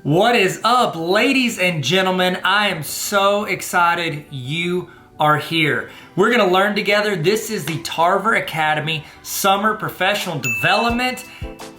What is up, ladies and gentlemen? I am so excited you are here. We're gonna learn together. This is the Tarver Academy Summer Professional Development.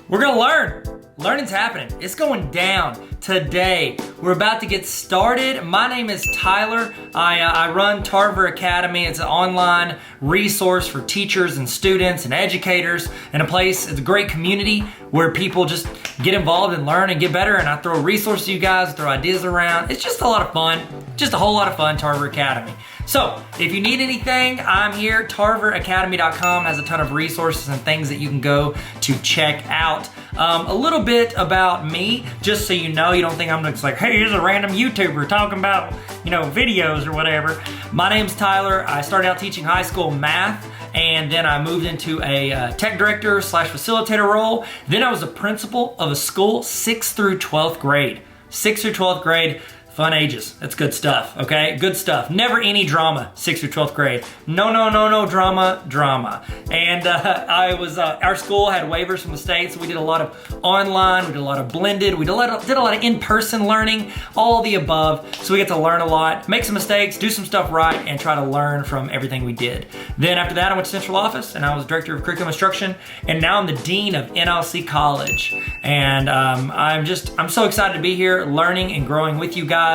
We're gonna learn. Learning's happening. It's going down today. We're about to get started. My name is Tyler. I run Tarver Academy. It's an online resource for teachers and students and educators, and it's a great community where people just get involved and learn and get better. And I throw resources to you guys, throw ideas around. It's just a lot of fun. Just a whole lot of fun, Tarver Academy. So if you need anything, I'm here. TarverAcademy.com has a ton of resources and things that you can go to check out. A little bit about me, just so you know, you don't think I'm just like, hey, here's a random YouTuber talking about, videos or whatever. My name's Tyler. I started out teaching high school math, and then I moved into a tech director / facilitator role. Then I was a principal of a school, 6th through 12th grade. 6th through 12th grade. Fun ages. That's good stuff, okay? Good stuff. Never any drama, 6th through 12th grade. No drama. And our school had waivers from the state, so we did a lot of online, we did a lot of blended, we did a lot of in-person learning, all the above. So we get to learn a lot, make some mistakes, do some stuff right, and try to learn from everything we did. Then after that, I went to central office, and I was director of curriculum instruction, and now I'm the dean of NLC College. And I'm so excited to be here, learning and growing with you guys.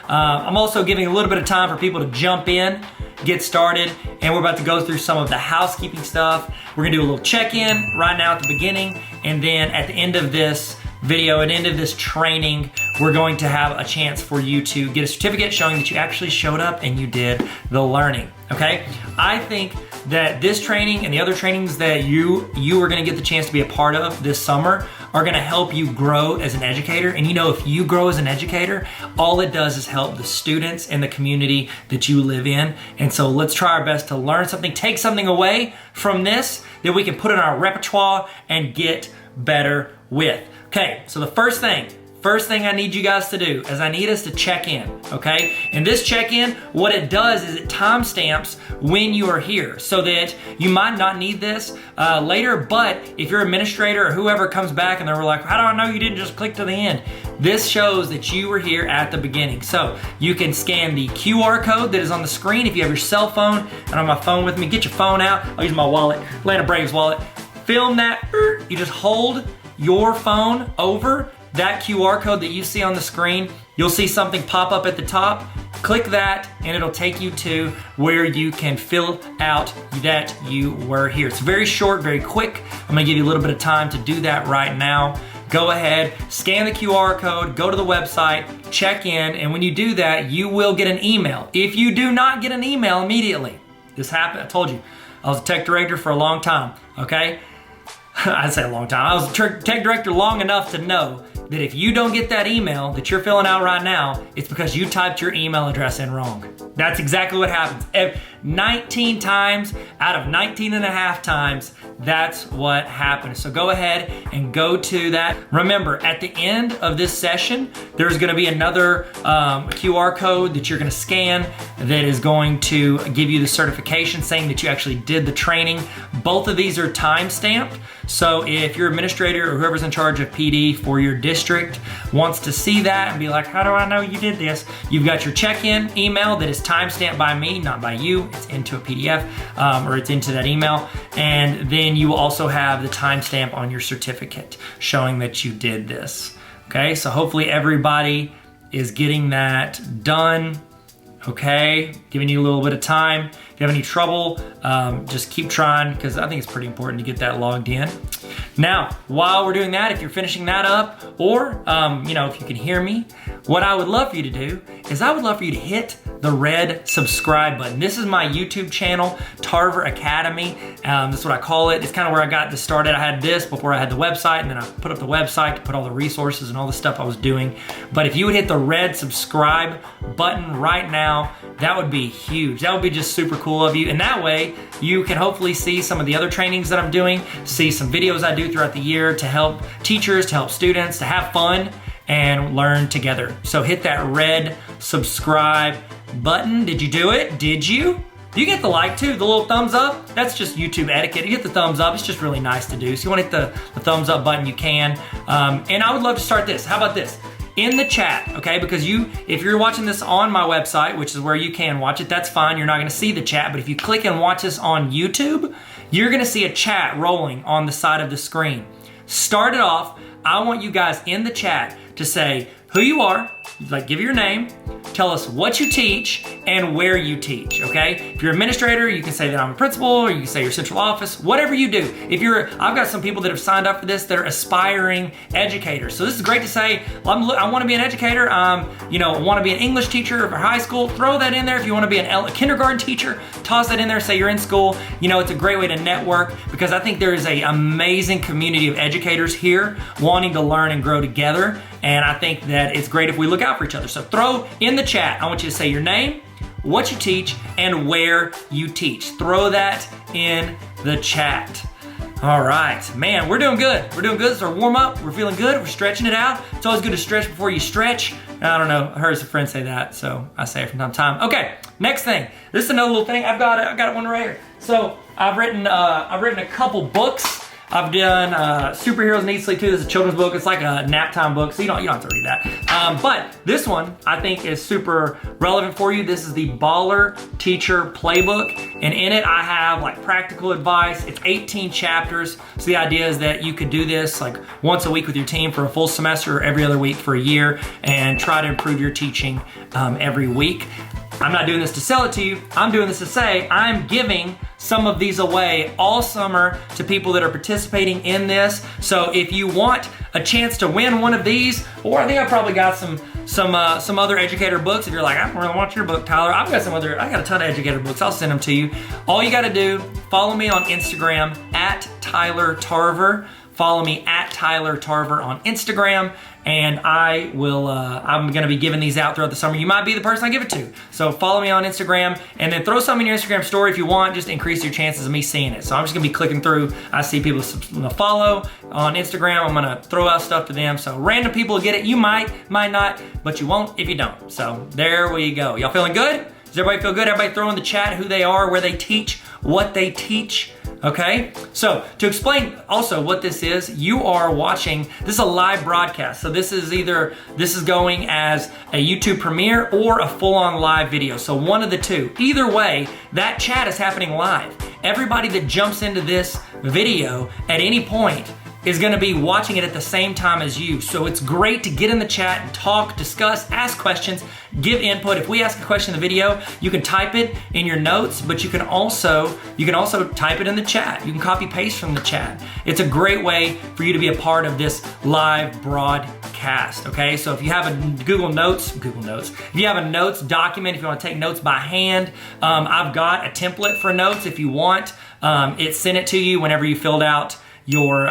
I'm also giving a little bit of time for people to jump in, get started, and we're about to go through some of the housekeeping stuff. We're gonna do a little check-in right now at the beginning, and then at the end of this video, at the end of this training, we're going to have a chance for you to get a certificate showing that you actually showed up and you did the learning, okay? I think that this training and the other trainings that you are gonna get the chance to be a part of this summer are gonna help you grow as an educator. And if you grow as an educator, all it does is help the students and the community that you live in. And so let's try our best to learn something, take something away from this that we can put in our repertoire and get better with. Okay, so the first thing I need you guys to do is I need us to check in, okay? And this check-in, what it does is it timestamps when you are here so that you might not need this later, but if your administrator or whoever comes back and they're like, how do I know you didn't just click to the end? This shows that you were here at the beginning. So you can scan the QR code that is on the screen if you have your cell phone. And on my phone with me, get your phone out. I'll use my wallet, Atlanta Braves wallet. Film that, you just hold your phone over that QR code that you see on the screen. You'll see something pop up at the top. Click that and it'll take you to where you can fill out that you were here. It's very short, very quick. I'm gonna give you a little bit of time to do that right now. Go ahead, scan the QR code, go to the website, check in, and when you do that, you will get an email. If you do not get an email immediately, this happened, I told you, I was a tech director for a long time, okay? I'd say a long time. I was a tech director long enough to know that if you don't get that email that you're filling out right now, it's because you typed your email address in wrong. That's exactly what happens. 19 times out of 19 and a half times, that's what happens. So go ahead and go to that. Remember, at the end of this session, there's gonna be another QR code that you're gonna scan that is going to give you the certification saying that you actually did the training. Both of these are time-stamped. So if your administrator or whoever's in charge of PD for your district wants to see that and be like, how do I know you did this? You've got your check-in email that is time-stamped by me, not by you. It's into a PDF or it's into that email. And then you will also have the timestamp on your certificate showing that you did this. Okay, so hopefully everybody is getting that done. Okay, giving you a little bit of time. If you have any trouble, just keep trying because I think it's pretty important to get that logged in. Now, while we're doing that, if you're finishing that up, or if you can hear me, what I would love for you to do is I would love for you to hit the red subscribe button. This is my YouTube channel, Tarver Academy. That's what I call it. It's kind of where I got this started. I had this before I had the website, and then I put up the website to put all the resources and all the stuff I was doing. But if you would hit the red subscribe button right now, that would be huge. That would be just super cool of you. And that way, you can hopefully see some of the other trainings that I'm doing, see some videos I do throughout the year to help teachers, to help students, to have fun and learn together. So hit that red subscribe button. Did you do it? Did you? You get the like too, the little thumbs up. That's just YouTube etiquette. You get the thumbs up. It's just really nice to do. So you want to hit the thumbs up button, you can. And I would love to start this. How about this? in the chat, okay? Because if you're watching this on my website, which is where you can watch it, that's fine. You're not gonna see the chat, but if you click and watch this on YouTube, you're gonna see a chat rolling on the side of the screen. Start it off. I want you guys in the chat to say who you are, like give your name, tell us what you teach and where you teach, okay? If you're an administrator, you can say that I'm a principal, or you can say your central office, whatever you do. I've got some people that have signed up for this that are aspiring educators. So this is great to say, I wanna be an educator, I wanna be an English teacher for high school, throw that in there. If you wanna be a kindergarten teacher, toss that in there, say you're in school. It's a great way to network because I think there is an amazing community of educators here wanting to learn and grow together. And I think that it's great if we look out for each other. So throw in the chat, I want you to say your name, what you teach, and where you teach. Throw that in the chat. All right, man, we're doing good. We're doing good. It's our warm up. We're feeling good. We're stretching it out. It's always good to stretch before you stretch. I don't know, I heard some friends say that, so I say it from time to time. Okay, next thing. This is another little thing. I've got one right here. So I've written a couple books. I've done Superheroes Need Sleep Too. This is a children's book. It's like a nap time book, so you don't have to read that. But this one I think is super relevant for you. This is the Baller Teacher Playbook, and in it I have like practical advice. It's 18 chapters. So the idea is that you could do this like once a week with your team for a full semester or every other week for a year and try to improve your teaching every week. I'm not doing this to sell it to you. I'm doing this to say I'm giving some of these away all summer to people that are participating in this. So if you want a chance to win one of these, or I think I probably got some other educator books. If you're like, I don't really want your book, Tyler, I got a ton of educator books. I'll send them to you. All you got to do, follow me on Instagram at Tyler Tarver. Follow me at Tyler Tarver on Instagram, and I'm gonna be giving these out throughout the summer. You might be the person I give it to. So follow me on Instagram, and then throw something in your Instagram story if you want, just to increase your chances of me seeing it. So I'm just gonna be clicking through. I see people follow on Instagram. I'm gonna throw out stuff to them. So random people will get it. You might not, but you won't if you don't. So there we go. Y'all feeling good? Does everybody feel good? Everybody throw in the chat who they are, where they teach, what they teach. Okay, so to explain also what this is, you are watching, this is a live broadcast. So this is going as a YouTube premiere or a full-on live video. So one of the two. Either way, that chat is happening live. Everybody that jumps into this video at any point is gonna be watching it at the same time as you. So it's great to get in the chat and talk, discuss, ask questions, give input. If we ask a question in the video, you can type it in your notes, but you can also type it in the chat. You can copy paste from the chat. It's a great way for you to be a part of this live broadcast, okay? So if you have a Google Notes, if you have a notes document, if you wanna take notes by hand, I've got a template for notes if you want. It sent it to you whenever you filled out your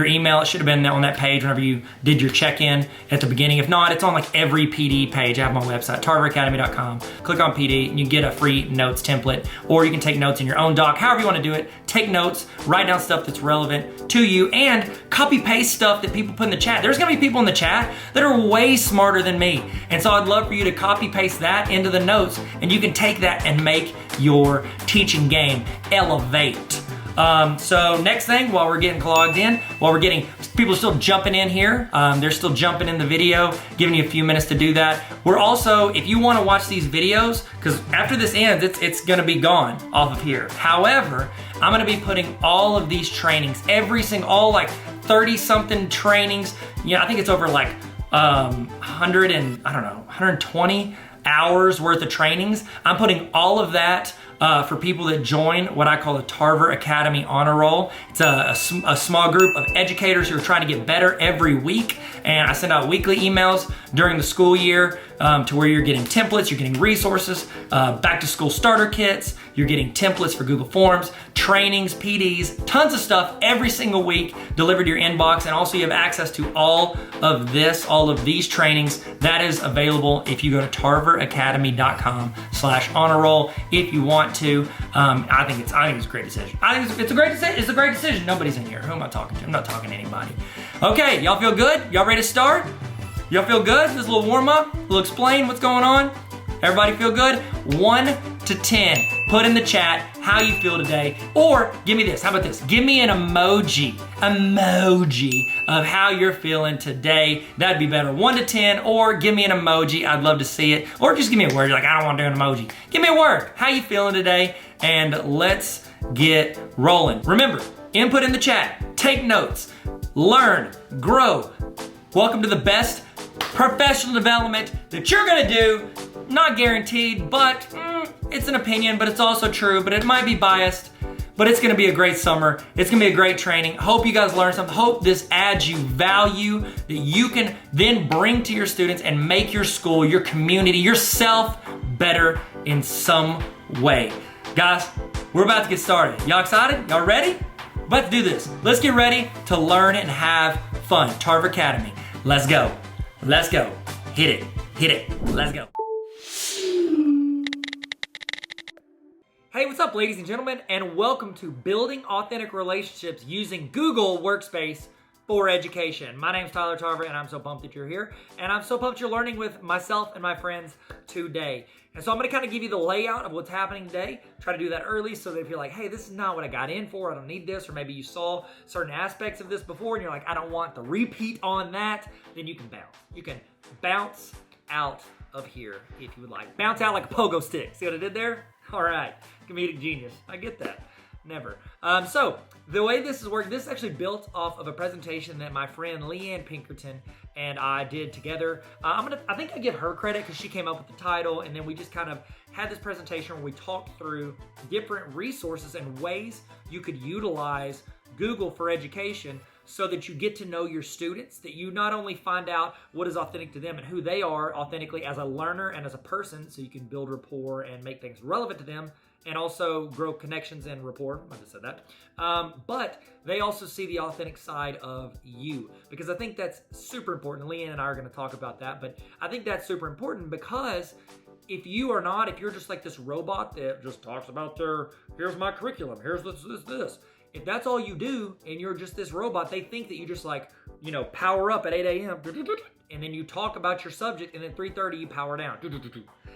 email. It should have been on that page whenever you did your check-in at the beginning. If not, it's on like every PD page. I have my website, tarveracademy.com. Click on PD and you get a free notes template, or you can take notes in your own doc. However you want to do it, take notes, write down stuff that's relevant to you, and copy paste stuff that people put in the chat. There's gonna be people in the chat that are way smarter than me. And so I'd love for you to copy paste that into the notes, and you can take that and make your teaching game elevate. So next thing, while we're getting logged in, people are still jumping in here. They're still jumping in the video, giving you a few minutes to do that. We're also, if you want to watch these videos, because after this ends, it's going to be gone off of here. However, I'm going to be putting all of these trainings, all like 30 something trainings. I think it's over like 120 hours worth of trainings. I'm putting all of that for people that join what I call the Tarver Academy Honor Roll. It's a small group of educators who are trying to get better every week, and I send out weekly emails during the school year to where you're getting templates, you're getting resources, back to school starter kits, you're getting templates for Google Forms, trainings, PDs, tons of stuff every single week delivered to your inbox, and also you have access to all of these trainings. That is available if you go to tarveracademy.com/honor roll if you want to. I think it's a great decision. I think it's a great decision. Nobody's in here. Who am I talking to? I'm not talking to anybody. Okay, y'all feel good? Y'all ready to start? Y'all feel good? This is a little warm up. We'll explain what's going on. Everybody feel good? 1 to 10. Put in the chat how you feel today. Or give me this, how about this? Give me an emoji of how you're feeling today. That'd be better, 1 to 10, or give me an emoji. I'd love to see it. Or just give me a word. You're like, I don't want to do an emoji. Give me a word. How you feeling today? And let's get rolling. Remember, input in the chat, take notes, learn, grow. Welcome to the best professional development that you're gonna do. Not guaranteed, but it's an opinion, but it's also true, but it might be biased, but it's gonna be a great summer. It's gonna be a great training. Hope you guys learn something. Hope this adds you value that you can then bring to your students and make your school, your community, yourself better in some way. Guys, we're about to get started. Y'all excited? Y'all ready? We're about to do this. Let's get ready to learn and have fun. Tarver Academy. Let's go. Let's go. Hit it. Let's go. Hey, what's up, ladies and gentlemen, and welcome to Building Authentic Relationships Using Google Workspace for Education. My name's Tyler Tarver, and I'm so pumped that you're here, and I'm so pumped you're learning with myself and my friends today. And so I'm gonna kind of give you the layout of what's happening today, try to do that early so that if you're like, hey, this is not what I got in for, I don't need this, or maybe you saw certain aspects of this before and you're like, I don't want the repeat on that, then you can bounce. You can bounce out of here if you would like. Bounce out like a pogo stick. See what I did there? All right, comedic genius. I get that. Never. So the way this is working, this is actually built off of a presentation that my friend Leanne Pinkerton and I did together. I think I give her credit because she came up with the title, and then we just kind of had this presentation where we talked through different resources and ways you could utilize Google for education so that you get to know your students, that you not only find out what is authentic to them and who they are authentically as a learner and as a person, so you can build rapport and make things relevant to them, and also grow connections and rapport. I just said that. But they also see the authentic side of you, because I think that's super important. Leanne and I are going to talk about that, but I think that's super important because if you're just like this robot that just talks about here's my curriculum, here's this. If that's all you do and you're just this robot, they think that you just like, power up at 8 a.m. and then you talk about your subject, and then 3:30 you power down.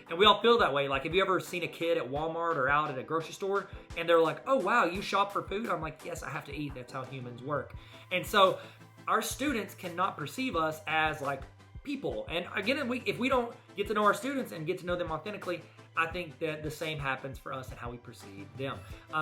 And we all feel that way. Like, have you ever seen a kid at Walmart or out at a grocery store and they're like, oh wow, you shop for food? I'm like, yes, I have to eat. That's how humans work. And so our students cannot perceive us as like people. And again, if we don't get to know our students and get to know them authentically, I think that the same happens for us and how we perceive them.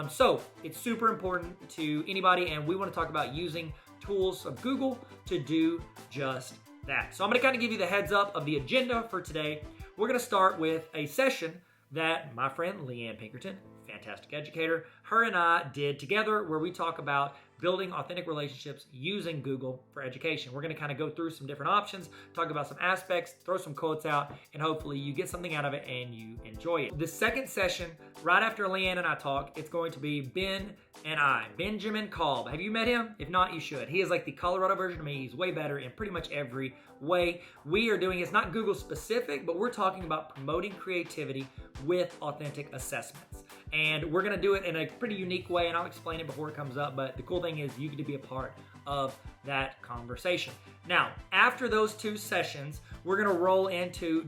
So it's super important to anybody, and we want to talk about using tools of Google to do just that. So I'm going to kind of give you the heads up of the agenda for today. We're going to start with a session that my friend Leanne Pinkerton, fantastic educator, her and I did together, where we talk about building authentic relationships using Google for education. We're going to kind of go through some different options, talk about some aspects, throw some quotes out, and hopefully you get something out of it and you enjoy it. The second session, right after Leanne and I talk, it's going to be Benjamin Kolb. Have you met him? If not, you should. He is like the Colorado version of me. He's way better in pretty much every way. We are doing, it's not Google specific, but we're talking about promoting creativity with authentic assessments. And we're going to do it in a pretty unique way, and I'll explain it before it comes up, but the cool thing is you get to be a part of that conversation. Now, after those two sessions, we're going to roll into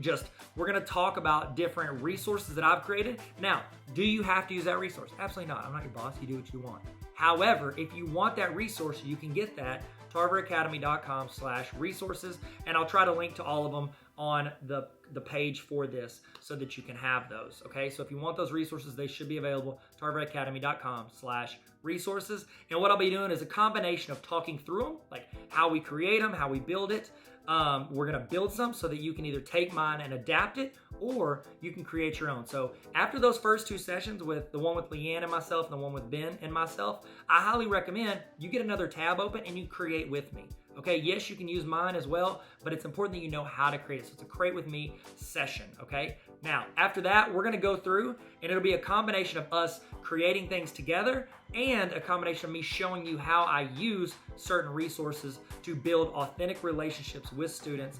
we're going to talk about different resources that I've created. Now, do you have to use that resource? Absolutely not. I'm not your boss. You do what you want. However, if you want that resource, you can get that tarveracademy.com/resources, and I'll try to link to all of them on the page for this so that you can have those, okay? So if you want those resources, they should be available, tarveracademy.com/resources. And what I'll be doing is a combination of talking through them, like how we create them, how we build it. We're gonna build some so that you can either take mine and adapt it, or you can create your own. So after those first two sessions, with the one with Leanne and myself and the one with Ben and myself, I highly recommend you get another tab open and you create with me. Okay, yes, you can use mine as well, but it's important that you know how to create it. So it's a create with me session, okay? Now, after that, we're gonna go through, and it'll be a combination of us creating things together and a combination of me showing you how I use certain resources to build authentic relationships with students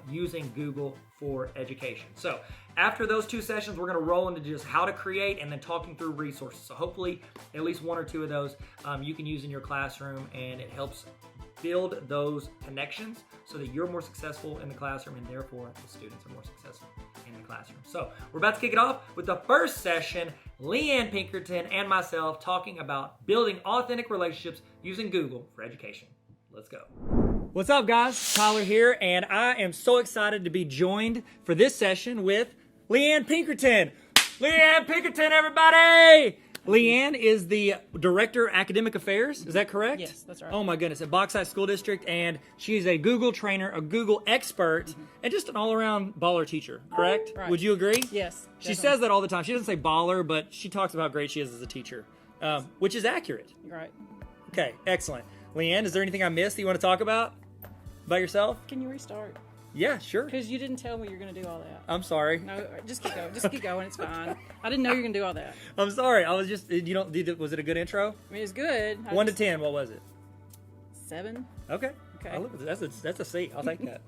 using Google for education. So after those two sessions, we're gonna roll into just how to create and then talking through resources. So hopefully at least one or two of those you can use in your classroom, and it helps build those connections so that you're more successful in the classroom, and therefore the students are more successful in the classroom. So we're about to kick it off with the first session, Leanne Pinkerton and myself talking about building authentic relationships using Google for education. Let's go. What's up, guys? Tyler here, and I am so excited to be joined for this session with Leanne Pinkerton. Leanne Pinkerton, everybody! Leanne is the Director of Academic Affairs, is that correct? Yes, that's right. Oh my goodness, at Bauxite School District, and she's a Google trainer, a Google expert, and just an all-around baller teacher, correct? Right. Would you agree? Yes. She definitely. says that all the time. She doesn't say baller, but she talks about how great she is as a teacher, which is accurate. Right. Okay, excellent. Leanne, is there anything I missed that you want to talk about yourself? Can you restart? Yeah, sure. Because you didn't tell me you're going to do all that. I'm sorry. No, just keep going. Just keep going. It's fine. I didn't know you were going to do all that. I'm sorry. I was just, was it a good intro? I mean, it's good. 1 to 10, what was it? 7. Okay. Okay. That's a C. I'll take that.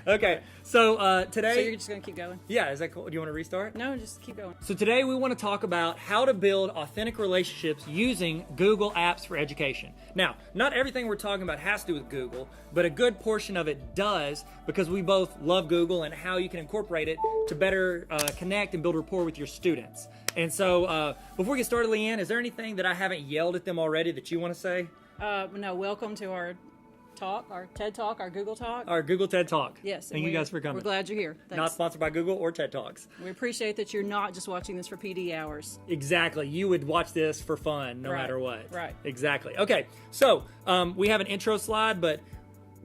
Okay. So today. So you're just going to keep going? Yeah. Is that cool? Do you want to restart? No, just keep going. So today we want to talk about how to build authentic relationships using Google Apps for education. Now, not everything we're talking about has to do with Google, but a good portion of it does because we both love Google and how you can incorporate it to better connect and build rapport with your students. And so before we get started, Leanne, is there anything that I haven't yelled at them already that you want to say? No, welcome to our talk, our TED Talk, our Google Talk. Our Google TED Talk. Yes. Thank you guys for coming. We're glad you're here. Thanks. Not sponsored by Google or TED Talks. We appreciate that you're not just watching this for PD hours. Exactly. You would watch this for fun no Right. matter what. Right. Exactly. Okay. So we have an intro slide, but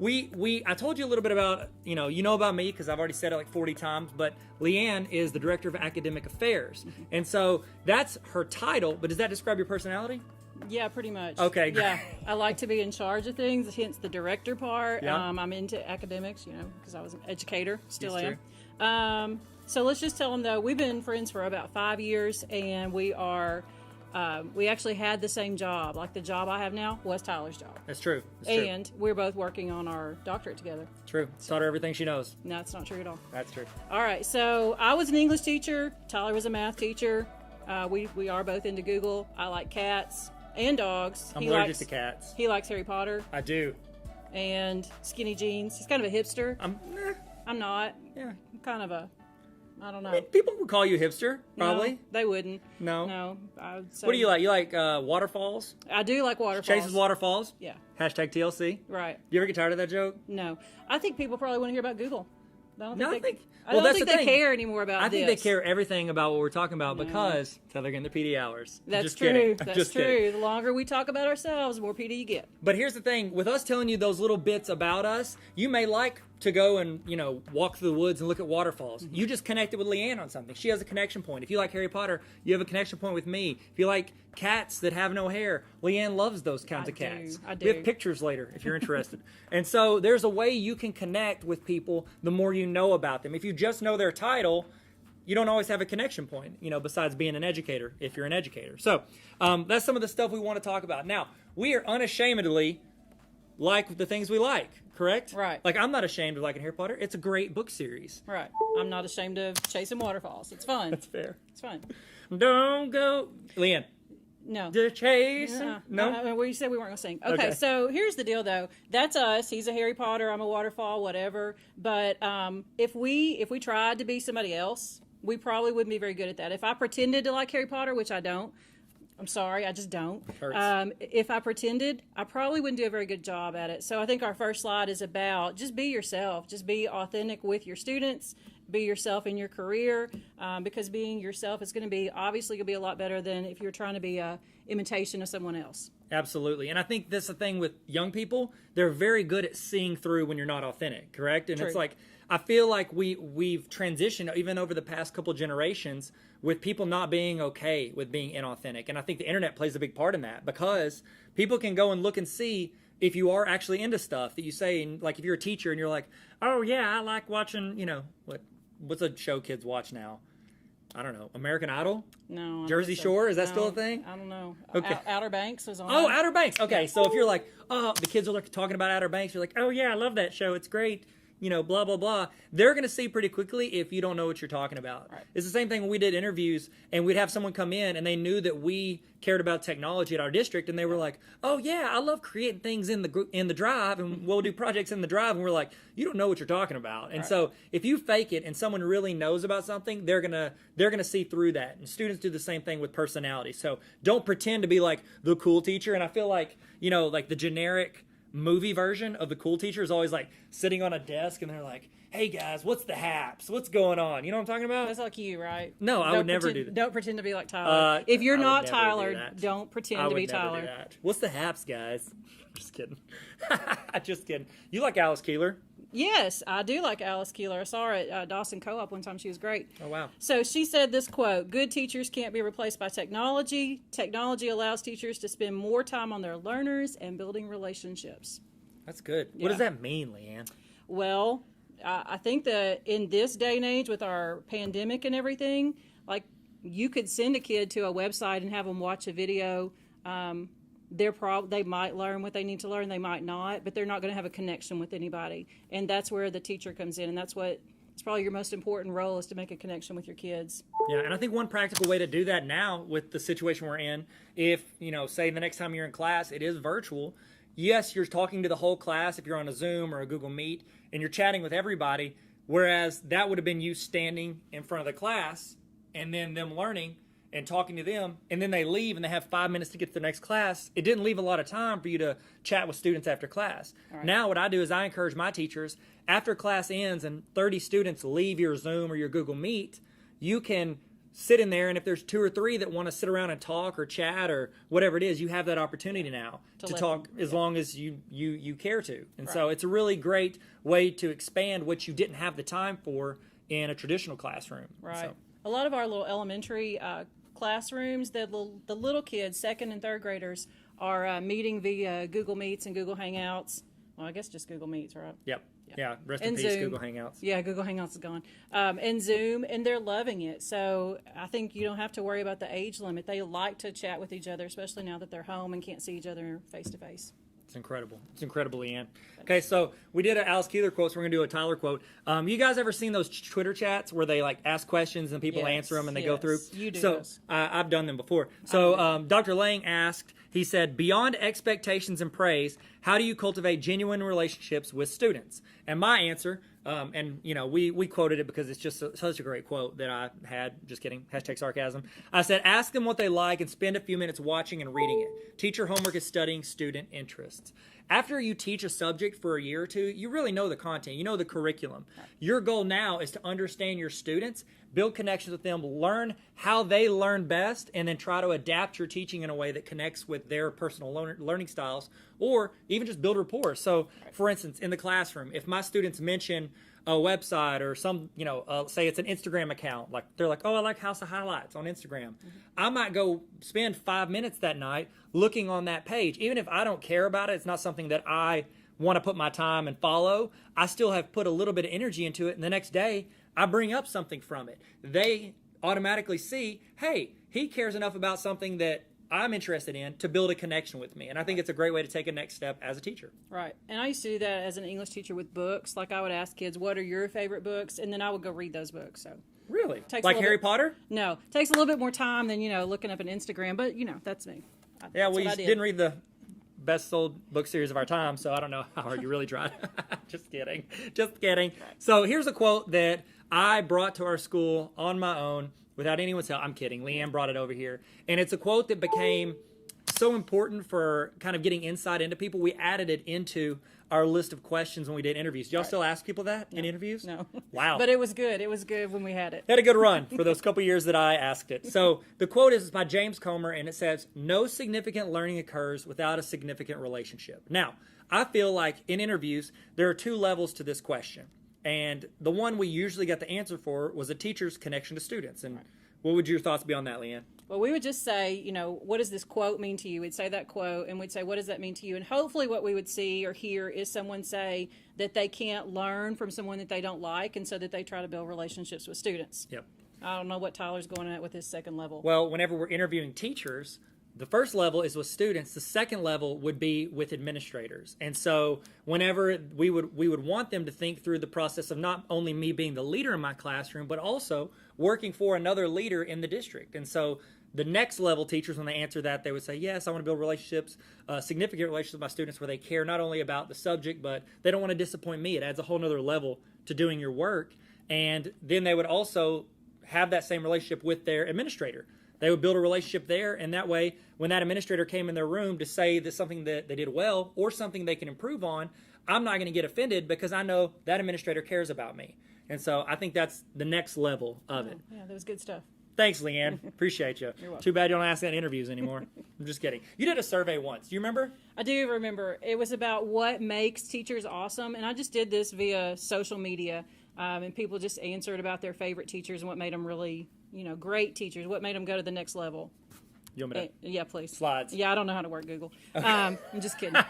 I told you a little bit about, you know about me because I've already said it like 40 times, but Leanne is the Director of Academic Affairs. And so that's her title, but does that describe your personality? Yeah, pretty much. Okay, great. Yeah, I like to be in charge of things, hence the director part. Yeah. I'm into academics, because I was an educator, still That's am. So let's just tell them, though, we've been friends for about 5 years, and we actually had the same job. Like the job I have now was Tyler's job. That's true. And we're both working on our doctorate together. True. Taught her everything she knows. No, that's not true at all. That's true. All right, so I was an English teacher. Tyler was a math teacher. We are both into Google. I like cats and dogs. I'm allergic to cats. He likes Harry Potter I do. and skinny jeans. He's kind of a hipster. I'm not. Yeah. I'm kind of I don't know. I mean, people would call you hipster, probably. No, they wouldn't. No. No. I would say, What do you like? You like waterfalls? I do like waterfalls. Chases waterfalls? Yeah. Hashtag TLC. Right. Do you ever get tired of that joke? No. I think people probably want to hear about Google. I don't No, think I think- I well, don't that's think the they thing. care anymore about I this. think they care everything about what we're talking about because they're getting the PD hours. That's Just true. kidding. That's Just true. kidding. The longer we talk about ourselves, the more PD you get. But here's the thing, with us telling you those little bits about us, you may like to go and, walk through the woods and look at waterfalls. You just connected with Leanne on something. She has a connection point. If you like Harry Potter, you have a connection point with me. If you like cats that have no hair, Leanne loves those kinds of cats. I do. We have pictures later if you're interested. And so there's a way you can connect with people the more you know about them. If you just know their title, you don't always have a connection point, besides being an educator, if you're an educator. So that's some of the stuff we want to talk about. Now, we are unashamedly like the things we like, correct? Right. Like, I'm not ashamed of liking Harry Potter. It's a great book series. Right. I'm not ashamed of chasing waterfalls. It's fun. That's fair. It's fun. Don't go, Leanne. No. The chase. No? We said we weren't going to sing. Okay, so here's the deal, though. That's us. He's a Harry Potter. I'm a waterfall, whatever. But if we tried to be somebody else, we probably wouldn't be very good at that. If I pretended to like Harry Potter, which I don't, I'm sorry, I just don't. Hurts. If I pretended, I probably wouldn't do a very good job at it. So I think our first slide is about just be yourself. Just be authentic with your students. Be yourself in your career, because being yourself is going to be a lot better than if you're trying to be a imitation of someone else. Absolutely. And I think that's the thing with young people. They're very good at seeing through when you're not authentic, correct? And True. it's like, I feel like we've transitioned even over the past couple generations with people not being okay with being inauthentic. And I think the internet plays a big part in that because people can go and look and see if you are actually into stuff that you say. And like if you're a teacher and you're like, oh yeah, I like watching, what's a show kids watch now? I don't know. American Idol? No. I don't Jersey think so. Shore? Is that No, still a thing? I don't know. Okay. Outer Banks was on. Oh, there. Outer Banks. Okay, so if you're like, oh, the kids are talking about Outer Banks, you're like, oh yeah, I love that show. It's great. blah, blah, blah, they're going to see pretty quickly if you don't know what you're talking about. Right. It's the same thing when we did interviews and we'd have someone come in and they knew that we cared about technology at our district and they were like, oh yeah, I love creating things in the drive and we'll do projects in the drive. And we're like, you don't know what you're talking about. And so if you fake it and someone really knows about something, they're going to see through that. And students do the same thing with personality. So don't pretend to be like the cool teacher. And I feel like, like the generic movie version of the cool teacher is always like sitting on a desk and they're like, hey guys, what's the haps? What's going on? You know what I'm talking about? That's like you, right? No, I would never do that. Don't pretend to be like Tyler. If you're not Tyler, don't pretend to be Tyler. Do that. What's the haps, guys? Just kidding. Just kidding. You like Alice Keeler? Yes, I do like Alice Keeler. I saw her at Dawson Co-op one time. She was great. Oh, wow. So she said this quote, good teachers can't be replaced by technology. Technology allows teachers to spend more time on their learners and building relationships. That's good. What does that mean, Leanne? Well, I think that in this day and age with our pandemic and everything, like you could send a kid to a website and have them watch a video. They might learn what they need to learn, they might not, but they're not going to have a connection with anybody. And that's where the teacher comes in, and it's probably your most important role is to make a connection with your kids. Yeah, and I think one practical way to do that now with the situation we're in, if, say the next time you're in class, it is virtual. Yes, you're talking to the whole class if you're on a Zoom or a Google Meet, and you're chatting with everybody, whereas that would have been you standing in front of the class and then them learning and talking to them, and then they leave and they have 5 minutes to get to the next class. It didn't leave a lot of time for you to chat with students after class. Right. Now what I do is I encourage my teachers, after class ends and 30 students leave your Zoom or your Google Meet, you can sit in there, and if there's 2 or 3 that want to sit around and talk or chat or whatever it is, you have that opportunity now to talk as long as you care to. And so it's a really great way to expand what you didn't have the time for in a traditional classroom. Right. So. A lot of our little elementary classrooms, the little kids, 2nd and 3rd graders, are meeting via Google Meets and Google Hangouts. Well, I guess just Google Meets, right? Yep. Yeah, rest in peace, Zoom. Google Hangouts. Yeah, Google Hangouts is gone. And Zoom, and they're loving it. So I think you don't have to worry about the age limit. They like to chat with each other, especially now that they're home and can't see each other face to face. It's incredible. It's incredible, Leanne. Okay, so we did an Alice Keeler quote, so we're going to do a Tyler quote. You guys ever seen those Twitter chats where they ask questions and people answer them and they go through? You do. So I've done them before. So Dr. Lang asked, he said, beyond expectations and praise, how do you cultivate genuine relationships with students? And my answer, we quoted it because it's just such a great quote that I had, just kidding, #sarcasm. I said, ask them what they like and spend a few minutes watching and reading it. Teacher homework is studying student interests. After you teach a subject for a year or two, you really know the content, you know the curriculum. Your goal now is to understand your students, build connections with them, learn how they learn best, and then try to adapt your teaching in a way that connects with their personal learning styles, or even just build rapport. So, for instance, in the classroom, if my students mention a website or some, say it's an Instagram account, like they're like, oh, I like House of Highlights on Instagram. I might go spend 5 minutes that night looking on that page. Even if I don't care about it, it's not something that I want to put my time and follow, I still have put a little bit of energy into it, and the next day I bring up something from it. They automatically see, hey, he cares enough about something that I'm interested in to build a connection with me. And I think it's a great way to take a next step as a teacher. Right. And I used to do that as an English teacher with books. Like I would ask kids, what are your favorite books? And then I would go read those books. So really? Like Harry Potter? No. Takes a little bit more time than, looking up an Instagram. But, that's me. Yeah, well, you didn't read the best sold book series of our time, so I don't know how hard you really tried. Just kidding. Just kidding. So here's a quote that I brought to our school on my own without anyone's help. I'm kidding. Leanne brought it over here. And it's a quote that became so important for kind of getting insight into people. We added it into our list of questions when we did interviews. Do y'all still ask people that in interviews? No. Wow. But it was good. It was good when we had it. Had a good run for those couple years that I asked it. So the quote is by James Comer, and it says, no significant learning occurs without a significant relationship. Now, I feel like in interviews, there are 2 levels to this question. And the one we usually got the answer for was a teacher's connection to students. And what would your thoughts be on that, Leanne? Well, we would just say, what does this quote mean to you? We'd say that quote, and we'd say, what does that mean to you? And hopefully what we would see or hear is someone say that they can't learn from someone that they don't like, and so that they try to build relationships with students. Yep. I don't know what Tyler's going at with his second level. Well, whenever we're interviewing teachers, the first level is with students. The second level would be with administrators. And so whenever we would want them to think through the process of not only me being the leader in my classroom, but also working for another leader in the district. And so the next level teachers, when they answer that, they would say, yes, I want to build relationships, significant relationships with my students where they care not only about the subject, but they don't want to disappoint me. It adds a whole nother level to doing your work. And then they would also have that same relationship with their administrator. They would build a relationship there, and that way, when that administrator came in their room to say that something that they did well or something they can improve on, I'm not going to get offended because I know that administrator cares about me. And so I think that's the next level of it. Yeah, that was good stuff. Thanks, Leanne. Appreciate you. You're welcome. Too bad you don't ask that in interviews anymore. I'm just kidding. You did a survey once. Do you remember? I do remember. It was about what makes teachers awesome, and I just did this via social media, and people just answered about their favorite teachers and what made them really, great teachers, what made them go to the next level. You want me to? Yeah, please. Slides. Yeah, I don't know how to work Google. Okay. I'm just kidding.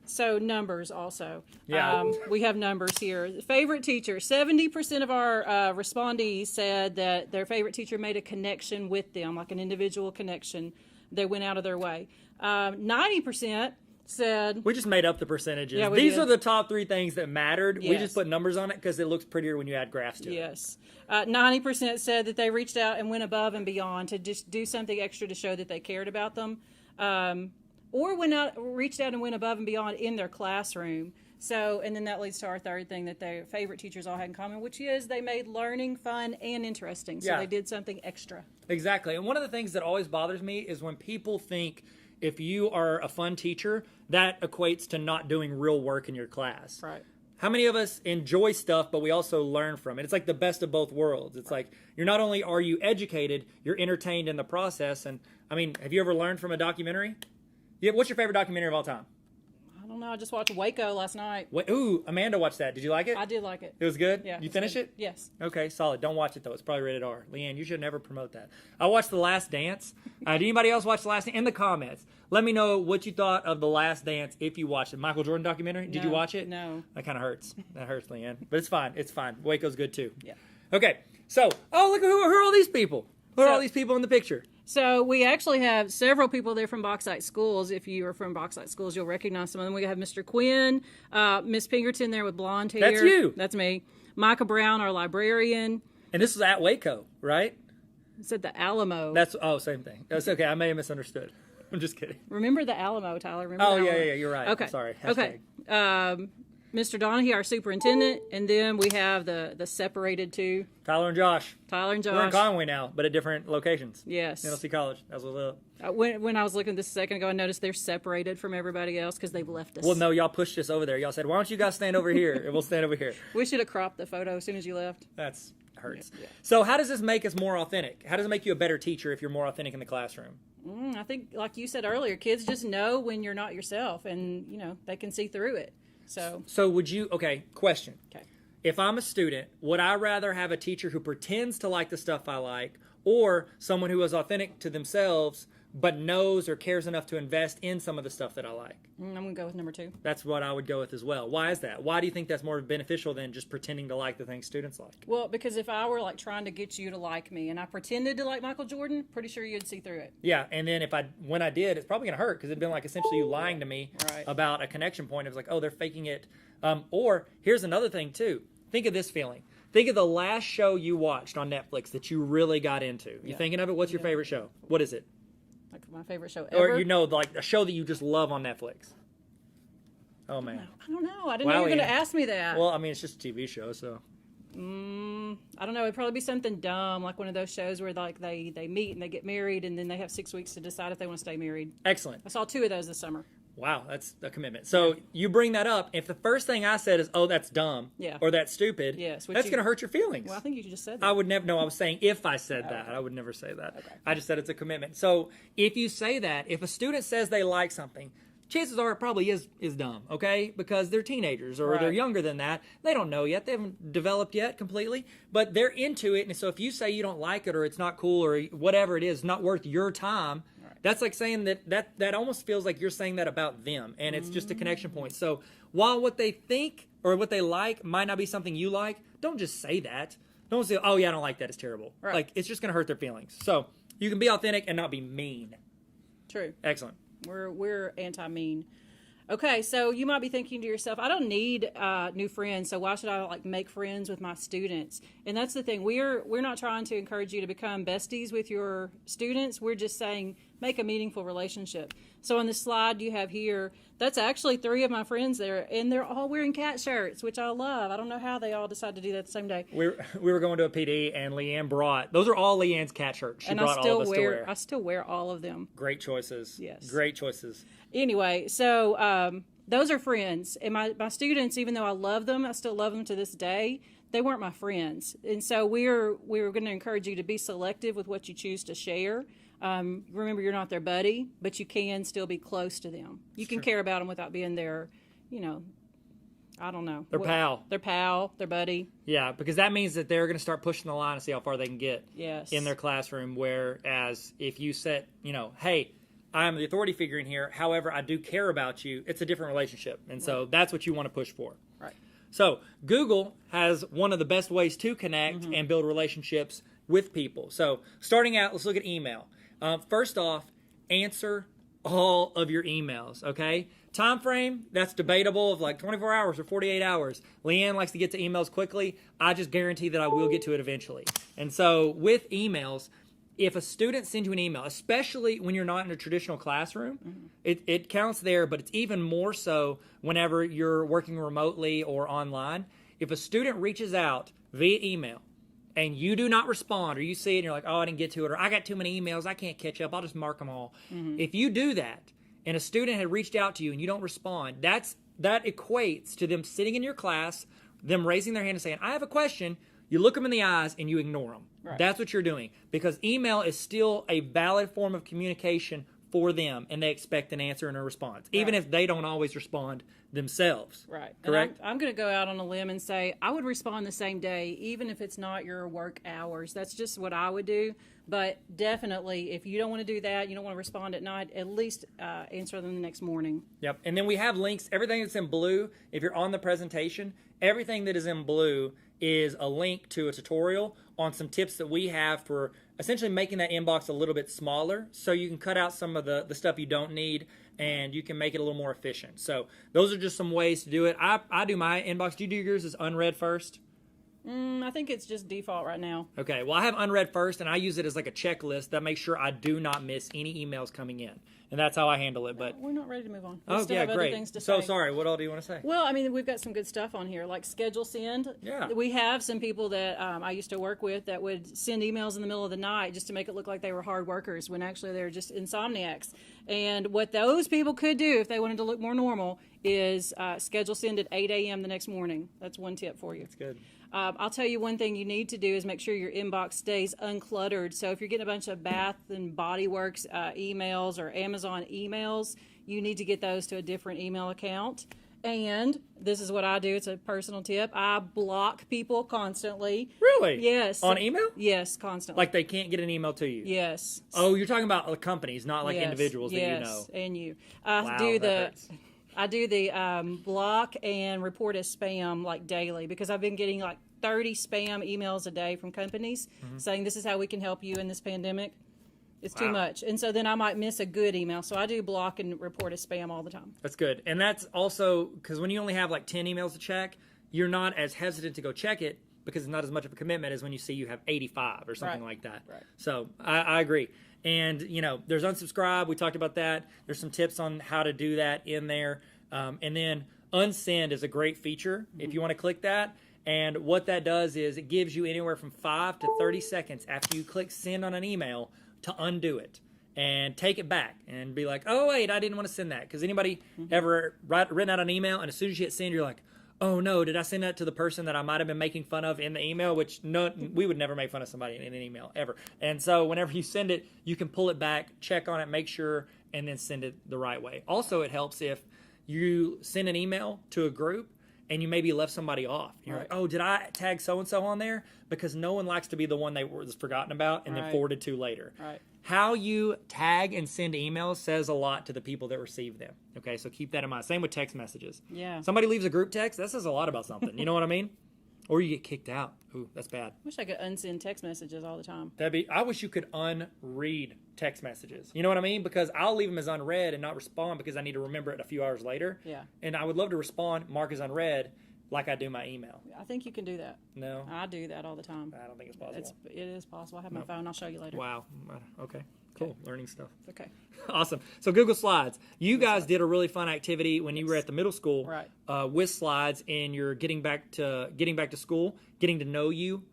So numbers also. Yeah. We have numbers here. Favorite teacher. 70% of our respondees said that their favorite teacher made a connection with them, like an individual connection. They went out of their way. 90% said... We just made up the percentages. Yeah, These did. are the top 3 things that mattered. Yes. We just put numbers on it because it looks prettier when you add graphs to it. Yes. 90% said that they reached out and went above and beyond to just do something extra to show that they cared about them. Or reached out and went above and beyond in their classroom. So, and then that leads to our third thing that their favorite teachers all had in common, which is they made learning fun and interesting. So they did something extra. Exactly. And one of the things that always bothers me is when people think if you are a fun teacher, that equates to not doing real work in your class. Right. How many of us enjoy stuff, but we also learn from it? It's like the best of both worlds. It's like you're not only are you educated, you're entertained in the process. And I mean, have you ever learned from a documentary? Yeah, what's your favorite documentary of all time? I don't know. I just watched Waco last night. Ooh, Amanda watched that. Did you like it? I did like it. It was good? Yeah. You finish it? Yes. Okay, solid. Don't watch it, though. It's probably rated R. Leanne, you should never promote that. I watched The Last Dance. Did anybody else watch The Last Dance? In the comments, let me know what you thought of The Last Dance if you watched it. Michael Jordan documentary? Did you watch it? No. That kind of hurts. That hurts, Leanne. But it's fine. It's fine. Waco's good, too. Yeah. Okay, so, look, who are all these people? Who are all these people in the picture? So we actually have several people there from Bauxite Schools. If you are from Bauxite Schools, you'll recognize some of them. We have Mr. Quinn, Miss Pinkerton there with blonde hair. That's you. That's me. Micah Brown, our librarian. And this was at Waco, right? It said the Alamo. Same thing. That's okay. I may have misunderstood. I'm just kidding. Remember the Alamo, Tyler. Remember Oh, the yeah, Alamo? you're right. Okay. I'm sorry. Okay. Mr. Donahue, our superintendent, and then we have the separated two. Tyler and Josh. Tyler and Josh. We're in Conway now, but at different locations. Yes. NLC College. That was up. When I was looking this a second ago, I noticed they're separated from everybody else because they've left us. Well, no, y'all pushed us over there. Y'all said, why don't you guys stand over here? And we'll stand over here. We should have cropped the photo as soon as you left. That's hurts. Yeah. So how does this make us more authentic? How does it make you a better teacher if you're more authentic in the classroom? I think, like you said earlier, kids just know when you're not yourself, and, they can see through it. So would you, question. Okay. If I'm a student, would I rather have a teacher who pretends to like the stuff I like or someone who is authentic to themselves but knows or cares enough to invest in some of the stuff that I like? I'm going to go with number 2. That's what I would go with as well. Why is that? Why do you think that's more beneficial than just pretending to like the things students like? Well, because if I were trying to get you to like me and I pretended to like Michael Jordan, pretty sure you'd see through it. Yeah, and then when I did, it's probably going to hurt because it'd been like essentially you lying to me about a connection point. It was like, oh, they're faking it. Or here's another thing too. Think of this feeling. Think of the last show you watched on Netflix that you really got into. You thinking of it? What's your favorite show? What is it? Like my favorite show ever? Or like a show that you just love on Netflix. Oh man. I don't know. I didn't know you were going to ask me that. Well, I mean, it's just a TV show, so. I don't know. It'd probably be something dumb, like one of those shows where they meet and they get married and then they have 6 weeks to decide if they want to stay married. Excellent. I saw 2 of those this summer. Wow, that's a commitment. So you bring that up. If the first thing I said is, oh, that's dumb, or that's stupid, that's going to hurt your feelings. Well, I think you just said that. I would never, no, I was saying if I said that. I would never say that. Okay. I just said it's a commitment. So if you say that, if a student says they like something, chances are it probably is dumb, okay? Because they're teenagers or they're younger than that. They don't know yet. They haven't developed yet completely, but they're into it. And so if you say you don't like it or it's not cool or whatever it is, not worth your time, that's like saying that almost feels like you're saying that about them, and it's just a connection point. So while what they think or what they like might not be something you like, don't just say that. Don't say, oh, yeah, I don't like that. It's terrible. Right. Like, it's just going to hurt their feelings. So You can be authentic and not be mean. True. Excellent. We're anti-mean. Okay, so you might be thinking to yourself, I don't need new friends, so why should I like make friends with my students? And that's the thing. We're not trying to encourage you to become besties with your students. We're just saying make a meaningful relationship. So on the slide you have here, that's actually 3 of my friends there, and they're all wearing cat shirts, which I love. I don't know how they all decided to do that the same day. We were going to a PD, and Leanne brought, those are all Leanne's cat shirts. She brought all of us to wear. I still wear all of them. Great choices. Yes. Great choices. Anyway, so those are friends. And my students, even though I love them, I still love them to this day, they weren't my friends. And so we're going to encourage you to be selective with what you choose to share. Remember, you're not their buddy, but you can still be close to them. You can care about them without being their, I don't know. Their pal. Their pal, their buddy. Yeah, because that means that they're going to start pushing the line and see how far they can get in their classroom. Whereas if you set, hey, I'm the authority figure in here, however, I do care about you, it's a different relationship. And so that's what you want to push for. Right. So Google has one of the best ways to connect and build relationships with people. So starting out, let's look at email. First off, answer all of your emails, okay? Time frame, that's debatable of like 24 hours or 48 hours. Leanne likes to get to emails quickly. I just guarantee that I will get to it eventually. And so with emails, if a student sends you an email, especially when you're not in a traditional classroom, it counts there, but it's even more so whenever you're working remotely or online. If a student reaches out via email and you do not respond, or you see it and you're like, oh, I didn't get to it, or I got too many emails, I can't catch up, I'll just mark them all. If you do that and a student had reached out to you and you don't respond, that equates to them sitting in your class, them raising their hand and saying, I have a question. You look them in the eyes and you ignore them. Right. That's what you're doing, because email is still a valid form of communication for them, and they expect an answer and a response, even if they don't always respond themselves. Right. Correct? And I'm going to go out on a limb and say I would respond the same day, even if it's not your work hours. That's just what I would do. But definitely, if you don't want to do that, you don't want to respond at night, at least answer them the next morning. Yep. And then we have links. Everything that's in blue, if you're on the presentation, everything that is in blue is a link to a tutorial on some tips that we have for essentially making that inbox a little bit smaller, so you can cut out some of the stuff you don't need and you can make it a little more efficient. So those are just some ways to do it. I do my inbox. Do you do yours as unread first? I think it's just default right now. Okay, well, I have unread first, and I use it as like a checklist that makes sure I do not miss any emails coming in. And that's how I handle it. But we're not ready to move on. We still have great. Other things to say. Sorry, what all do you want to say? Well, I mean, we've got some good stuff on here, like schedule send. Yeah. We have some people that I used to work with that would send emails in the middle of the night just to make it look like they were hard workers when actually they were just insomniacs. And what those people could do if they wanted to look more normal is schedule send at 8 a.m. the next morning. That's one tip for you. That's good. I'll tell you one thing you need to do is make sure your inbox stays uncluttered. So if you're getting a bunch of Bath and Body Works emails or Amazon emails, you need to get those to a different email account. And this is what I do. It's a personal tip. I block people constantly. Really? Yes. On email? Yes, constantly. Like they can't get an email to you? Yes. Oh, you're talking about companies, not like individuals that you know. Yes, and you. I do the block and report as spam like daily, because I've been getting like 30 spam emails a day from companies saying this is how we can help you in this pandemic. It's too much. And so then I might miss a good email. So I do block and report as spam all the time. That's good. And that's also because when you only have like 10 emails to check, you're not as hesitant to go check it because it's not as much of a commitment as when you see you have 85 or something like that. Right. So I agree. And, there's unsubscribe. We talked about that. There's some tips on how to do that in there. And then unsend is a great feature if you want to click that. And what that does is it gives you anywhere from 5 to 30 seconds after you click send on an email to undo it and take it back and be like, oh, wait, I didn't want to send that. Because anybody ever written out an email and as soon as you hit send, you're like, oh, no, did I send that to the person that I might have been making fun of in the email? Which we would never make fun of somebody in an email, ever. And so whenever you send it, you can pull it back, check on it, make sure, and then send it the right way. Also, it helps if you send an email to a group and you maybe left somebody off. You're like, oh, did I tag so-and-so on there? Because no one likes to be the one they was forgotten about and then forwarded to later. Right. How you tag and send emails says a lot to the people that receive them. Okay, so keep that in mind. Same with text messages. Yeah. Somebody leaves a group text, that says a lot about something. You know what I mean? Or you get kicked out. Ooh, that's bad. Wish I could unsend text messages all the time. I wish you could unread text messages. You know what I mean? Because I'll leave them as unread and not respond because I need to remember it a few hours later. Yeah. And I would love to respond, mark as unread, like I do my email. I think you can do that. No? I do that all the time. I don't think it's possible. It is possible. I have my phone. I'll show you later. Wow. Okay. Cool. Learning stuff. Okay. Awesome. So Google Slides. You guys did a really fun activity when you were at the middle school, Right. With slides, and you're getting back to school, getting to know you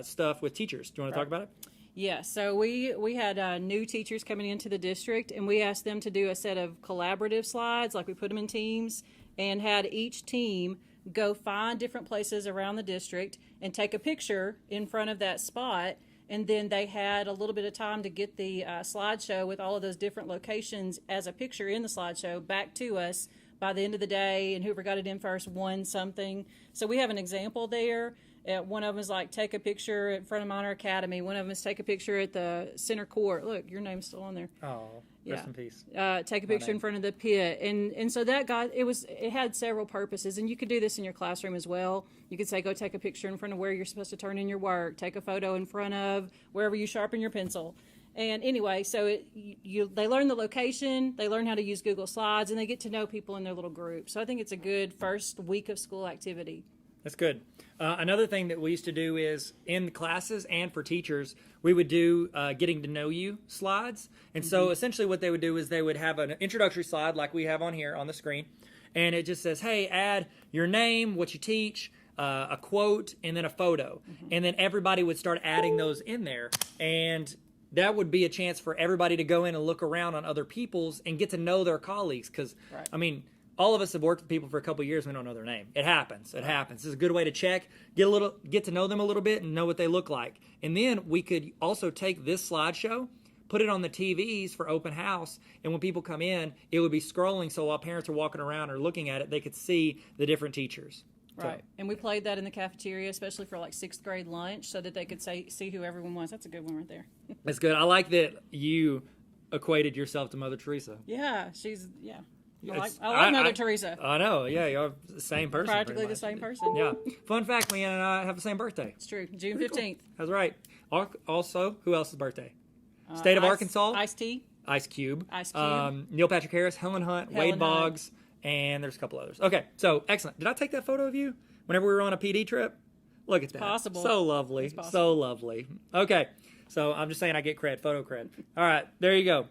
stuff with teachers. Do you want to talk about it? Yeah, so we had new teachers coming into the district, and we asked them to do a set of collaborative slides, like we put them in teams, and had each team go find different places around the district and take a picture in front of that spot. And then they had a little bit of time to get the slideshow with all of those different locations as a picture in the slideshow back to us by the end of the day, and whoever got it in first won something. So we have an example there. One of them is like, take a picture in front of Minor Academy. One of them is take a picture at the center court. Look, your name's still on there. Oh, rest in peace. Take a picture in front of the pit. And so that it had several purposes. And you could do this in your classroom as well. You could say, go take a picture in front of where you're supposed to turn in your work. Take a photo in front of wherever you sharpen your pencil. And anyway, so they learn the location, they learn how to use Google Slides, and they get to know people in their little group. So I think it's a good first week of school activity. That's good. Another thing that we used to do is in classes and for teachers, we would do getting to know you slides. And so essentially what they would do is they would have an introductory slide like we have on here on the screen. And it just says, hey, add your name, what you teach, a quote, and then a photo. And then everybody would start adding those in there. And that would be a chance for everybody to go in and look around on other people's and get to know their colleagues. Because, Right. I mean, all of us have worked with people for a couple of years. We don't know their name. It happens. It happens. It's a good way to check, get to know them a little bit, and know what they look like. And then we could also take this slideshow, put it on the TVs for open house, and when people come in, it would be scrolling. So while parents are walking around or looking at it, they could see the different teachers. Right. And we played that in the cafeteria, especially for like sixth grade lunch, so that they could see who everyone was. That's a good one right there. That's good. I like that you equated yourself to Mother Teresa. Yeah, I like Mother Teresa. I know. Yeah, you're the same person. Practically the same person. Yeah. Fun fact, Leanne and I have the same birthday. It's true. June 15th. Cool. That's right. Also, who else's birthday? State of Arkansas. Ice-T. Ice Cube. Ice Cube. Neil Patrick Harris, Helen Hunt, Wade Boggs, and there's a couple others. Okay, so excellent. Did I take that photo of you whenever we were on a PD trip? Look at that. Possible. So lovely. So lovely. Okay, so I'm just saying I get cred, photo cred. All right, there you go.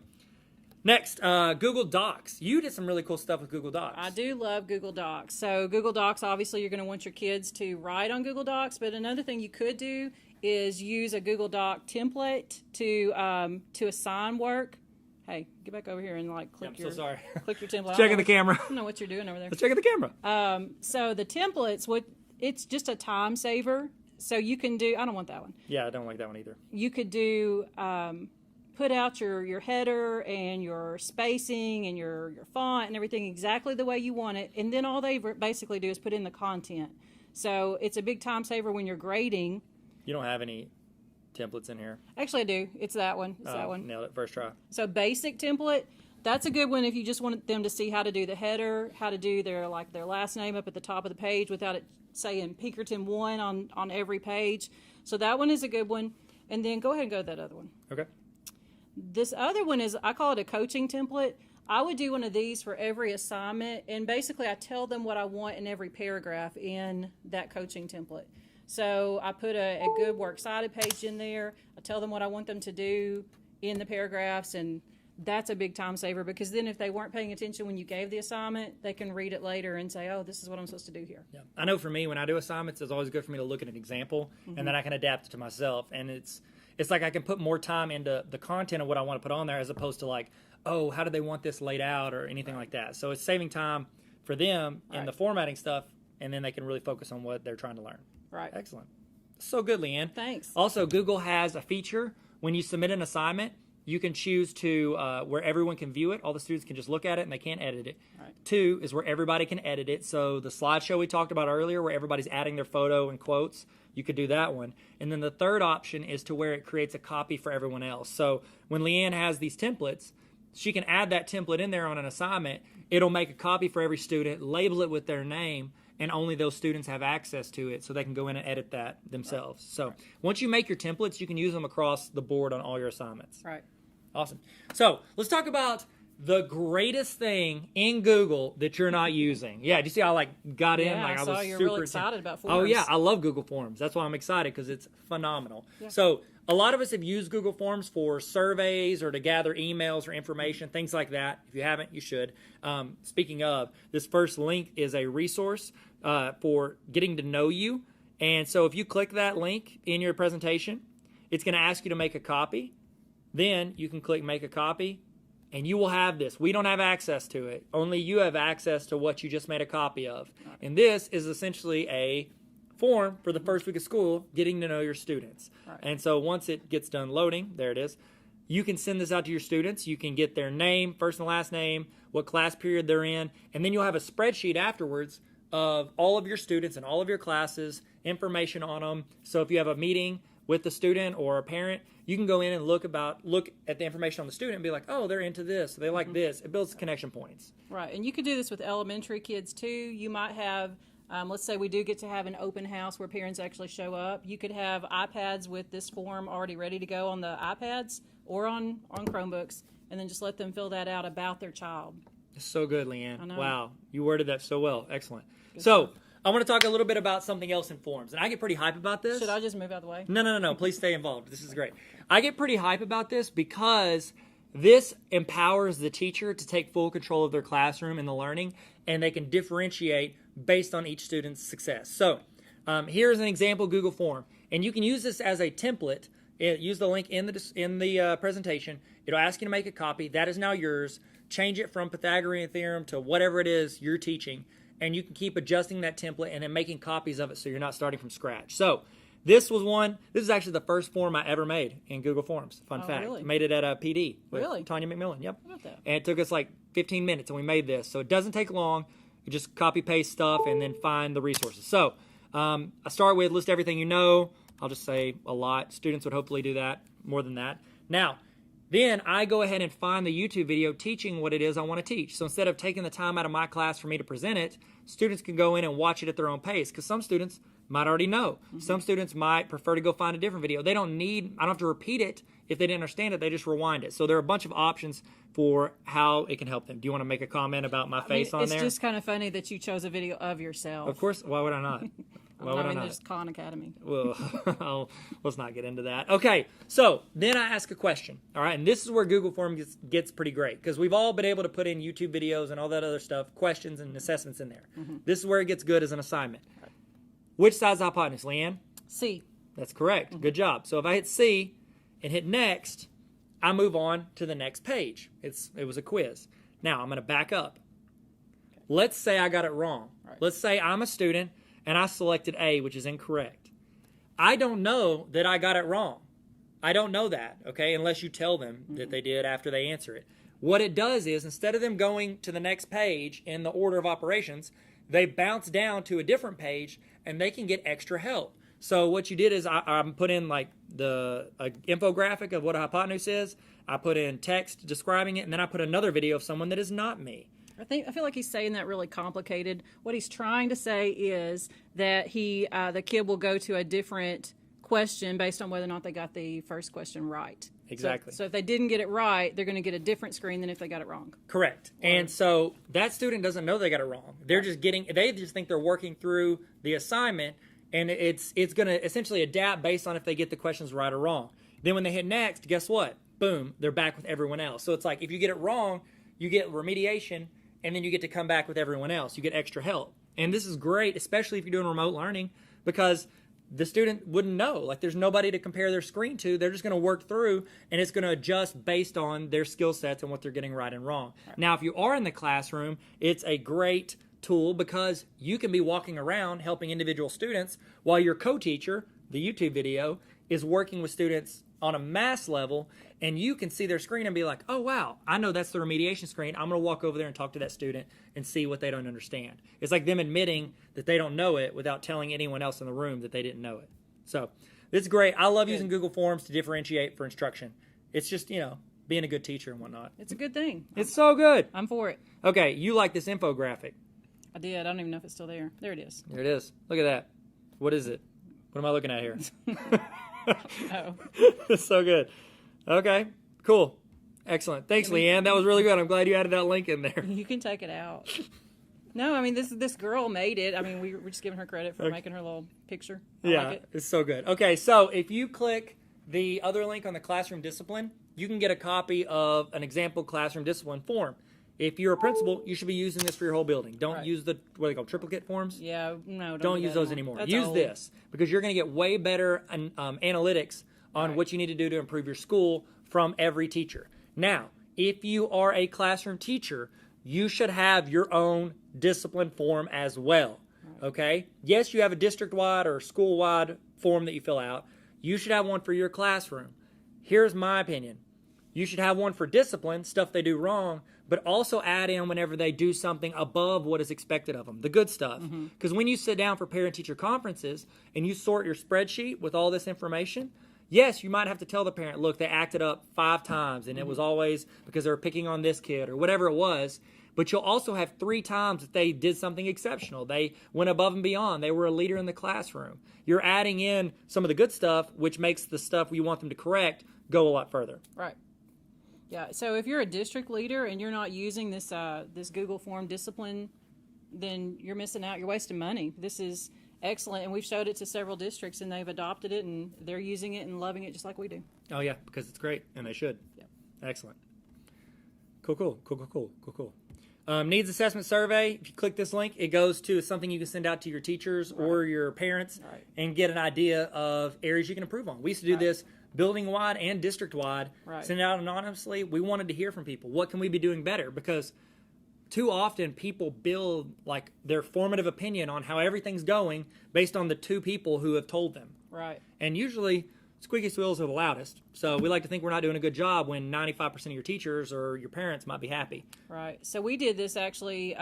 Next, Google Docs. You did some really cool stuff with Google Docs. I do love Google Docs. So Google Docs, obviously, you're going to want your kids to write on Google Docs. But another thing you could do is use a Google Doc template to assign work. Hey, get back over here and click your template. Checking the camera. I don't know what you're doing over there. Let's check the camera. So the templates, it's just a time saver. So you can do. I don't want that one. Yeah, I don't like that one either. You could do. Put out your header and your spacing and your font and everything exactly the way you want it, and then all they basically do is put in the content. So it's a big time saver when you're grading. You don't have any templates in here? Actually, I do. It's that one. That one. Nailed it. First try. So basic template, that's a good one if you just want them to see how to do the header, how to do their last name up at the top of the page without it saying Pinkerton 1 on every page. So that one is a good one. And then go ahead and go to that other one. Okay. This other one is, I call it a coaching template. I would do one of these for every assignment, and basically I tell them what I want in every paragraph in that coaching template. So I put a good works cited page in there. I tell them what I want them to do in the paragraphs, and that's a big time saver because then if they weren't paying attention when you gave the assignment, they can read it later and say, oh, this is what I'm supposed to do here. Yeah. I know for me, when I do assignments, it's always good for me to look at an example, and then I can adapt it to myself, and it's like I can put more time into the content of what I want to put on there as opposed to oh, how do they want this laid out or anything like that. So it's saving time for them in the formatting stuff, and then they can really focus on what they're trying to learn. Right. Excellent. So good, Leanne. Thanks. Also, Google has a feature when you submit an assignment, you can choose to where everyone can view it. All the students can just look at it and they can't edit it. Right. 2 is where everybody can edit it. So the slideshow we talked about earlier where everybody's adding their photo and quotes, you could do that one. And then the third option is to where it creates a copy for everyone else. So when Leanne has these templates, she can add that template in there on an assignment. It'll make a copy for every student, label it with their name, and only those students have access to it, so they can go in and edit that themselves. So once you make your templates, you can use them across the board on all your assignments. Right. Awesome. So let's talk about the greatest thing in Google that you're not using. Yeah, do you see how I got in? Yeah, Like I I saw was you're super really excited about Forms. Oh yeah, I love Google Forms. That's why I'm excited, because it's phenomenal. Yeah. So a lot of us have used Google Forms for surveys or to gather emails or information, things like that. If you haven't, you should. Speaking of, this first link is a resource for getting to know you. And so if you click that link in your presentation, it's going to ask you to make a copy. Then you can click make a copy, and you will have this. We don't have access to it. Only you have access to what you just made a copy of. And this is essentially a form for the first week of school, getting to know your students. Right. And so once it gets done loading, there it is, you can send this out to your students. You can get their name, first and last name, what class period they're in, and then you'll have a spreadsheet afterwards of all of your students and all of your classes, information on them. So if you have a meeting with the student or a parent, you can go in and look at the information on the student and be like, oh, they're into this, they like this. It builds connection points. Right, and you could do this with elementary kids too. You might have, let's say we do get to have an open house where parents actually show up. You could have iPads with this form already ready to go on the iPads or on Chromebooks, and then just let them fill that out about their child. It's so good, Leanne. I know. Wow, you worded that so well. Excellent. So I want to talk a little bit about something else in Forms, and I get pretty hype about this. Should I just move out of the way? No. Please stay involved. This is great. I get pretty hype about this because this empowers the teacher to take full control of their classroom and the learning, and they can differentiate based on each student's success. So here's an example Google form, and you can use this as a template. Use the link in the presentation. It'll ask you to make a copy. That is now yours. Change it from Pythagorean theorem to whatever it is you're teaching, and you can keep adjusting that template and then making copies of it so you're not starting from scratch. So this is actually the first form I ever made in Google Forms. Fun fact. Really? Made it at a PD with Really? Tanya McMillan. Yep. How about that? And it took us like 15 minutes, and we made this. So it doesn't take long. You just copy-paste stuff and then find the resources. So I start with list everything you know. I'll just say a lot. Students would hopefully do that, more than that. Now, then I go ahead and find the YouTube video teaching what it is I want to teach. So instead of taking the time out of my class for me to present it, students can go in and watch it at their own pace, because some students might already know. Mm-hmm. Some students might prefer to go find a different video. I don't have to repeat it. If they didn't understand it, they just rewind it. So there are a bunch of options for how it can help them. Do you want to make a comment about my face on there? It's just kind of funny that you chose a video of yourself. Of course. Why would I not? There's Khan Academy. Well, let's not get into that. Okay, so then I ask a question, all right? And this is where Google Forms gets pretty great, because we've all been able to put in YouTube videos and all that other stuff, questions and assessments in there. Mm-hmm. This is where it gets good as an assignment. Right. Which side's the hypotenuse, Leanne? C. That's correct. Mm-hmm. Good job. So if I hit C and hit next, I move on to the next page. It was a quiz. Now I'm going to back up. Okay. Let's say I got it wrong. Right. Let's say I'm a student and I selected A, which is incorrect. I don't know that I got it wrong. I don't know that, okay, unless you tell them that they did after they answer it. What it does is, instead of them going to the next page in the order of operations, they bounce down to a different page and they can get extra help. So what you did is I put in like the infographic of what a hypotenuse is. I put in text describing it, and then I put another video of someone that is not me. I feel like he's saying that really complicated. What he's trying to say is that the kid will go to a different question based on whether or not they got the first question right. Exactly. So if they didn't get it right, they're going to get a different screen than if they got it wrong. Correct. And so that student doesn't know they got it wrong. They just think they're working through the assignment, and it's going to essentially adapt based on if they get the questions right or wrong. Then when they hit next, guess what? Boom, they're back with everyone else. So it's like if you get it wrong, you get remediation, and then you get to come back with everyone else. You get extra help. And this is great, especially if you're doing remote learning, because the student wouldn't know. Like, there's nobody to compare their screen to. They're just going to work through, and it's going to adjust based on their skill sets and what they're getting right and wrong. Right. Now, if you are in the classroom, it's a great tool because you can be walking around helping individual students while your co-teacher, the YouTube video, is working with students on a mass level, and you can see their screen and be like, oh, wow, I know that's the remediation screen. I'm going to walk over there and talk to that student and see what they don't understand. It's like them admitting that they don't know it without telling anyone else in the room that they didn't know it. So it's great. I love using Google Forms to differentiate for instruction. It's just, being a good teacher and whatnot. It's a good thing. It's so good. I'm for it. Okay, you like this infographic. I did. I don't even know if it's still there. There it is. There it is. Look at that. What is it? What am I looking at here? Oh. It's so good. Okay, cool. Excellent. Thanks, Leanne. That was really good. I'm glad you added that link in there. You can take it out. No, I mean, this girl made it. I mean, we're just giving her credit for making her little picture. I like it. It's so good. Okay, so if you click the other link on the classroom discipline, you can get a copy of an example classroom discipline form. If you're a principal, you should be using this for your whole building. Don't use the, what they call triplicate forms. Yeah, no, Don't use those anymore. Use this, because you're going to get way better analytics on what you need to do to improve your school from every teacher. Now, if you are a classroom teacher, you should have your own discipline form as well. Okay? Yes, you have a district-wide or school-wide form that you fill out. You should have one for your classroom. Here's my opinion. You should have one for discipline, stuff they do wrong, but also add in whenever they do something above what is expected of them, the good stuff. Because when you sit down for parent-teacher conferences and you sort your spreadsheet with all this information, yes, you might have to tell the parent, look, they acted up 5 times and it was always because they were picking on this kid or whatever it was. But you'll also have 3 times that they did something exceptional. They went above and beyond. They were a leader in the classroom. You're adding in some of the good stuff, which makes the stuff you want them to correct go a lot further. Right. Yeah. So if you're a district leader and you're not using this this Google form discipline, then you're missing out. You're wasting money. This is excellent, and we've showed it to several districts, and they've adopted it, and they're using it and loving it just like we do. Oh yeah, because it's great, and they should. Yep. Excellent. Cool. Needs assessment survey. If you click this link, it goes to something you can send out to your teachers or your parents and get an idea of areas you can improve on. We used to do this building-wide and district-wide. Send it out anonymously. We wanted to hear from people. What can we be doing better? Because too often people build like their formative opinion on how everything's going based on the 2 people who have told them. Right. And usually squeaky wheels are the loudest. So we like to think we're not doing a good job when 95% of your teachers or your parents might be happy. Right. So we did this actually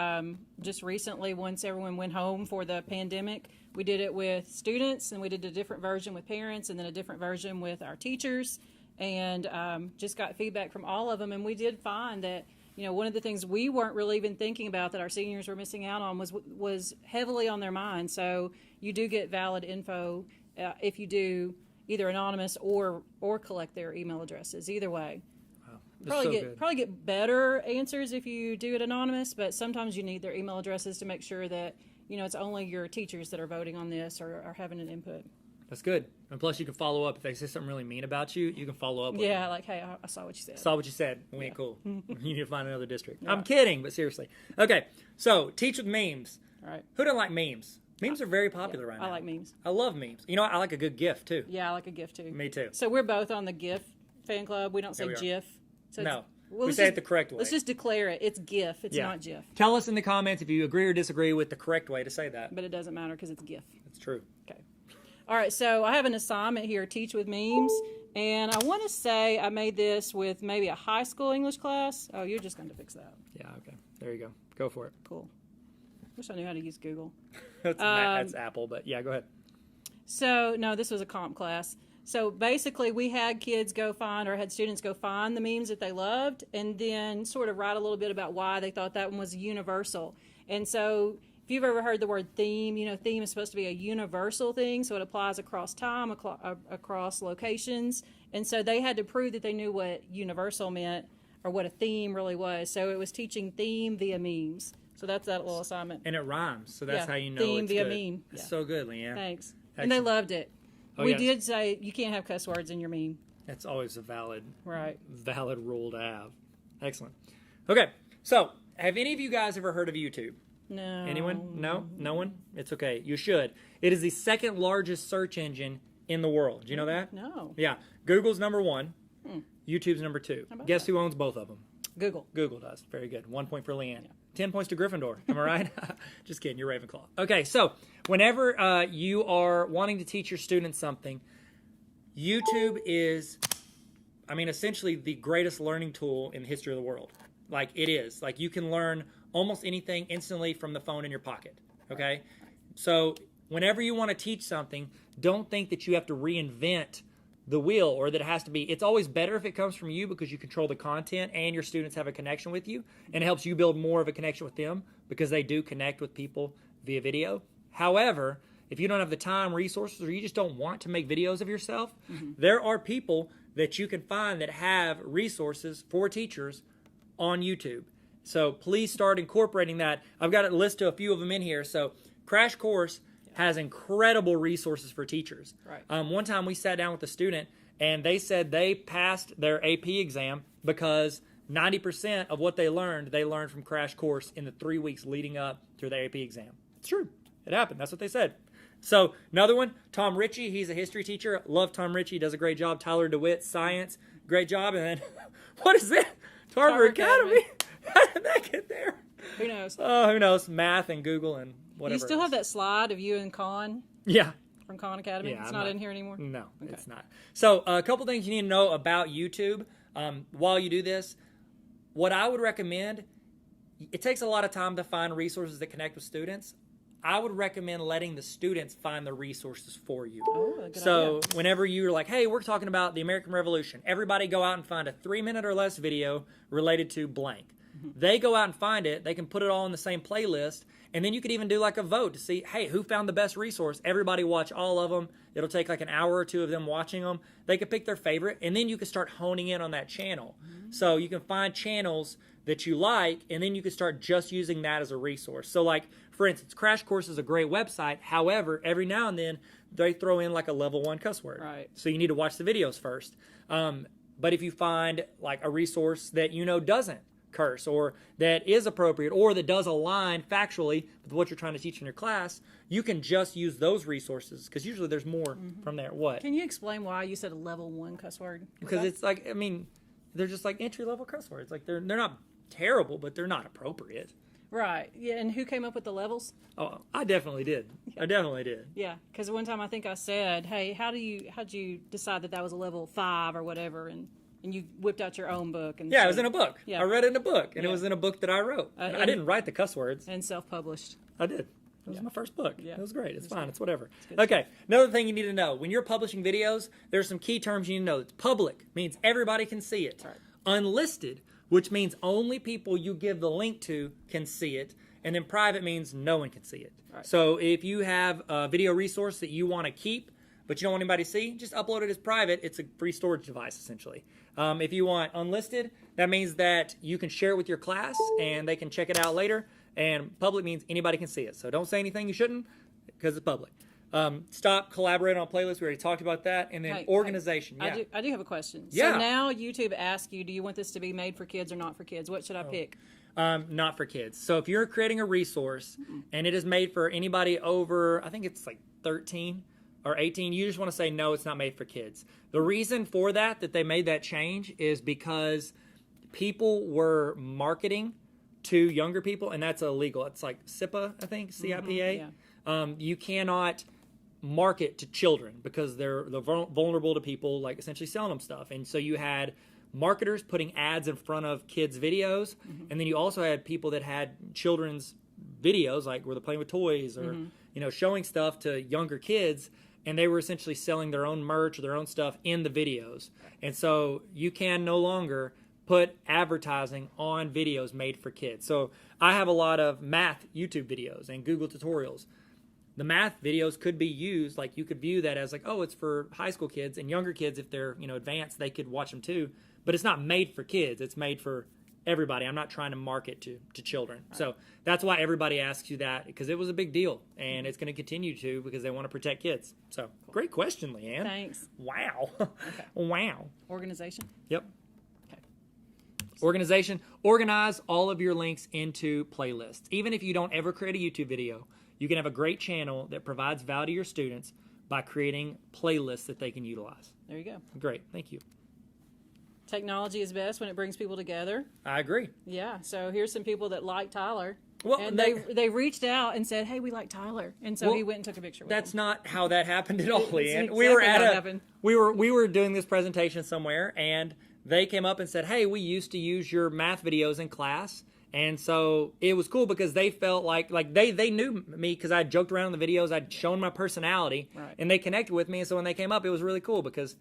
just recently once everyone went home for the pandemic. We did it with students, and we did a different version with parents, and then a different version with our teachers, and just got feedback from all of them. And we did find that, you know, one of the things we weren't really even thinking about that our seniors were missing out on was heavily on their mind. So you do get valid info if you do either anonymous or collect their email addresses. Either way. Wow. Probably get better answers if you do it anonymous, but sometimes you need their email addresses to make sure that, you know, it's only your teachers that are voting on this or are having an input. That's good. And plus you can follow up. If they say something really mean about you, you can follow up with them. Like, hey, I saw what you said. Saw what you said. We ain't cool. You need to find another district. I'm kidding, but seriously. Okay, so teach with memes. All right. Who doesn't like memes? Memes are very popular right now. I like memes. I love memes. You know what? I like a good GIF, too. Yeah, I like a GIF, too. Me, too. So we're both on the GIF fan club. We don't say GIF. So no. We say it the correct way. Let's just declare it. It's GIF. It's not GIF. Tell us in the comments if you agree or disagree with the correct way to say that. But it doesn't matter because it's GIF. It's true. Okay. All right, so I have an assignment here, Teach with Memes. And I want to say I made this with maybe a high school English class. Oh, you're just going to fix that. Yeah, okay. There you go. Go for it. Cool. Wish I knew how to use Google. That's Apple, but yeah, go ahead. So, no, this was a comp class. So basically we had kids go find, or had students go find the memes that they loved and then sort of write a little bit about why they thought that one was universal. And so if you've ever heard the word theme, you know, theme is supposed to be a universal thing, so it applies across time, across locations. And so they had to prove that they knew what universal meant or what a theme really was. So it was teaching theme via memes. So that's that little assignment. And it rhymes, so that's how you know theme it's via good. meme. It's so good, Leanne. Thanks. Excellent. And they loved it. Oh, we did say you can't have cuss words in your meme. That's always a valid rule to have. Excellent. Okay, so have any of you guys ever heard of YouTube? No. Anyone? No? No one? It's okay. You should. It is the second largest search engine in the world. Do you know that? No. Yeah. Google's number 1. YouTube's number 2. Guess who owns both of them? Google. Google does. Very good. 1 point for Leanne. Yeah. 10 points to Gryffindor. Am I right? Just kidding. You're Ravenclaw. Okay, so whenever you are wanting to teach your students something, YouTube is, I mean, essentially the greatest learning tool in the history of the world. Like, it is. Like, you can learn almost anything instantly from the phone in your pocket. Okay? So whenever you want to teach something, don't think that you have to reinvent the wheel, or that it has to be. It's always better if it comes from you because you control the content and your students have a connection with you, and it helps you build more of a connection with them because they do connect with people via video. However, if you don't have the time, resources, or you just don't want to make videos of yourself, there are people that you can find that have resources for teachers on YouTube. So please start incorporating that. I've got a list of a few of them in here. So Crash Course has incredible resources for teachers. Right. One time we sat down with a student and they said they passed their AP exam because 90% of what they learned from Crash Course in the 3 weeks leading up to their AP exam. It's true. It happened. That's what they said. So another one, Tom Ritchie. He's a history teacher. Love Tom Ritchie. Does a great job. Tyler DeWitt, science. Great job. And then, what is that? Tarver Academy. How did that get there? Who knows? Oh, who knows? Math and Google and whatever. You still have that slide of you and Khan? Yeah. From Khan Academy? Yeah, it's not in here anymore? No, okay. It's not. So a couple things you need to know about YouTube while you do this. What I would recommend, it takes a lot of time to find resources that connect with students. I would recommend letting the students find the resources for you. Oh, good so idea. whenever you're like, hey, we're talking about the American Revolution, everybody go out and find a 3-minute or less video related to blank. They go out and find it. They can put it all in the same playlist. And then you could even do like a vote to see, hey, who found the best resource? Everybody watch all of them. It'll take like an hour or two of them watching them. They could pick their favorite, and then you can start honing in on that channel. So you can find channels that you like, and then you can start just using that as a resource. So like, for instance, Crash Course is a great website. However, every now and then they throw in like a level 1 cuss word. Right. So you need to watch the videos first. But if you find like a resource that you know doesn't curse, or that is appropriate, or that does align factually with what you're trying to teach in your class, you can just use those resources because usually there's more from there. What? Can you explain why you said a level 1 cuss word? Because it's like, I mean, they're just like entry-level cuss words. Like they're not terrible, but they're not appropriate. Right. Yeah. And who came up with the levels? Oh, I definitely did. I definitely did. Yeah. Because one time I think I said, "Hey, how'd you decide that was a level 5 or whatever?" And you whipped out your own book. And yeah, it was in a book. Yeah. I read it in a book, and Yeah. it was in a book that I wrote. I didn't write the cuss words. And self-published. I did. It was my first book. Yeah. It was great. It's fine. It's whatever. good. Okay. Another thing you need to know. When you're publishing videos, there's some key terms you need to know. It's public, means everybody can see it. Right. Unlisted, which means only people you give the link to can see it. And then private means no one can see it. Right. So if you have a video resource that you want to keep, but you don't want anybody to see, just upload it as private. It's a free storage device, essentially. If you want unlisted, that means that you can share it with your class and they can check it out later. And public means anybody can see it. So don't say anything you shouldn't because it's public. Stop collaborating on playlists. We already talked about that. And then organization. Yeah. I do have a question. Yeah. So now YouTube asks you, do you want this to be made for kids or not for kids? What should I pick? Not for kids. So if you're creating a resource and it is made for anybody over, I think it's like 13 or 18, you just want to say, no, it's not made for kids. The reason for that they made that change is because people were marketing to younger people, and that's illegal. It's like CIPA, I think, CIPA. You cannot market to children because they're vulnerable to people, like essentially selling them stuff. And so you had marketers putting ads in front of kids' videos, and then you also had people that had children's videos, like where they're playing with toys or showing stuff to younger kids, and they were essentially selling their own merch or their own stuff in the videos. And so you can no longer put advertising on videos made for kids. So I have a lot of math YouTube videos and Google tutorials. The math videos could be used, like you could view that as like, oh, it's for high school kids, and younger kids, if they're advanced, they could watch them too. But it's not made for kids. It's made for everybody. I'm not trying to market to children. Right. So that's why everybody asks you that, because it was a big deal, and it's going to continue to because they want to protect kids. So great question, Leanne. Thanks. Wow. Okay. Wow. Organization? Yep. Okay. Organization. Organize all of your links into playlists. Even if you don't ever create a YouTube video, you can have a great channel that provides value to your students by creating playlists that they can utilize. There you go. Great. Thank you. Technology is best when it brings people together. I agree. Yeah. So here's some people that like Tyler. Well, and they reached out and said, "Hey, we like Tyler," and so he went and took a picture with That's him. not how that happened at all, Leanne. Exactly We were how it happened. we were doing this presentation somewhere, and they came up and said, "Hey, we used to use your math videos in class." And so it was cool because they felt like they knew me because I joked around in the videos, I'd shown my personality, Right. and they connected with me. And so when they came up, it was really cool because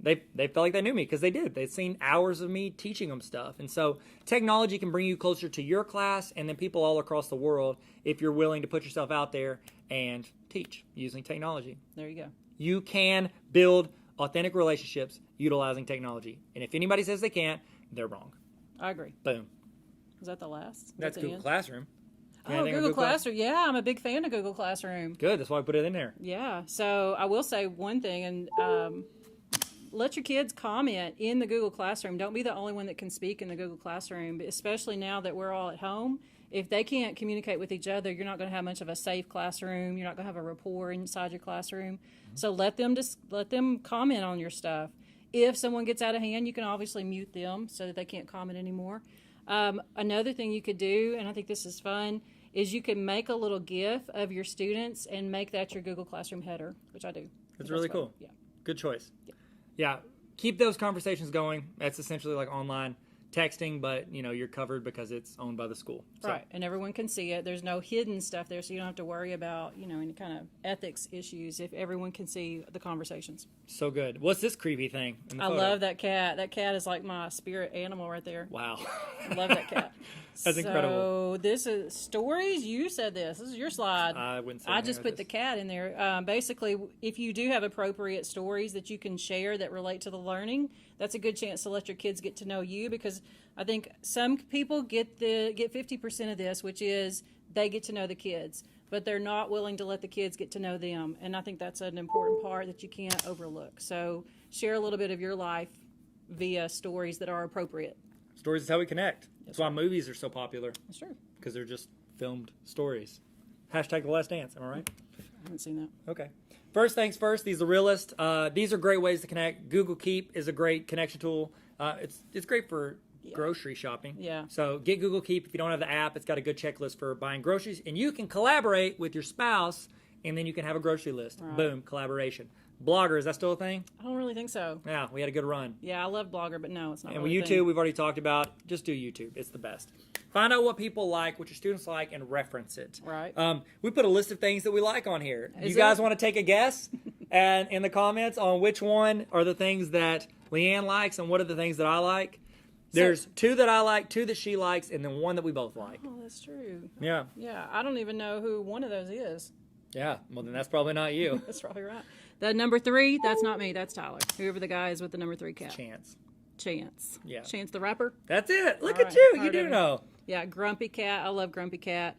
they felt like they knew me because they did. They'd seen hours of me teaching them stuff. And so technology can bring you closer to your class and then people all across the world if you're willing to put yourself out there and teach using technology. There you go. You can build authentic relationships utilizing technology. And if anybody says they can't, they're wrong. I agree. Boom. Is that the last? That's Google Classroom. Oh, Google Classroom. Yeah, I'm a big fan of Google Classroom. Good. That's why I put it in there. Yeah. So I will say one thing, and let your kids comment in the Google Classroom. Don't be the only one that can speak in the Google Classroom, especially now that we're all at home. If they can't communicate with each other, you're not going to have much of a safe classroom. You're not going to have a rapport inside your classroom. So let them comment on your stuff. If someone gets out of hand, you can obviously mute them so that they can't comment anymore. Another thing you could do, and I think this is fun, is you can make a little GIF of your students and make that your Google Classroom header, which I do. That's really cool. Yeah. Good choice. Yeah. Keep those conversations going. That's essentially like online texting, but you're covered because it's owned by the school. So. Right, and everyone can see it. There's no hidden stuff there, so you don't have to worry about any kind of ethics issues if everyone can see the conversations. So good. What's this creepy thing in the I photo? love that cat. That cat is like my spirit animal right there. Wow. I love that cat. That's incredible. So this is stories. You said this. This is your slide. I wouldn't say I just put the cat in there. Basically, if you do have appropriate stories that you can share that relate to the learning, that's a good chance to let your kids get to know you, because I think some people get 50% of this, which is they get to know the kids, but they're not willing to let the kids get to know them. And I think that's an important part that you can't overlook. So share a little bit of your life via stories that are appropriate. Stories is how we connect. That's why movies are so popular. That's true. Because they're just filmed stories. Hashtag The Last Dance. Am I right? I haven't seen that. Okay. First things first, these are realist. These are great ways to connect. Google Keep is a great connection tool. It's great for grocery shopping. Yeah. So get Google Keep. If you don't have the app, it's got a good checklist for buying groceries. And you can collaborate with your spouse, and then you can have a grocery list. Right. Boom, collaboration. Blogger, is that still a thing? I don't really think so. Yeah, we had a good run. Yeah, I love Blogger, but no, it's not. And really with YouTube, we've already talked about. Just do YouTube. It's the best. Find out what people like, what your students like, and reference it. Right. We put a list of things that we like on here. Is you guys want to take a guess and in the comments on which one are the things that Leanne likes and what are the things that I like? There's two that I like, two that she likes, and then one that we both like. Oh, that's true. Yeah. Yeah, I don't even know who one of those is. Yeah, well, then that's probably not you. That's probably right. The number 3, that's not me. That's Tyler. Whoever the guy is with the number 3 cat. Chance. Yeah. Chance the rapper. That's it. Look All at right. you. Heard You do of him. know. Yeah, Grumpy Cat. I love Grumpy Cat.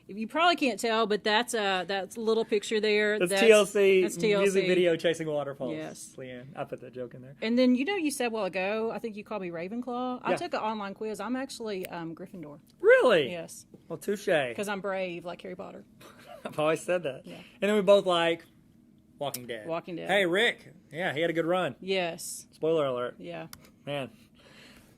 You probably can't tell, but that's a little picture there. That's TLC. That's TLC. Music video chasing waterfalls. Yes. Leanne, I put that joke in there. And then you said a while ago, I think you called me Ravenclaw. I Yeah. took an online quiz. I'm actually Gryffindor. Really? Yes. Well, touche. Because I'm brave, like Harry Potter. I've always said that. Yeah. And then we both like Walking Dead. Walking Dead. Hey, Rick. Yeah, he had a good run. Yes. Spoiler alert. Yeah. Man.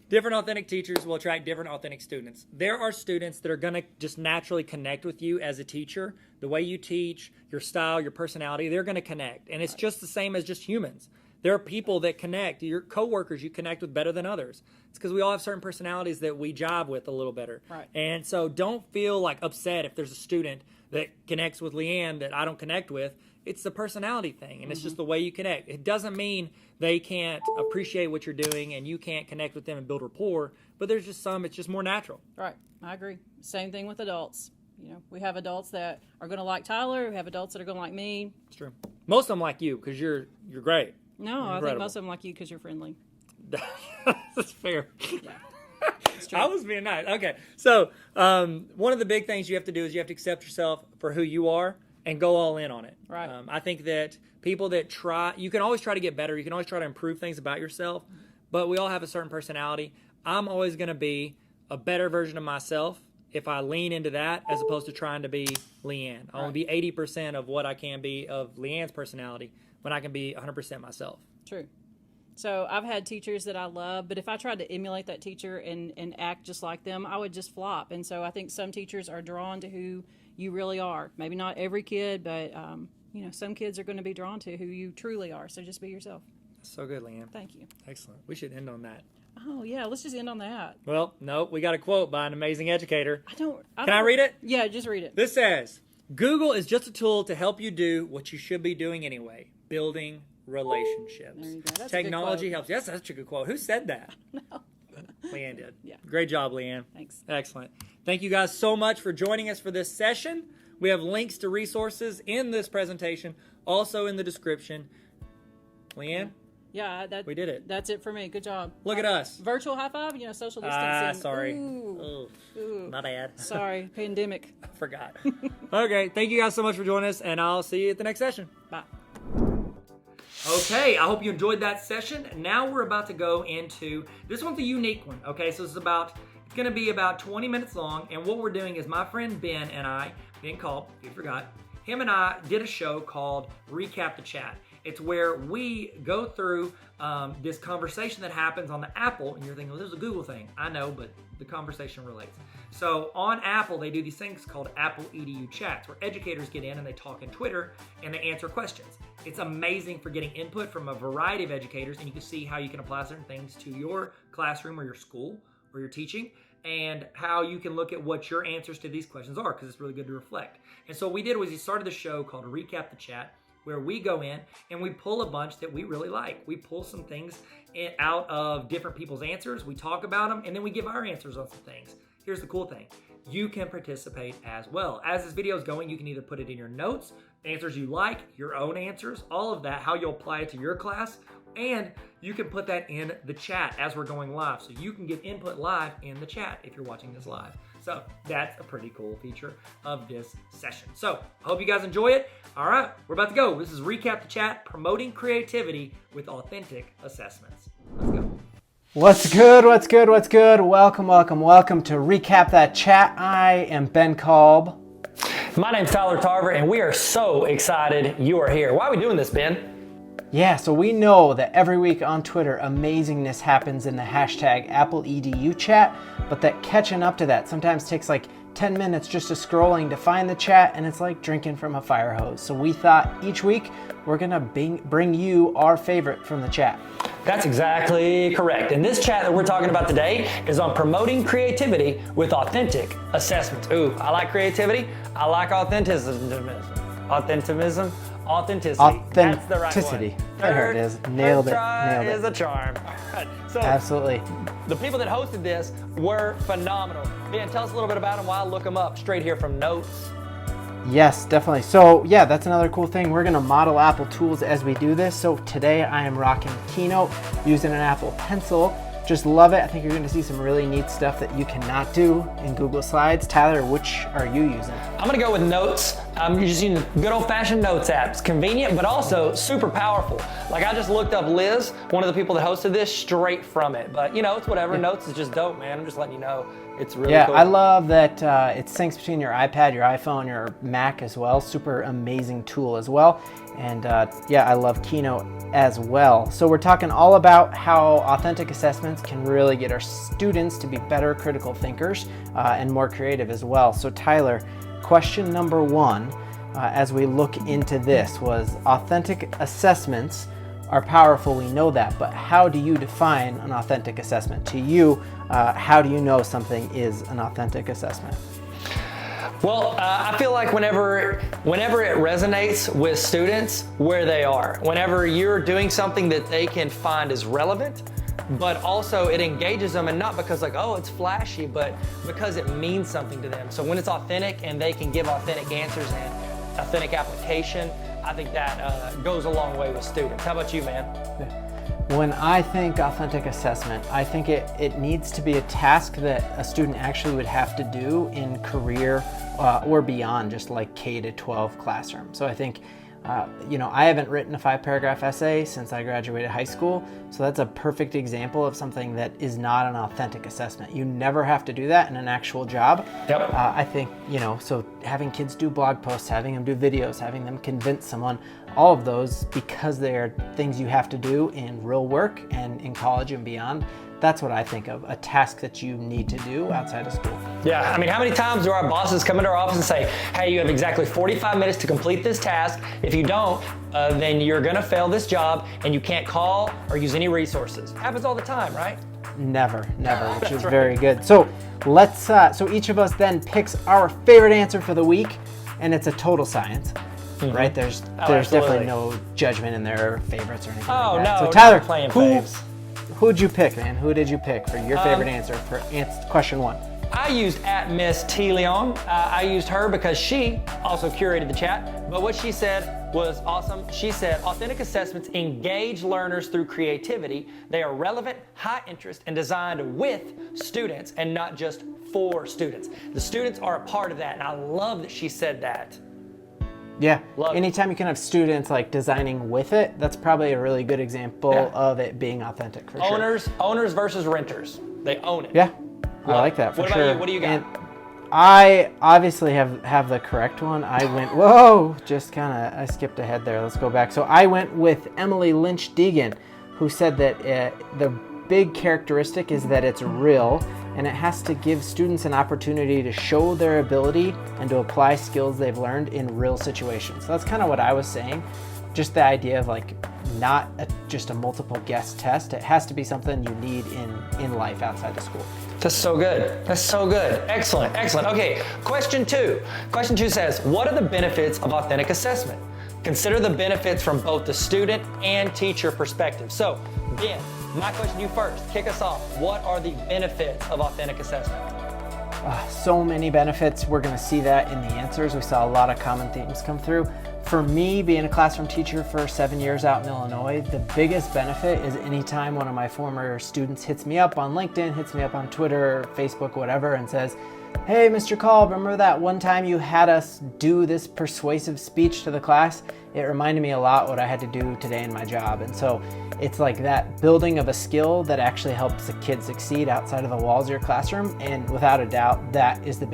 Different authentic teachers will attract different authentic students. There are students that are going to just naturally connect with you as a teacher. The way you teach, your style, your personality, they're going to connect. And it's just the same as just humans. There are people that connect. Your coworkers you connect with better than others. It's because we all have certain personalities that we jive with a little better. Right. And so don't feel like upset if there's a student that connects with Leanne that I don't connect with. It's the personality thing, and it's just the way you connect. It doesn't mean they can't appreciate what you're doing and you can't connect with them and build rapport, but there's just some, it's just more natural. Right. I agree. Same thing with adults. We have adults that are going to like Tyler. We have adults that are going to like me. It's true. Most of them like you because you're great. No, I think Incredible. most of them like you because you're friendly. That's fair. Yeah. It's true. I was being nice. Okay. So one of the big things you have to do is you have to accept yourself for who you are and go all in on it. Right. I think that people that try, you can always try to get better. You can always try to improve things about yourself, but we all have a certain personality. I'm always going to be a better version of myself if I lean into that as opposed to trying to be Leanne. I want to be 80% of what I can be of Leanne's personality when I can be 100% myself. True. So I've had teachers that I love, but if I tried to emulate that teacher and act just like them, I would just flop. And so I think some teachers are drawn to who you really are. Maybe not every kid, but some kids are going to be drawn to who you truly are. So just be yourself. So good, Leanne. Thank you. Excellent. We should end on that. Oh yeah, let's just end on that. Well, no, we got a quote by an amazing educator. Can I read it? Yeah, just read it. This says, Google is just a tool to help you do what you should be doing anyway, building relationships. There you go. That's a good Technology quote. helps. Yes, that's such a good quote. Who said that? No. Leanne did. Yeah. Great job, Leanne. Thanks. Excellent. Thank you guys so much for joining us for this session. We have links to resources in this presentation, also in the description. Leanne, Yeah, we did it. That's it for me. Good job. Look at us. Virtual high five, social distancing. Sorry. Ooh. Ooh. My bad. Sorry, pandemic. Forgot. Okay, thank you guys so much for joining us, and I'll see you at the next session. Bye. Okay, I hope you enjoyed that session. Now we're about to go into, this one's a unique one, okay? So it's going to be about 20 minutes long, and what we're doing is my friend Ben and I, Ben Culp, if you forgot, him and I did a show called Recap the Chat. It's where we go through this conversation that happens on the Apple, and you're thinking, well, this is a Google thing. I know, but the conversation relates. So on Apple, they do these things called Apple Edu Chats, where educators get in and they talk in Twitter and they answer questions. It's amazing for getting input from a variety of educators, and you can see how you can apply certain things to your classroom or your school or your teaching, and how you can look at what your answers to these questions are, because it's really good to reflect. And so what we did was we started the show called Recap the Chat, where we go in and we pull a bunch that we really like. We pull some things out of different people's answers, we talk about them, and then we give our answers on some things. Here's the cool thing. You can participate as well. As this video is going, you can either put it in your notes, answers you like, your own answers, all of that, how you'll apply it to your class, and you can put that in the chat as we're going live. So you can give input live in the chat if you're watching this live. So that's a pretty cool feature of this session. So I hope you guys enjoy it. All right, we're about to go. This is Recap the Chat, promoting creativity with authentic assessments. Let's go. What's good? What's good? What's good? Welcome to Recap That Chat. I am Ben Kolb. My name's Tyler Tarver, and we are so excited you are here. Why are we doing this, Ben? Yeah, so we know that every week on Twitter, amazingness happens in the hashtag Apple Edu Chat, but that catching up to that sometimes takes like 10 minutes just to scrolling to find the chat, and it's like drinking from a fire hose. So we thought each week we're gonna bring you our favorite from the chat. That's exactly correct. And this chat that we're talking about today is on promoting creativity with authentic assessments. Ooh, I like creativity. I like authenticity. Authenticity. That's the right one. There it is. Nailed it. Nailed it. Is a charm. All right. So absolutely. The people that hosted this were phenomenal. Ben, tell us a little bit about them while I look them up straight here from notes. Yes, definitely. So yeah, that's another cool thing. We're gonna model Apple tools as we do this. So today I am rocking Keynote using an Apple Pencil. Just love it. I think you're gonna see some really neat stuff that you cannot do in Google Slides. Tyler, which are you using? I'm gonna go with Notes. I'm just using the good old-fashioned Notes app. It's convenient, but also super powerful. Like I just looked up Liz, one of the people that hosted this, straight from it. But it's whatever. Notes is just dope, man. I'm just letting you know. It's really cool. I love that it syncs between your iPad, your iPhone, your Mac as well. Super amazing tool as well. And I love Keynote as well. So we're talking all about how authentic assessments can really get our students to be better critical thinkers and more creative as well. So Tyler, question number one, as we look into this, was authentic assessments are powerful, we know that, but how do you define an authentic assessment? To you, how do you know something is an authentic assessment? Well, I feel like whenever it resonates with students where they are, whenever you're doing something that they can find is relevant, but also it engages them, and not because it's flashy, but because it means something to them. So when it's authentic and they can give authentic answers and authentic application, I think that goes a long way with students. How about you, man? When I think authentic assessment, I think it needs to be a task that a student actually would have to do in career or beyond, just like K-12 classroom. So I think, I haven't written a 5-paragraph essay since I graduated high school. So that's a perfect example of something that is not an authentic assessment. You never have to do that in an actual job. Yep. I think, so having kids do blog posts, having them do videos, having them convince someone, all of those, because they are things you have to do in real work and in college and beyond. That's what I think of, a task that you need to do outside of school. Yeah, I mean, how many times do our bosses come into our office and say, hey, you have exactly 45 minutes to complete this task. If you don't, then you're gonna fail this job and you can't call or use any resources. Happens all the time, right? Never, which is very good. So so each of us then picks our favorite answer for the week, and it's a total science. right? There's definitely no judgment in their favorites or anything like that. No, So Tyler, playing faves. who'd you pick, man? Who did you pick for your favorite answer for question 1? I used @Miss T. Leon. I used her because she also curated the chat, but what she said was awesome. She said, authentic assessments engage learners through creativity. They are relevant, high interest, and designed with students and not just for students. The students are a part of that, and I love that she said that. Yeah, Love it. anytime you can have students like designing with it, that's probably a really good example of it being authentic for sure. Owners versus renters. They own it. Yeah, I like that for What sure. about you? What do you got? And I obviously have the correct one. I went, I skipped ahead there. Let's go back. So I went with Emily Lynch Deegan, who said that the big characteristic is that it's real, and it has to give students an opportunity to show their ability and to apply skills they've learned in real situations. So that's kind of what I was saying. Just the idea of like not just a multiple guess test. It has to be something you need in life outside of school. That's so good. That's so good. Excellent. Excellent. Okay, question 2. Question 2 says, what are the benefits of authentic assessment? Consider the benefits from both the student and teacher perspective. So, Ben, my question to you first. Kick us off. What are the benefits of authentic assessment? So many benefits. We're going to see that in the answers. We saw a lot of common themes come through. For me, being a classroom teacher for 7 years out in Illinois, the biggest benefit is anytime one of my former students hits me up on LinkedIn, hits me up on Twitter, Facebook, whatever, and says, hey, Mr. Call, remember that one time you had us do this persuasive speech to the class? It reminded me a lot what I had to do today in my job. And so it's like that building of a skill that actually helps the kid succeed outside of the walls of your classroom. And without a doubt, that is the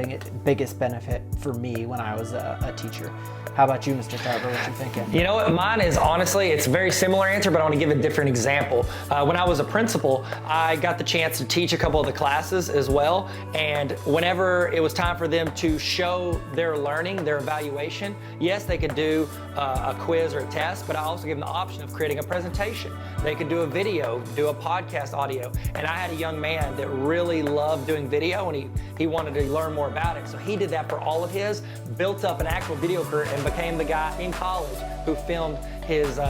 biggest benefit for me when I was a teacher. How about you, Mr. Tarver? What you thinking? You know what? Mine is honestly, it's a very similar answer, but I want to give a different example. When I was a principal, I got the chance to teach a couple of the classes as well. And whenever it was time for them to show their learning, their evaluation, yes, they could do a quiz or a test, but I also gave them the option of creating a presentation. They could do a video, do a podcast audio. And I had a young man that really loved doing video, and he wanted to learn more about it. So he did that for all of his, built up an actual video career, and became the guy in college who filmed his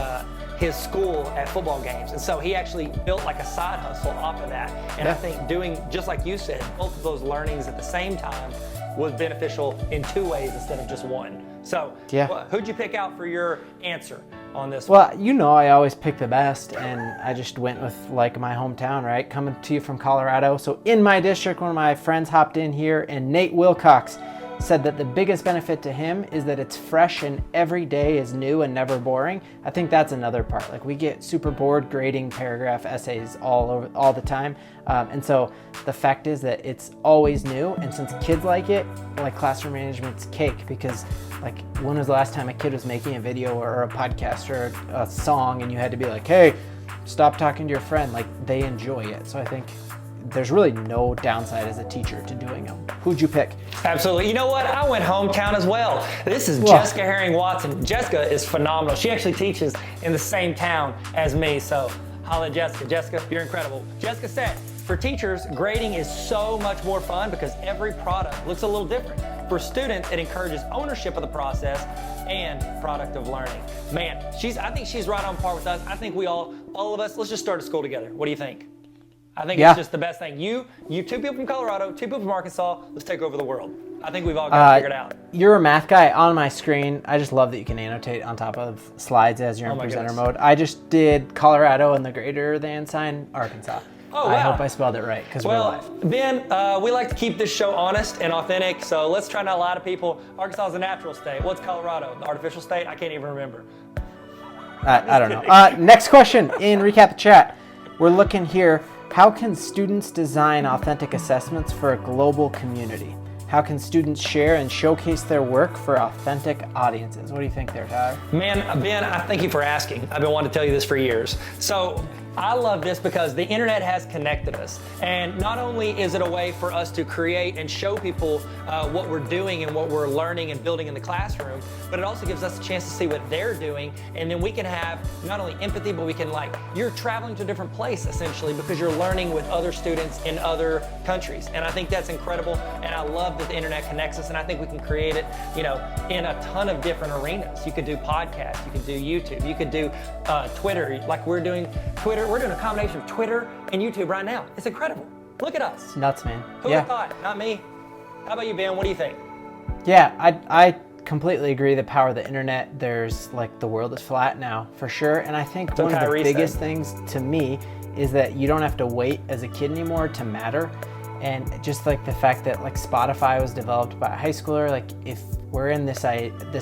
school at football games. And so he actually built like a side hustle off of that. And I think doing, just like you said, both of those learnings at the same time was beneficial in 2 ways instead of just one. So who'd you pick out for your answer on this one? Well, you know I always pick the best, and I just went with like my hometown, right? Coming to you from Colorado. So in my district, one of my friends hopped in here, and Nate Wilcox said that the biggest benefit to him is that it's fresh and every day is new and never boring. I think that's another part. Like we get super bored grading paragraph essays all the time. And so the fact is that it's always new. And since kids like it, like classroom management's cake, because like when was the last time a kid was making a video or a podcast or a song and you had to be like, hey, stop talking to your friend? Like they enjoy it. So I think there's really no downside as a teacher to doing them. Who'd you pick? Absolutely. You know what? I went hometown as well. This is Jessica Herring-Watson. Jessica is phenomenal. She actually teaches in the same town as me. So holla at Jessica. Jessica, you're incredible. Jessica said, for teachers, grading is so much more fun because every product looks a little different. For students, it encourages ownership of the process and product of learning. Man, I think she's right on par with us. I think we all of us, let's just start a school together. What do you think? I think it's just the best thing. You 2 people from Colorado, 2 people from Arkansas, let's take over the world. I think we've all got it figured out. You're a math guy on my screen. I just love that you can annotate on top of slides as you're in presenter mode. I just did Colorado and the greater than sign, Arkansas. Oh, wow. I hope I spelled it right because we're live. Ben, we like to keep this show honest and authentic, so let's try not to lie to people. Arkansas is a natural state. What's Colorado? The artificial state? I can't even remember. I don't know. Next question in Recap the Chat. We're looking here. How can students design authentic assessments for a global community? How can students share and showcase their work for authentic audiences? What do you think there, Tyler? Man, Ben, I thank you for asking. I've been wanting to tell you this for years. So I love this because the internet has connected us. And not only is it a way for us to create and show people what we're doing and what we're learning and building in the classroom, but it also gives us a chance to see what they're doing. And then we can have not only empathy, but we can you're traveling to a different place essentially because you're learning with other students in other countries. And I think that's incredible. And I love that the internet connects us. And I think we can create it, in a ton of different arenas. You could do podcasts, you could do YouTube, you could do Twitter, like we're doing Twitter. We're doing a combination of Twitter and YouTube right now. It's incredible. Look at us. It's nuts, man. Who would have thought? Not me. How about you, Ben? What do you think? Yeah, I completely agree. The power of the internet, there's the world is flat now for sure. And I think one of the biggest things to me is that you don't have to wait as a kid anymore to matter. And just the fact that Spotify was developed by a high schooler, if we're in this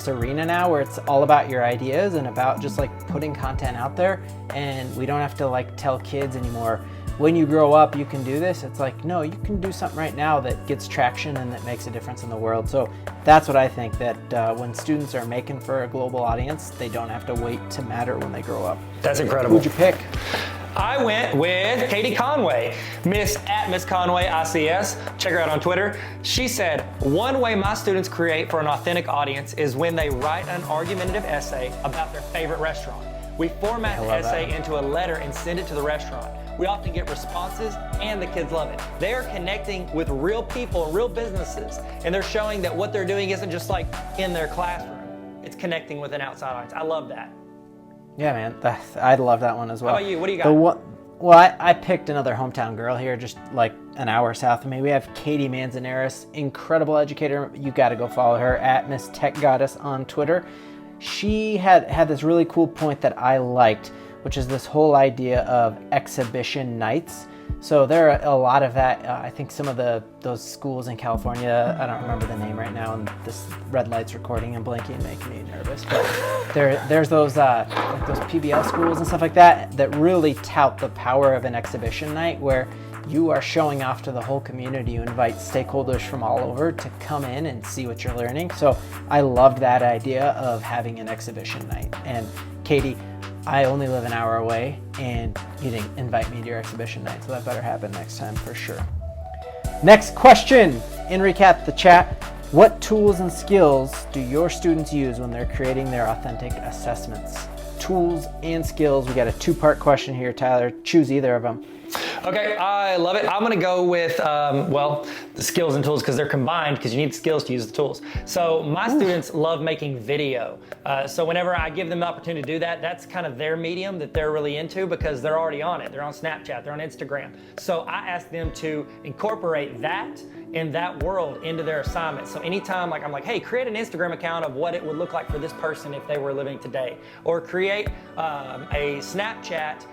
arena now where it's all about your ideas and about just putting content out there, and we don't have to tell kids anymore, when you grow up you can do this. It's no, you can do something right now that gets traction and that makes a difference in the world. So that's what I think, that when students are making for a global audience, they don't have to wait to matter when they grow up. That's incredible. Who'd you pick? I went with Katie Conway, Miss Conway ICS. Check her out on Twitter. She said, one way my students create for an authentic audience is when they write an argumentative essay about their favorite restaurant. We format the essay into a letter and send it to the restaurant. We often get responses and the kids love it. They're connecting with real people and real businesses, and they're showing that what they're doing isn't just in their classroom. It's connecting with an outside audience. I love that. Yeah, man, I love that one as well. How about you? What do you got? Well, I picked another hometown girl here, just an hour south of me. We have Katie Manzanaris, incredible educator. You got to go follow her at Miss Tech Goddess on Twitter. She had this really cool point that I liked, which is this whole idea of exhibition nights. So there are a lot of that. I think some of those schools in California, I don't remember the name right now, and this red light's recording and blinking and making me nervous. But there's those those PBL schools and stuff like that really tout the power of an exhibition night, where you are showing off to the whole community. You invite stakeholders from all over to come in and see what you're learning. So I loved that idea of having an exhibition night. And Katie, I only live an hour away, and you didn't invite me to your exhibition night, so that better happen next time for sure. Next question, in recap the chat, what tools and skills do your students use when they're creating their authentic assessments? Tools and skills. We got a two-part question here, Tyler. Choose either of them. Okay, I love it. I'm gonna go with, the skills and tools, because they're combined, because you need skills to use the tools. So my students love making video. So whenever I give them the opportunity to do that, that's kind of their medium that they're really into, because they're already on it. They're on Snapchat, they're on Instagram. So I ask them to incorporate that in that world into their assignment. So anytime I'm hey, create an Instagram account of what it would look like for this person if they were living today, or create a Snapchat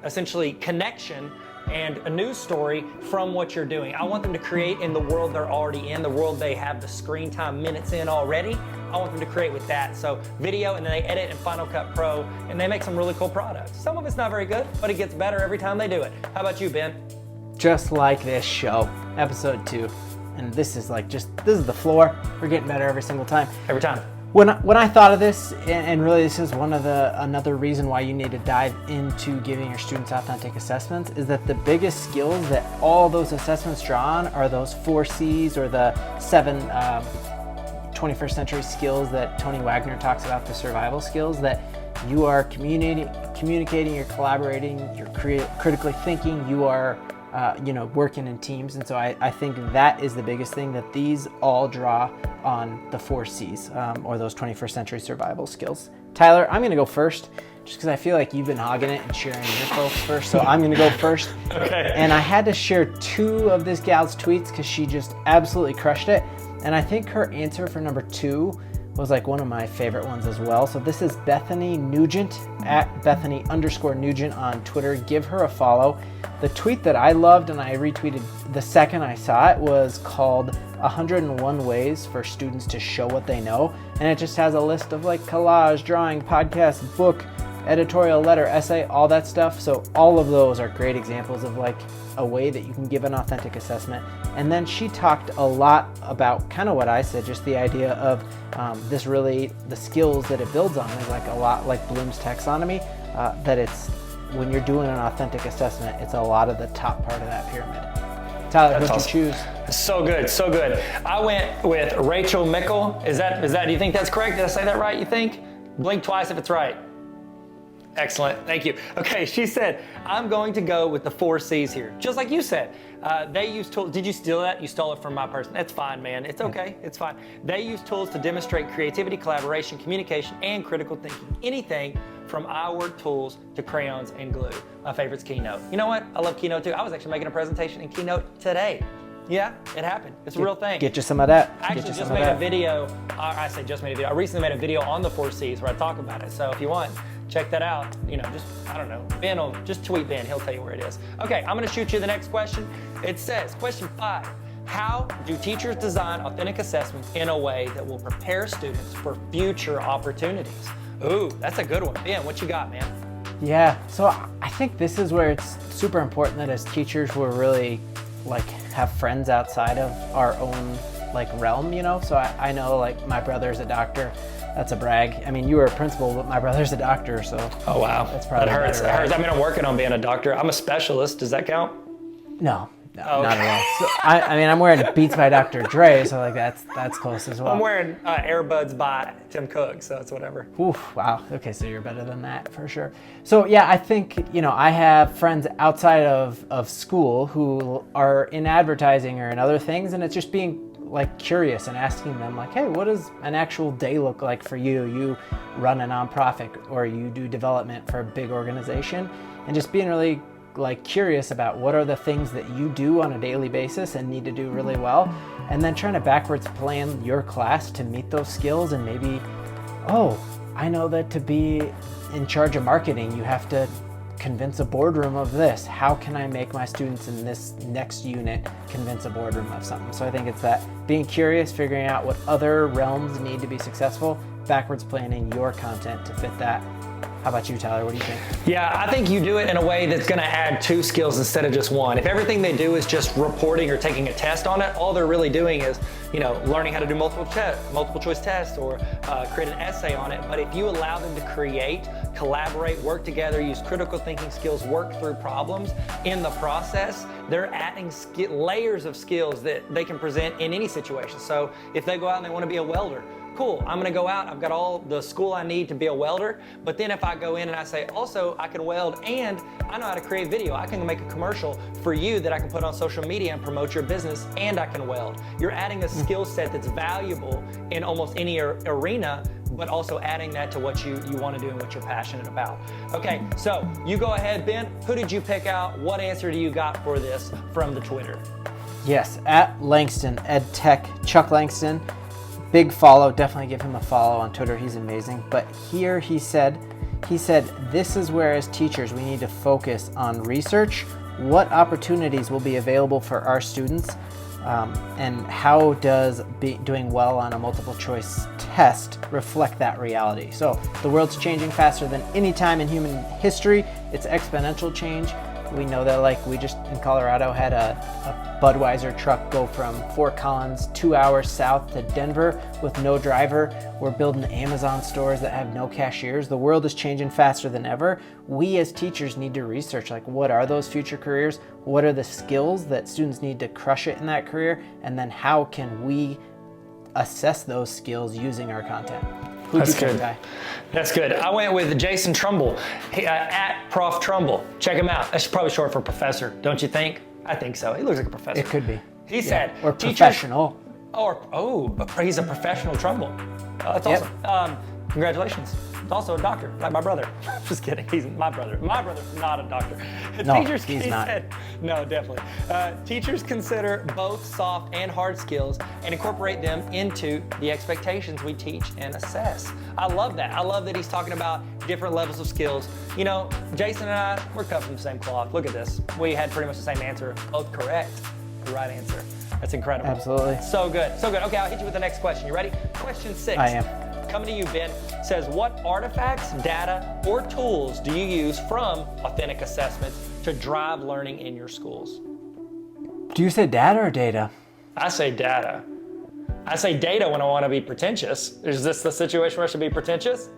essentially connection and a news story from what you're doing. I want them to create in the world they're already in, the world they have the screen time minutes in already. I want them to create with that. So video, and then they edit in Final Cut Pro, and they make some really cool products. Some of it's not very good, but it gets better every time they do it. How about you, Ben? Just like this show, episode 2. And this is this is the floor. We're getting better every single time. Every time. When I thought of this, and really this is another reason why you need to dive into giving your students authentic assessments, is that the biggest skills that all those assessments draw on are those 4 C's, or the 7 21st century skills that Tony Wagner talks about, the survival skills, that you are communicating, you're collaborating, you're critically thinking, you are working in teams. And so I think that is the biggest thing, that these all draw on the 4 C's, or those 21st century survival skills. Tyler, I'm going to go first, just because I feel like you've been hogging it and sharing your folks first. So I'm going to go first. Okay. And I had to share 2 of this gal's tweets because she just absolutely crushed it. And I think her answer for number 2 was one of my favorite ones as well. So this is Bethany Nugent, at Bethany_Nugent on Twitter. Give her a follow. The tweet that I loved and I retweeted the second I saw it was called 101 Ways for Students to Show What They Know. And it just has a list of collage, drawing, podcast, book, editorial, letter, essay, all that stuff. So all of those are great examples of a way that you can give an authentic assessment. And then she talked a lot about kind of what I said, just the idea of the skills that it builds on is a lot like Bloom's taxonomy, that it's when you're doing an authentic assessment, it's a lot of the top part of that pyramid. Tyler, what'd you choose? So good, so good. I went with Rachel Mickle. Is that, do you think that's correct? Did I say that right, you think? Blink twice if it's right. Excellent, thank you. Okay, she said, I'm going to go with the 4 C's here. Just like you said, they use tools. Did you steal that? You stole it from my person. It's fine, man. It's okay, it's fine. They use tools to demonstrate creativity, collaboration, communication, and critical thinking. Anything from iWord tools to crayons and glue. My favorite's Keynote. You know what? I love Keynote too. I was actually making a presentation in Keynote today. Yeah, it happened. It's a real thing. Get you some of that. I actually just made a video. I say just made a video. I recently made a video on the 4 C's where I talk about it. So if you want, check that out. You know, just, I don't know, Ben will, just tweet Ben. He'll tell you where it is. Okay, I'm going to shoot you the next question. It says, question 5. How do teachers design authentic assessments in a way that will prepare students for future opportunities? Ooh, that's a good one. Ben, what you got, man? Yeah, so I think this is where it's super important that as teachers we're really like have friends outside of our own like realm, you know? So I know like my brother's a doctor. That's a brag. I mean, you were a principal, but my brother's a doctor, so. Oh, wow. That's probably that hurts. better, right? That hurts. I mean, I'm working on being a doctor. I'm a specialist. Does that count? No, Oh, not okay. at all. So, I mean, I'm wearing Beats by Dr. Dre, so like that's close as well. I'm wearing Airbuds by Tim Cook, so it's whatever. Oof, wow. Okay, so you're better than that for sure. So yeah, I think, you know, I have friends outside of school who are in advertising or in other things, and it's just being like curious and asking them like, hey, what does an actual day look like for you? You run a nonprofit or you do development for a big organization, and just being really like curious about what are the things that you do on a daily basis and need to do really well, and then trying to backwards plan your class to meet those skills. And maybe, oh, I know that to be in charge of marketing, you have to convince a boardroom of this. How can I make my students in this next unit convince a boardroom of something? So I think it's that being curious, figuring out what other realms need to be successful, backwards planning your content to fit that. How about you, Tyler? What do you think? Yeah, I think you do it in a way that's going to add 2 skills instead of just 1. If everything they do is just reporting or taking a test on it, all they're really doing is, you know, learning how to do multiple choice tests or create an essay on it. But if you allow them to create, collaborate, work together, use critical thinking skills, work through problems in the process, they're adding layers of skills that they can present in any situation. So if they go out and they want to be a welder, cool, I'm gonna go out, I've got all the school I need to be a welder, but then if I go in and I say, also, I can weld and I know how to create video, I can make a commercial for you that I can put on social media and promote your business, and I can weld. You're adding a skill set that's valuable in almost any arena, but also adding that to what you want to do and what you're passionate about. Okay, so you go ahead, Ben. Who did you pick out? What answer do you got for this from the Twitter? Yes, at Langston, EdTech, Chuck Langston. Big follow, definitely give him a follow on Twitter, he's amazing. But here he said, this is where as teachers we need to focus on research, what opportunities will be available for our students, and how does doing well on a multiple choice test reflect that reality. So the world's changing faster than any time in human history. It's exponential change. We know that, like, we just in Colorado had a Budweiser truck go from Fort Collins 2 hours south to Denver with no driver. We're building Amazon stores that have no cashiers. The world is changing faster than ever. We as teachers need to research, like, what are those future careers? What are the skills that students need to crush it in that career? And then how can we assess those skills using our content? That's good. That's good. I went with Jason Trumbull, at Prof Trumbull. Check him out. That's probably short for professor, don't you think? I think so. He looks like a professor. It could be. He said, or professional. He's a professional Trumbull. That's awesome. Congratulations. He's also a doctor, like my brother. Just kidding. He's my brother. My brother's not a doctor. No, he's not. No, definitely. Teachers consider both soft and hard skills and incorporate them into the expectations we teach and assess. I love that. I love that he's talking about different levels of skills. You know, Jason and I, we're cut from the same cloth. Look at this. We had pretty much the same answer, both correct. The right answer. That's incredible. Absolutely. So good. So good. Okay, I'll hit you with the next question. You ready? Question 6. I am. Coming to you, Ben, says, what artifacts, data, or tools do you use from authentic assessments to drive learning in your schools? Do you say data or data? I say data. I say data when I want to be pretentious. Is this the situation where I should be pretentious?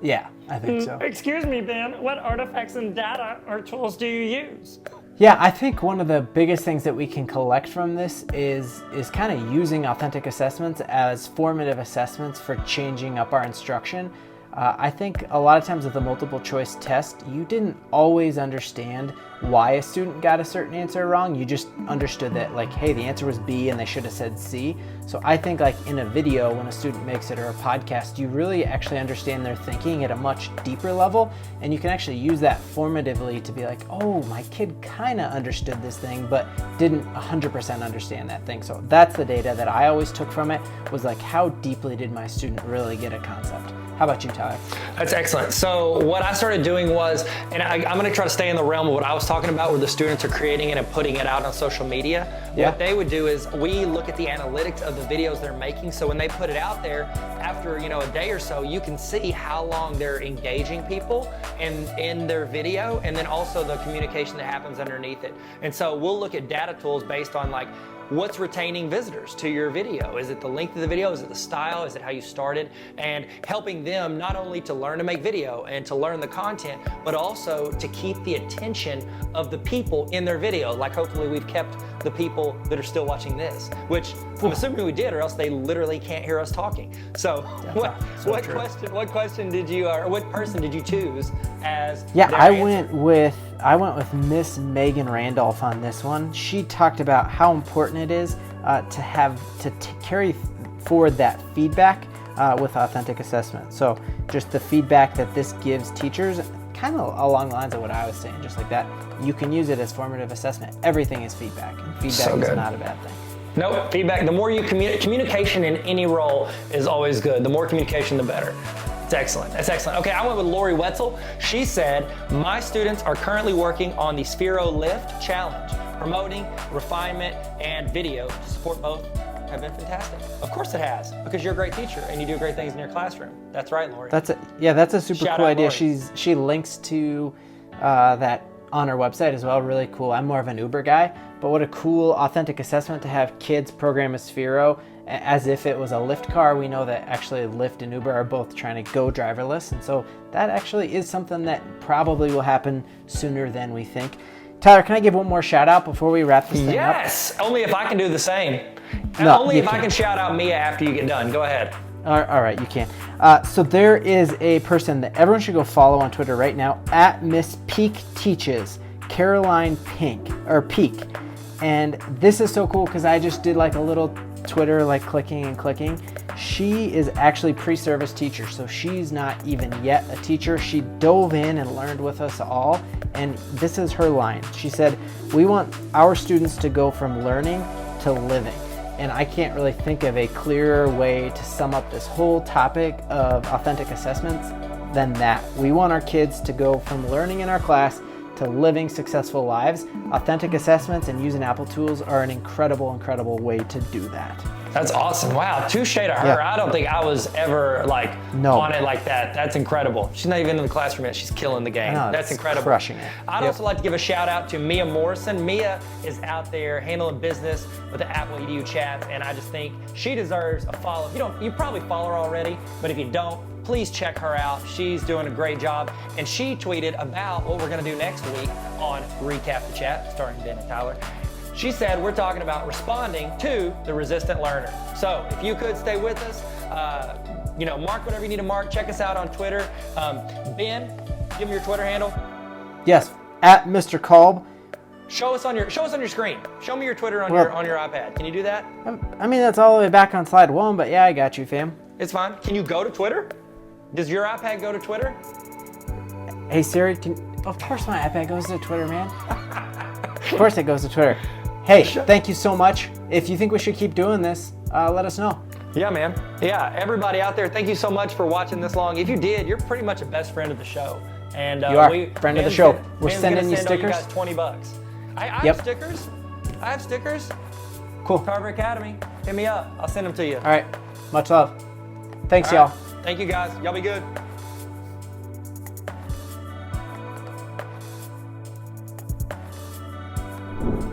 Yeah, I think so. Excuse me, Ben, what artifacts and data or tools do you use? Yeah, I think one of the biggest things that we can collect from this is kind of using authentic assessments as formative assessments for changing up our instruction. I think a lot of times with the multiple choice test, you didn't always understand why a student got a certain answer wrong. You just understood that, like, hey, the answer was B and they should have said C. So I think like in a video, when a student makes it, or a podcast, you really actually understand their thinking at a much deeper level. And you can actually use that formatively to be like, oh, my kid kind of understood this thing, but didn't 100% understand that thing. So that's the data that I always took from it, was like, how deeply did my student really get a concept? How about you, Tyler? That's excellent. So what I started doing was, and I'm going to try to stay in the realm of what I was talking about, where the students are creating it and putting it out on social media. Yeah. What they would do is we look at the analytics of the videos they're making. So when they put it out there, after a day or so, you can see how long they're engaging people in their video, and then also the communication that happens underneath it. And so we'll look at data tools based on like, what's retaining visitors to your video? Is it the length of the video? Is it the style? Is it how you started? And helping them not only to learn to make video and to learn the content, but also to keep the attention of the people in their video. Like hopefully we've kept the people that are still watching this, which I'm assuming we did, or else they literally can't hear us talking. So what question did you, or what person did you choose as? Yeah, their I answer? went with Miss Megan Randolph on this one. She talked about how important it is to carry forward that feedback with authentic assessment. So just the feedback that this gives teachers, kind of along the lines of what I was saying, just like that. You can use it as formative assessment. Everything is feedback, and feedback is not a bad thing. No, feedback. The more you communication in any role is always good. The more communication, the better. It's excellent. That's excellent. Okay, I went with Lori Wetzel. She said, my students are currently working on the Sphero Lift Challenge. Promoting, refinement, and video to support both have been fantastic. Of course it has, because you're a great teacher and you do great things in your classroom. That's right, Lori. That's a super Shout cool out, idea. Lori. She links to that on her website as well. Really cool. I'm more of an Uber guy, but what a cool authentic assessment to have kids program a Sphero as if it was a Lyft car. We know that actually Lyft and Uber are both trying to go driverless, and so that actually is something that probably will happen sooner than we think. Tyler, can I give one more shout out before we wrap this thing up? Yes, only if I can do the same. No, only you if I can't. can shout out Mia after you get done. Go ahead. All right, you can. So there is a person that everyone should go follow on Twitter right now, at Miss Peak Teaches, Caroline Peak. And this is so cool because I just did like a little Twitter, like clicking and clicking. She is actually pre-service teacher, so she's not even yet a teacher. She dove in and learned with us all, and this is her line. She said, we want our students to go from learning to living. And I can't really think of a clearer way to sum up this whole topic of authentic assessments than that. We want our kids to go from learning in our class to living successful lives. Authentic assessments and using Apple tools are an incredible, incredible way to do that. That's awesome. Wow, touche to her. Yeah. I don't think I was ever on it like that. That's incredible. She's not even in the classroom yet. She's killing the game. I know, That's it's incredible. crushing it. I'd also like to give a shout out to Mia Morrison. Mia is out there handling business with the Apple Edu Chats, and I just think she deserves a follow. You probably follow her already, but if you don't, please check her out. She's doing a great job, and she tweeted about what we're going to do next week on Recap the Chat, starring Ben and Tyler. She said we're talking about responding to the resistant learner. So if you could stay with us, mark whatever you need to mark. Check us out on Twitter. Ben, give me your Twitter handle. Yes, at Mr. Kolb. Show us on your screen. Show me your Twitter on your iPad. Can you do that? I mean, that's all the way back on slide 1, but yeah, I got you, fam. It's fine. Can you go to Twitter? Does your iPad go to Twitter? Hey Siri, of course my iPad goes to Twitter, man. Of course it goes to Twitter. Hey, thank you so much. If you think we should keep doing this, let us know. Yeah, man. Yeah, everybody out there, thank you so much for watching this long. If you did, you're pretty much a best friend of the show. And you are friend of the show. We're sending you stickers. You guys $20. I have stickers. I have stickers. Cool. Tarver Academy. Hit me up. I'll send them to you. All right. Much love. Thanks, All right. y'all. Thank you, guys. Y'all be good.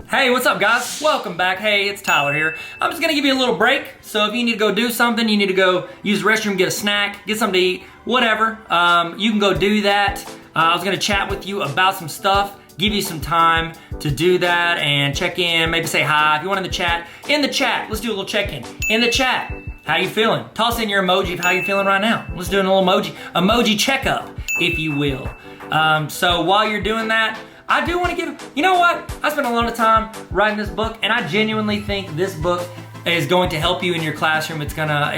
Hey, what's up, guys? Welcome back. Hey, it's Tyler here. I'm just gonna give you a little break. So if you need to go do something, you need to go use the restroom, get a snack, get something to eat, whatever. You can go do that. I was gonna chat with you about some stuff, give you some time to do that and check in, maybe say hi. If you want in the chat, let's do a little check-in. In the chat, how you feeling? Toss in your emoji of how you feeling right now. Let's do a little emoji checkup, if you will. So while you're doing that, I do want to give, you know what? I spent a lot of time writing this book, and I genuinely think this book is going to help you in your classroom. It's gonna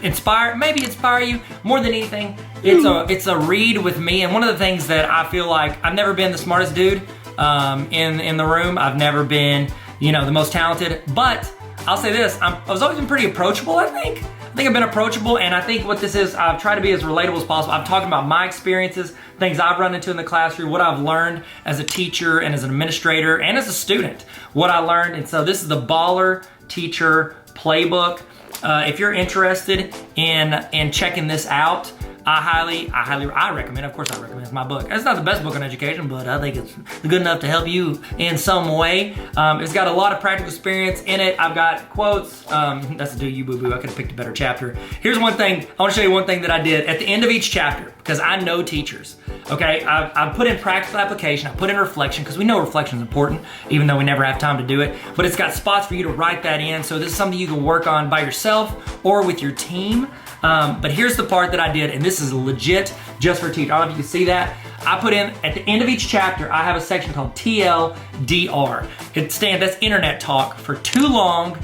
inspire you more than anything. It's a read with me, and one of the things that I feel like I've never been the smartest dude in the room. I've never been, the most talented, but I'll say this, I was always been pretty approachable, I think. I've been approachable, and I think what this is, I've tried to be as relatable as possible. I'm talking about my experiences, things I've run into in the classroom, what I've learned as a teacher and as an administrator and as a student, what I learned. And so this is the Baller Teacher Playbook. If you're interested in checking this out, I recommend, of course I recommend, it's my book. It's not the best book on education, but I think it's good enough to help you in some way. It's got a lot of practical experience in it. I've got quotes. That's a do you boo-boo. I could have picked a better chapter. Here's one thing, I want to show you one thing that I did at the end of each chapter, because I know teachers, okay? I put in practical application, I put in reflection, because we know reflection is important, even though we never have time to do it, but it's got spots for you to write that in, so this is something you can work on by yourself or with your team. But here's the part that I did, and this is legit just for teachers. I don't know if you can see that. I put in, at the end of each chapter, I have a section called TLDR. That's internet talk for too long,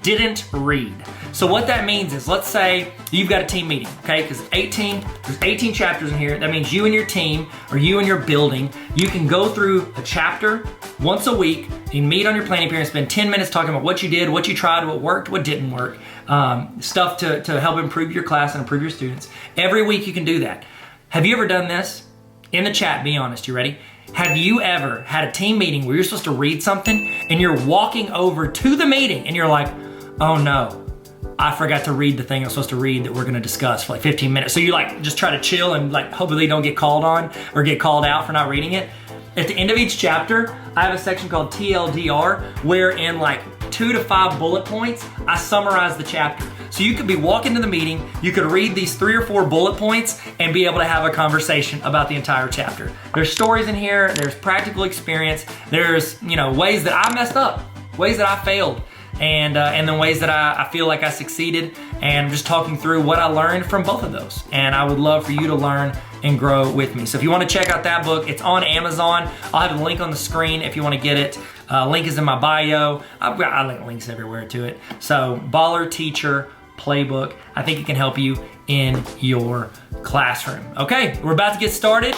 didn't read. So what that means is, let's say you've got a team meeting, okay? Because there's 18 chapters in here. That means you and your team, or you and your building, you can go through a chapter once a week. You meet on your planning period, spend 10 minutes talking about what you did, what you tried, what worked, what didn't work, stuff to help improve your class and improve your students. Every week you can do that. Have you ever done this? In the chat, be honest, you ready? Have you ever had a team meeting where you're supposed to read something and you're walking over to the meeting and you're like, oh no, I forgot to read the thing I'm supposed to read that we're gonna discuss for like 15 minutes. So you just try to chill and hopefully don't get called on or get called out for not reading it. At the end of each chapter, I have a section called TLDR where in 2 to 5 bullet points, I summarize the chapter. So you could be walking to the meeting, you could read these 3 or 4 bullet points and be able to have a conversation about the entire chapter. There's stories in here, there's practical experience, there's ways that I messed up, ways that I failed, and then ways that I feel like I succeeded, and just talking through what I learned from both of those. And I would love for you to learn and grow with me. So if you want to check out that book, it's on Amazon. I'll have a link on the screen if you want to get it. Link is in my bio. I link links everywhere to it. So Baller Teacher Playbook. I think it can help you in your classroom. Okay, we're about to get started.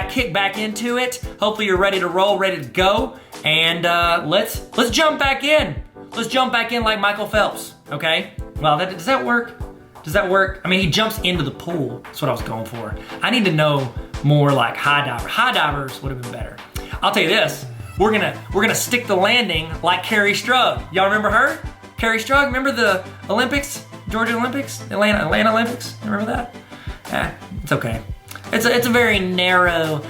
Kick back into it. Hopefully you're ready to roll, ready to go. And let's jump back in. Let's jump back in like Michael Phelps, okay? Well, does that work? Does that work? I mean, he jumps into the pool. That's what I was going for. I need to know more like high diver. High divers would have been better. I'll tell you this, we're gonna stick the landing like Carrie Strug. Y'all remember her? Carrie Strug, remember the Olympics? Georgia Olympics? Atlanta Olympics? Remember that? It's okay. It's a very narrow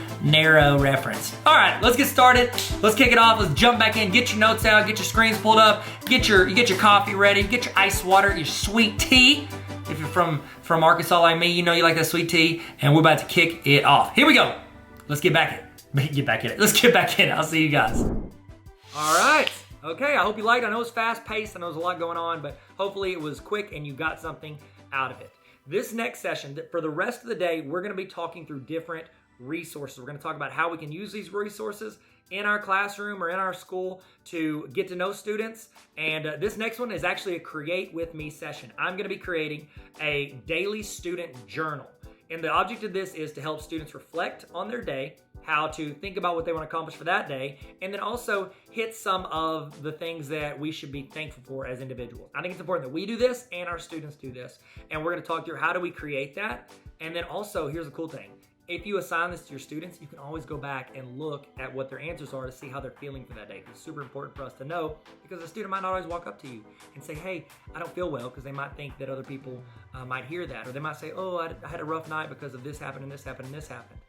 reference. All right, let's get started. Let's kick it off. Let's jump back in. Get your notes out. Get your screens pulled up. Get your coffee ready. Get your ice water. Your sweet tea. If you're from Arkansas like me, you know you like that sweet tea. And we're about to kick it off. Here we go. Let's get back in it. Let's get back in it. I'll see you guys. All right. Okay. I hope you liked it. I know it's fast paced. I know there's a lot going on, but hopefully it was quick and you got something out of it. This next session, for the rest of the day, we're going to be talking through different resources. We're going to talk about how we can use these resources in our classroom or in our school to get to know students. And this next one is actually a Create With Me session. I'm going to be creating a daily student journal. And the object of this is to help students reflect on their day, how to think about what they want to accomplish for that day, and then also hit some of the things that we should be thankful for as individuals. I think it's important that we do this and our students do this. And we're going to talk through how do we create that. And then also, here's the cool thing. If you assign this to your students, you can always go back and look at what their answers are to see how they're feeling for that day. It's super important for us to know because a student might not always walk up to you and say, hey, I don't feel well, because they might think that other people might hear that. Or they might say, oh, I had a rough night because of this happened and this happened and this happened.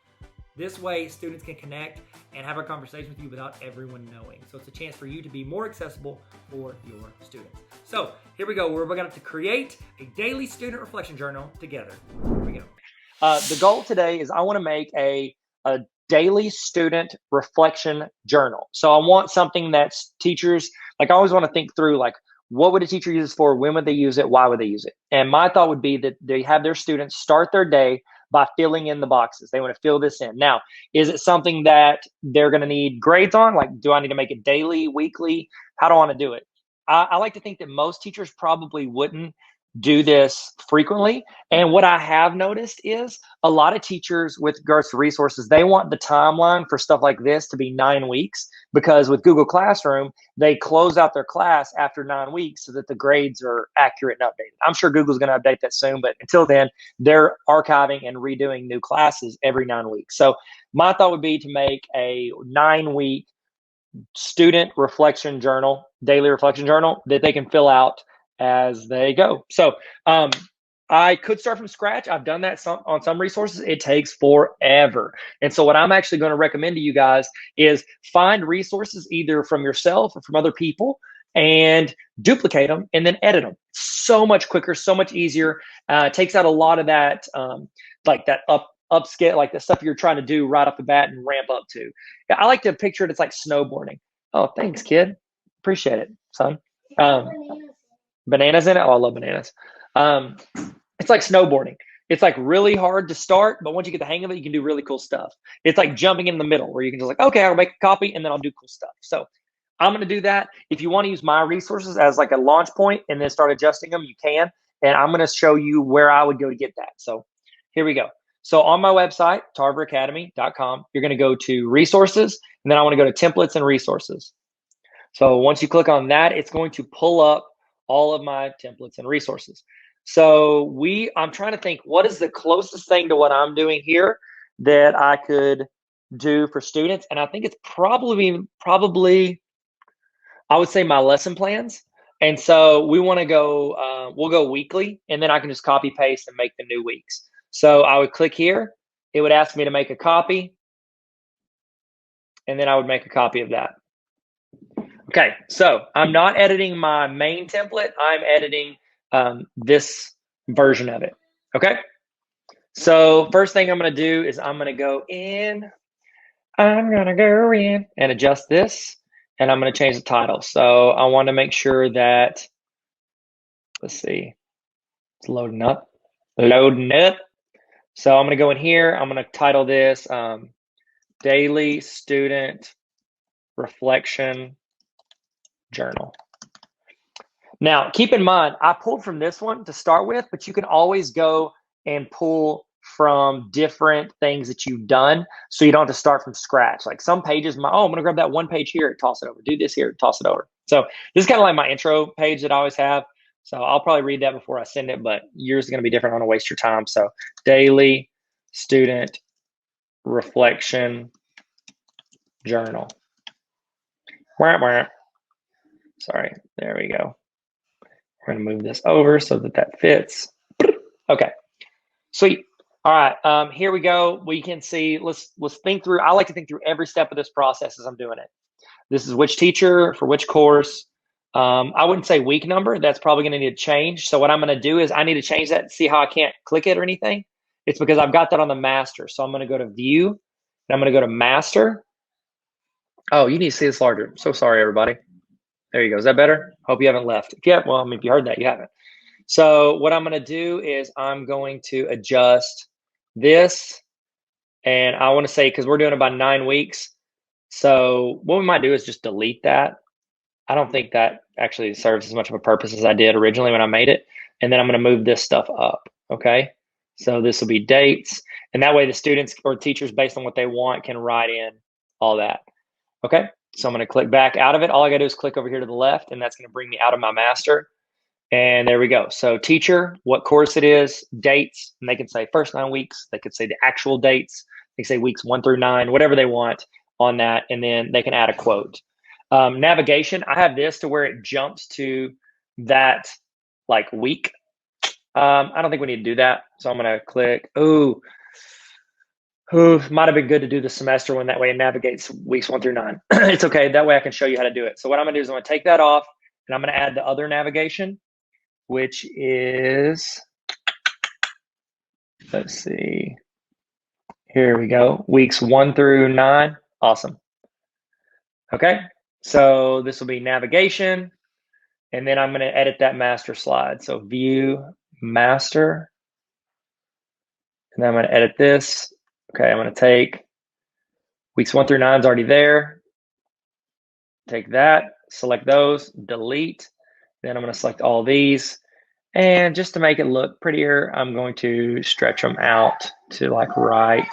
This way, students can connect and have a conversation with you without everyone knowing. So it's a chance for you to be more accessible for your students. So here we go. We're going to create a daily student reflection journal together. Here we go. the goal today is I want to make a daily student reflection journal. So I want something that's teachers, like I always want to think through, like, what would a teacher use it for? When would they use it? Why would they use it? And my thought would be that they have their students start their day by filling in the boxes. They want to fill this in. Now, is it something that they're going to need grades on? Like, do I need to make it daily, weekly? How do I want to do it? I like to think that most teachers probably wouldn't do this frequently. And what I have noticed is a lot of teachers with regards to resources, they want the timeline for stuff like this to be 9 weeks, because with Google Classroom, they close out their class after 9 weeks so that the grades are accurate and updated. I'm sure Google's going to update that soon, but until then, they're archiving and redoing new classes every 9 weeks. So my thought would be to make a 9-week student reflection journal, daily reflection journal that they can fill out as they go. So I could start from scratch. I've done that on some resources. It takes forever. And so what I'm actually going to recommend to you guys is find resources either from yourself or from other people and duplicate them and then edit them. So much quicker, so much easier. Takes out a lot of that, like that upscale, like the stuff you're trying to do right off the bat and ramp up to. I like to picture it. It's like snowboarding. Oh, thanks, kid. Appreciate it, son. Bananas in it. Oh, I love bananas. It's like snowboarding. It's like really hard to start, but once you get the hang of it, you can do really cool stuff. It's like jumping in the middle where you can just like, okay, I'll make a copy and then I'll do cool stuff. So I'm going to do that. If you want to use my resources as like a launch point and then start adjusting them, you can. And I'm going to show you where I would go to get that. So here we go. So on my website, tarveracademy.com, you're going to go to resources, and then I want to go to templates and resources. So once you click on that, it's going to pull up all of my templates and resources. So I'm trying to think, what is the closest thing to what I'm doing here that I could do for students? And I think it's probably, I would say my lesson plans. And so we want to go, we'll go weekly, and then I can just copy paste and make the new weeks. So I would click here. It would ask me to make a copy, and then I would make a copy of that. Okay, so I'm not editing my main template. I'm editing this version of it. Okay, so first thing I'm going to do is I'm going to go in. I'm going to go in and adjust this, and I'm going to change the title. So I want to make sure that, let's see, it's loading up. Loading up. So I'm going to go in here. I'm going to title this Daily Student Reflection Journal. Now, keep in mind, I pulled from this one to start with, but you can always go and pull from different things that you've done, so you don't have to start from scratch. Like some pages, I'm going to grab that one page here, toss it over. Do this here, toss it over. So this is kind of like my intro page that I always have. So I'll probably read that before I send it, but yours is going to be different. I don't want to waste your time. So Daily Student Reflection Journal. Sorry, there we go. We're going to move this over so that fits. Okay, sweet. All right, here we go. We can see, let's think through. I like to think through every step of this process as I'm doing it. This is which teacher for which course. I wouldn't say week number. That's probably going to need to change. So what I'm going to do is I need to change that and see how I can't click it or anything. It's because I've got that on the master. So I'm going to go to view, and I'm going to go to master. Oh, you need to see this larger. So sorry, everybody. There you go. Is that better? Hope you haven't left. Yeah, well, I mean, if you heard that, you haven't. So what I'm going to do is I'm going to adjust this. And I want to say, because we're doing about 9 weeks. So what we might do is just delete that. I don't think that actually serves as much of a purpose as I did originally when I made it. And then I'm going to move this stuff up. Okay. So this will be dates. And that way the students or teachers, based on what they want, can write in all that. Okay. So I'm going to click back out of it. All I got to do is click over here to the left, and that's going to bring me out of my master. And there we go. So teacher, what course it is, dates, and they can say first 9 weeks. They could say the actual dates. They can say weeks 1 through 9, whatever they want on that. And then they can add a quote. Navigation, I have this to where it jumps to that like week. I don't think we need to do that. So I'm going to click, might have been good to do the semester one. That way it navigates weeks 1 through 9. It's okay. That way I can show you how to do it. So what I'm going to do is I'm going to take that off, and I'm going to add the other navigation, which is Let's see. Here we go. Weeks 1 through 9. Awesome. Okay. So this will be navigation. And then I'm going to edit that master slide. So view master. And then I'm going to edit this. Okay. I'm going to take weeks 1 through 9 is already there. Take that, select those, delete. Then I'm going to select all these. And just to make it look prettier, I'm going to stretch them out to like right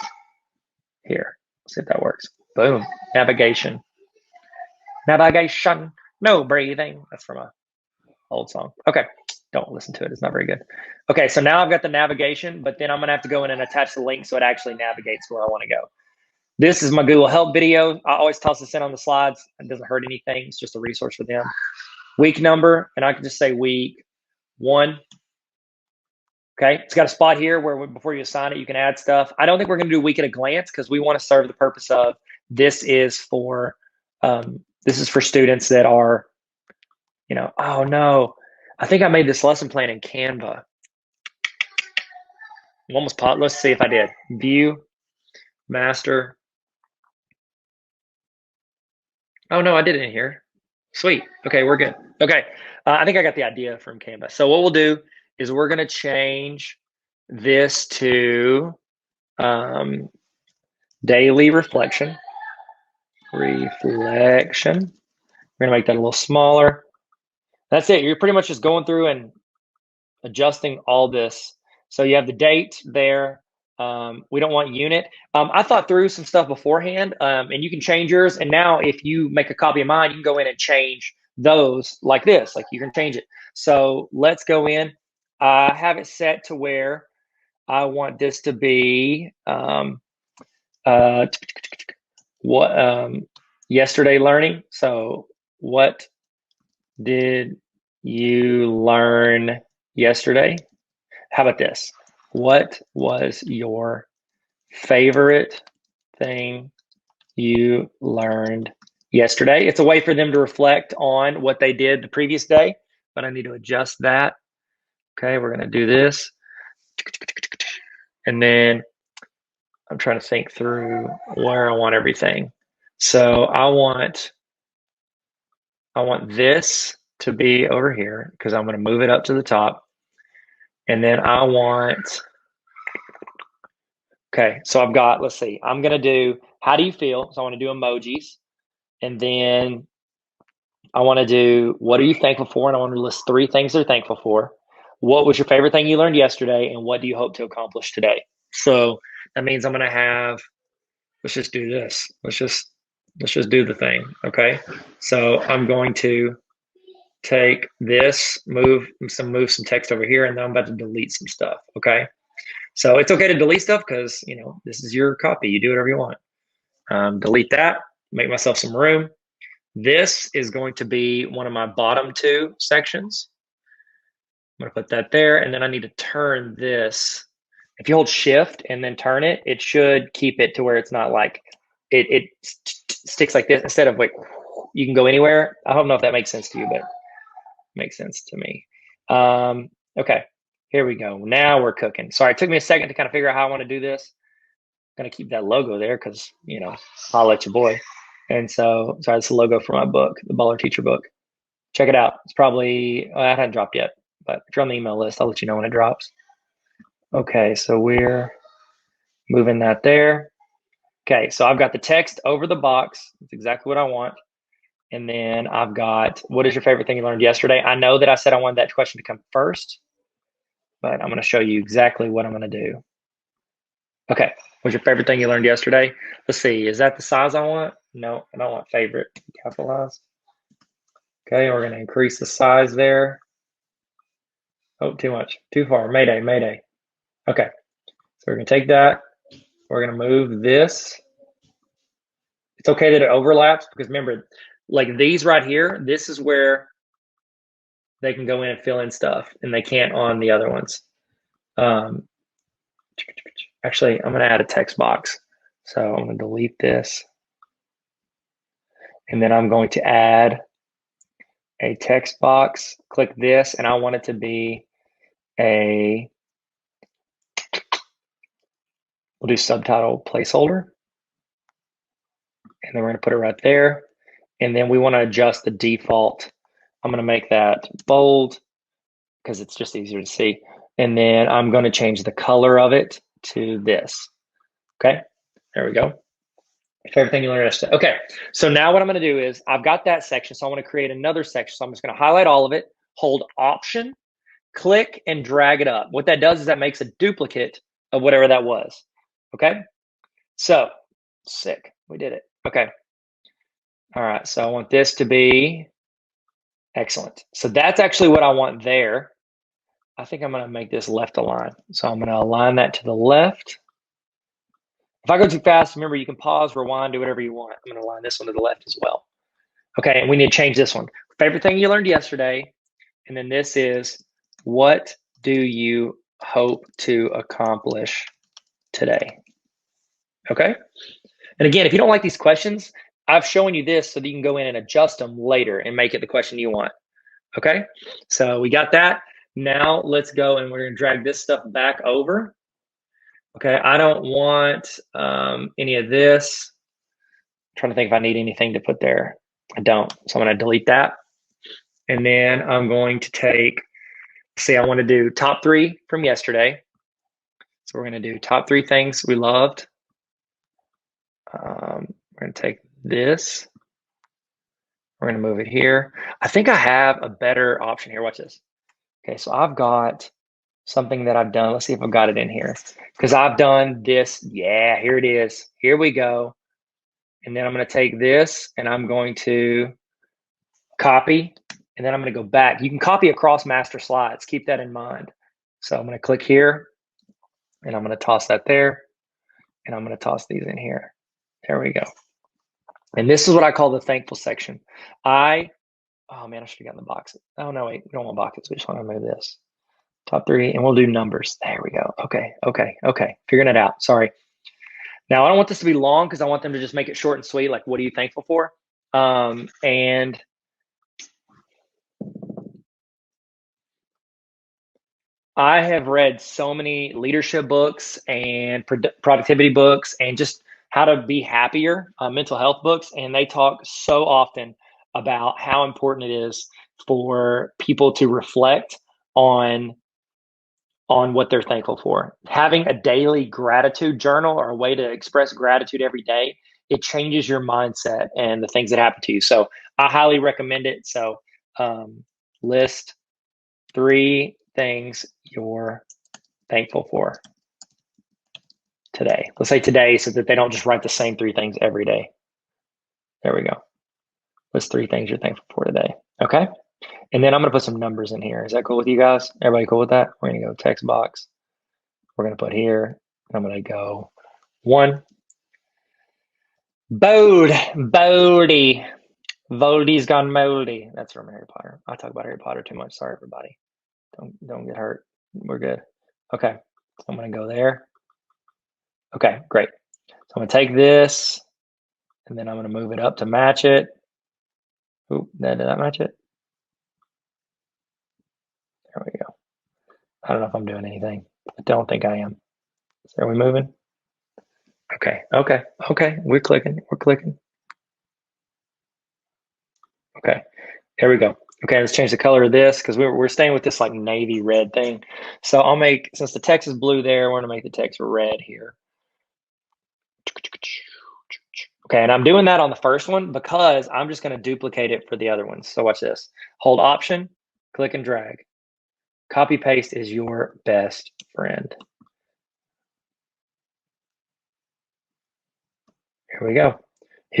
here. See if that works. Boom. Navigation. Navigation. No breathing. That's from a old song. Okay. Don't listen to it. It's not very good. Okay. So now I've got the navigation, but then I'm going to have to go in and attach the link so it actually navigates where I want to go. This is my Google Help video. I always toss this in on the slides. It doesn't hurt anything. It's just a resource for them. Week number, and I can just say week 1. Okay, it's got a spot here where before you assign it, you can add stuff. I don't think we're going to do week at a glance because we want to serve the purpose of this is for students that are, oh no, I think I made this lesson plan in Canva. I'm almost positive. Let's see if I did. View, master. Oh no, I did it in here. Sweet. Okay, we're good. Okay, I think I got the idea from Canva. So what we'll do is we're going to change this to daily reflection. We're going to make that a little smaller. That's it. You're pretty much just going through and adjusting all this. So you have the date there. We don't want unit. I thought through some stuff beforehand, and you can change yours. And now if you make a copy of mine, you can go in and change those like this. Like you can change it. So let's go in. I have it set to where I want this to be yesterday learning. So what did you learn yesterday? How about this? What was your favorite thing you learned yesterday? It's a way for them to reflect on what they did the previous day, but I need to adjust that. Okay, we're going to do this. And then I'm trying to think through where I want everything. So I want this to be over here because I'm going to move it up to the top. And then I want, okay, so I've got, let's see, I'm going to do, how do you feel? So I want to do emojis. And then I want to do, what are you thankful for? And I want to list 3 things they're thankful for. What was your favorite thing you learned yesterday? And what do you hope to accomplish today? So that means I'm going to have, let's just do this. Let's just do the thing. Okay. So I'm going to take this, move some text over here, and then I'm about to delete some stuff. Okay. So it's okay to delete stuff because, this is your copy. You do whatever you want. Delete that, make myself some room. This is going to be one of my bottom 2 sections. I'm going to put that there, and then I need to turn this. If you hold shift and then turn it, it should keep it to where it's not like it sticks like this instead of like you can go anywhere. I don't know if that makes sense to you, but it makes sense to me. Okay, here we go. Now we're cooking. Sorry, it took me a second to kind of figure out how I want to do this. I'm going to keep that logo there because, I'll let your boy. And so, sorry, it's the logo for my book, the Baller Teacher book. Check it out. It's probably, I haven't dropped yet, but if you're on the email list, I'll let you know when it drops. Okay, so we're moving that there. Okay, so I've got the text over the box. That's exactly what I want. And then I've got, what is your favorite thing you learned yesterday? I know that I said I wanted that question to come first, but I'm going to show you exactly what I'm going to do. Okay, what's your favorite thing you learned yesterday? Let's see, is that the size I want? No, I don't want favorite capitalized. Okay, we're going to increase the size there. Oh, too much, too far. Mayday, mayday. Okay, so we're going to take that. We're going to move this. It's okay that it overlaps because remember, like these right here, this is where they can go in and fill in stuff and they can't on the other ones. Actually, I'm going to add a text box. So I'm going to delete this. And then I'm going to add a text box. Click this, and I want it to be a We'll do subtitle placeholder. And then we're going to put it right there. And then we want to adjust the default. I'm going to make that bold because it's just easier to see. And then I'm going to change the color of it to this. Okay, there we go. Everything you learned yesterday. Okay, so now what I'm going to do is I've got that section. So I want to create another section. So I'm just going to highlight all of it, hold Option, click, and drag it up. What that does is that makes a duplicate of whatever that was. Okay, so sick. We did it. Okay. All right, so I want this to be excellent. So that's actually what I want there. I think I'm going to make this left align. So I'm going to align that to the left. If I go too fast, remember you can pause, rewind, do whatever you want. I'm going to align this one to the left as well. Okay, and we need to change this one. Favorite thing you learned yesterday. And then this is, what do you hope to accomplish today? Okay. And again, if you don't like these questions, I've shown you this so that you can go in and adjust them later and make it the question you want. Okay, so we got that. Now let's go and we're going to drag this stuff back over. Okay, I don't want any of this. I'm trying to think if I need anything to put there. I don't, so I'm going to delete that. And then I'm going to take, say I want to do top 3 from yesterday. So we're going to do top 3 things we loved. We're going to take this. We're going to move it here. I think I have a better option here. Watch this. Okay, so I've got something that I've done. Let's see if I've got it in here. Because I've done this. Yeah, here it is. Here we go. And then I'm going to take this and I'm going to copy. And then I'm going to go back. You can copy across master slides. Keep that in mind. So I'm going to click here. And I'm going to toss that there. And I'm going to toss these in here. There we go. And this is what I call the thankful section. Oh man, I should have gotten the boxes. Oh no, wait, we don't want boxes. We just want to move this. Top 3, and we'll do numbers. There we go. Okay. Figuring it out. Sorry. Now I don't want this to be long because I want them to just make it short and sweet. Like, what are you thankful for? And I have read so many leadership books and productivity books and just how to be happier, mental health books. And they talk so often about how important it is for people to reflect on what they're thankful for. Having a daily gratitude journal or a way to express gratitude every day, it changes your mindset and the things that happen to you. So I highly recommend it. So list 3 things you're thankful for today. Let's say today so that they don't just write the same 3 things every day. There we go. List 3 things you're thankful for today. Okay. And then I'm going to put some numbers in here. Is that cool with you guys? Everybody cool with that? We're going to go text box. We're going to put here. I'm going to go 1. Bodie. Voldy's gone moldy. That's from Harry Potter. I talk about Harry Potter too much. Sorry, everybody. Don't get hurt. We're good. Okay. So I'm going to go there. Okay, great. So I'm going to take this, and then I'm going to move it up to match it. Oop, did that match it? There we go. I don't know if I'm doing anything. I don't think I am. So are we moving? Okay. We're clicking. Okay, there we go. Okay, let's change the color of this because we're staying with this like navy red thing. So I'll make, since the text is blue there, we're gonna make the text red here. Okay, and I'm doing that on the first one because I'm just gonna duplicate it for the other ones. So watch this. Hold Option, click and drag. Copy paste is your best friend. Here we go. Is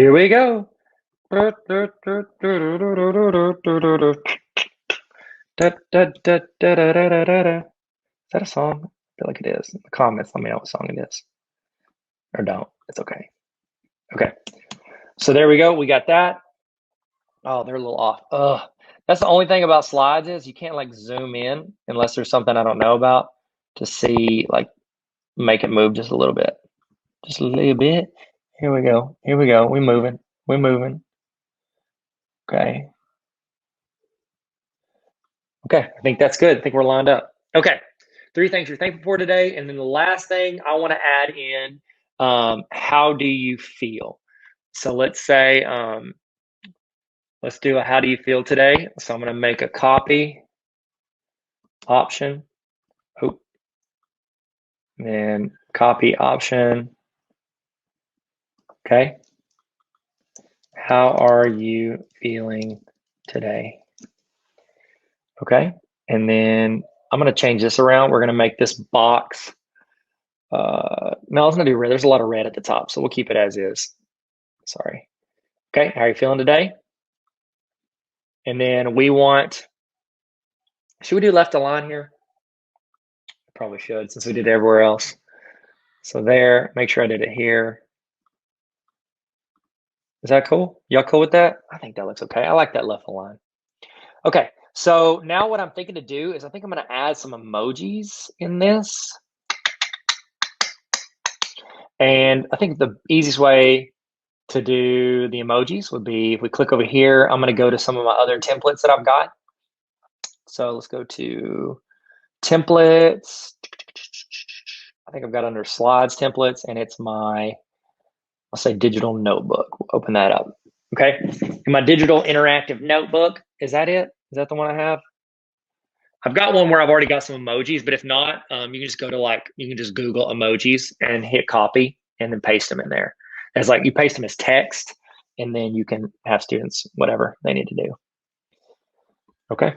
that a song? I feel like it is. In the comments, let me know what song it is. Or don't. It's okay. Okay. So there we go. We got that. Oh, they're a little off. Ugh. That's the only thing about slides is you can't like zoom in unless there's something I don't know about to see, like make it move just a little bit. Just a little bit. Here we go. We're moving. Okay. I think that's good. I think we're lined up. Okay. 3 things you're thankful for today. And then the last thing I want to add in, how do you feel? So let's say, let's do a how do you feel today? So I'm going to make a copy option. Oh, and copy option. Okay. How are you feeling today? Okay. And then I'm going to change this around. We're going to make this box. No, let's not do red. There's a lot of red at the top, so we'll keep it as is. Sorry. Okay. How are you feeling today? And then we want, should we do left align here? Probably should, since we did everywhere else. So there, make sure I did it here. Is that cool? Y'all cool with that? I think that looks okay. I like that left align. Okay, so now what I'm thinking to do is I think I'm going to add some emojis in this. And I think the easiest way to do the emojis would be if we click over here, I'm going to go to some of my other templates that I've got. So let's go to templates. I think I've got under slides templates, and it's my, I'll say digital notebook. We'll open that up. Okay. In my digital interactive notebook, is that it? Is that the one I have? I've got one where I've already got some emojis, but if not, you can just go to you can just Google emojis and hit copy and then paste them in there. As you paste them as text, and then you can have students, whatever they need to do. Okay.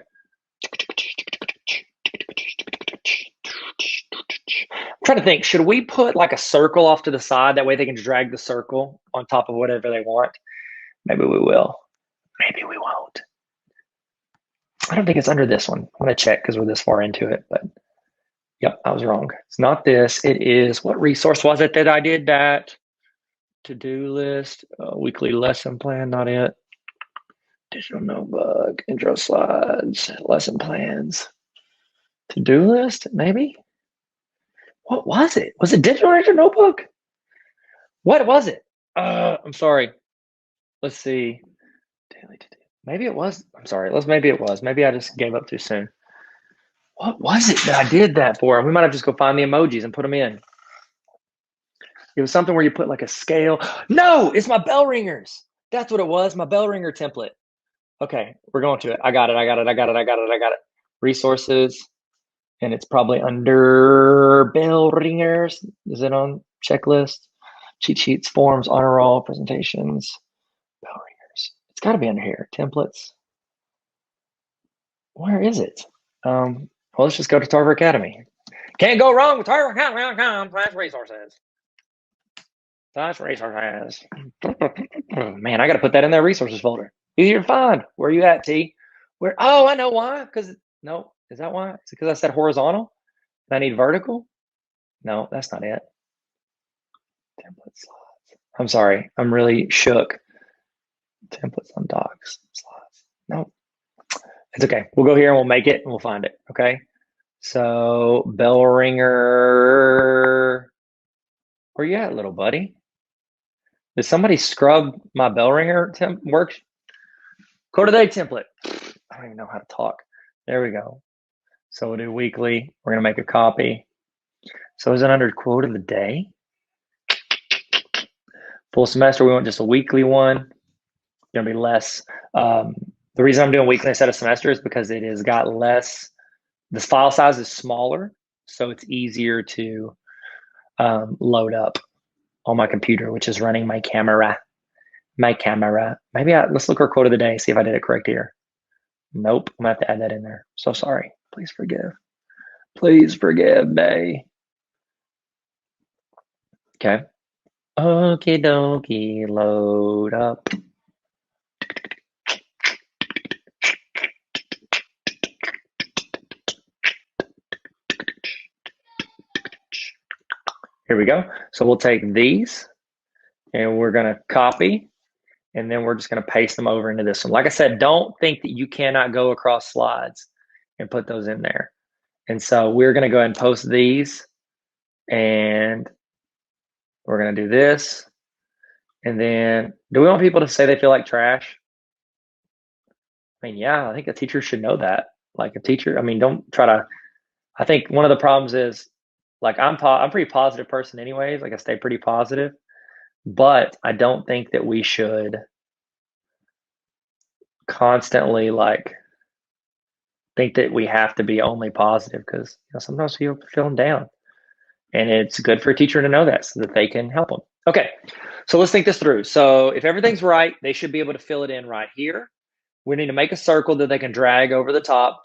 I'm trying to think, should we put a circle off to the side? That way they can drag the circle on top of whatever they want. Maybe we will. Maybe we won't. I don't think it's under this one. I'm going to check because we're this far into it, but yep, I was wrong. It's not this. It is, what resource was it that I did that? To-do list, weekly lesson plan, not it. Digital notebook, intro slides, lesson plans. To-do list, maybe? What was it? Was it digital intro notebook? What was it? I'm sorry. Let's see. Daily to-do. Maybe it was. I'm sorry. Maybe it was. Maybe I just gave up too soon. What was it that I did that for? We might have to just go find the emojis and put them in. It was something where you put a scale. No, it's my bell ringers. That's what it was. My bell ringer template. Okay, we're going to it. I got it. Resources. And it's probably under bell ringers. Is it on checklist? Cheat sheets, forms, honor roll, presentations, bell ringers. It's got to be under here. Templates. Where is it? Well, let's just go to Tarver Academy. Can't go wrong with TarverAcademy.com/resources. Resources. Man, I got to put that in that resources folder. Easier to find. Where are you at, T? Where? Oh, I know why. Because no, is that why? Is it because I said horizontal? I need vertical? No, that's not it. Template slides. I'm sorry. I'm really shook. Templates on docs. Slides. No, it's okay. We'll go here and we'll make it and we'll find it. Okay. So bell ringer. Where you at, little buddy? Did somebody scrub my bell ringer work? Quote of the day template. I don't even know how to talk. There we go. So we'll do weekly. We're going to make a copy. So is it under quote of the day? Full semester, we want just a weekly one. It's going to be less. The reason I'm doing weekly instead of semester is because it has got less. The file size is smaller, so it's easier to load up on my computer, which is running my camera. Maybe let's look for quote of the day, see if I did it correct here. Nope, I'm gonna have to add that in there. So sorry. Please forgive. Please forgive me. Okay. Okie dokie, load up. Here we go. So we'll take these and we're gonna copy, and then we're just gonna paste them over into this one. Like I said, don't think that you cannot go across slides and put those in there. And so we're gonna go ahead and post these, and we're gonna do this. And then, do we want people to say they feel like trash? I mean, yeah, I think a teacher should know that. Like a teacher, I mean, don't try to, I think one of the problems is, like, I'm a pretty positive person anyways. Like, I stay pretty positive, but I don't think that we should constantly like think that we have to be only positive, because sometimes people are feeling down, and it's good for a teacher to know that so that they can help them. Okay, so let's think this through. So if everything's right, they should be able to fill it in right here. We need to make a circle that they can drag over the top.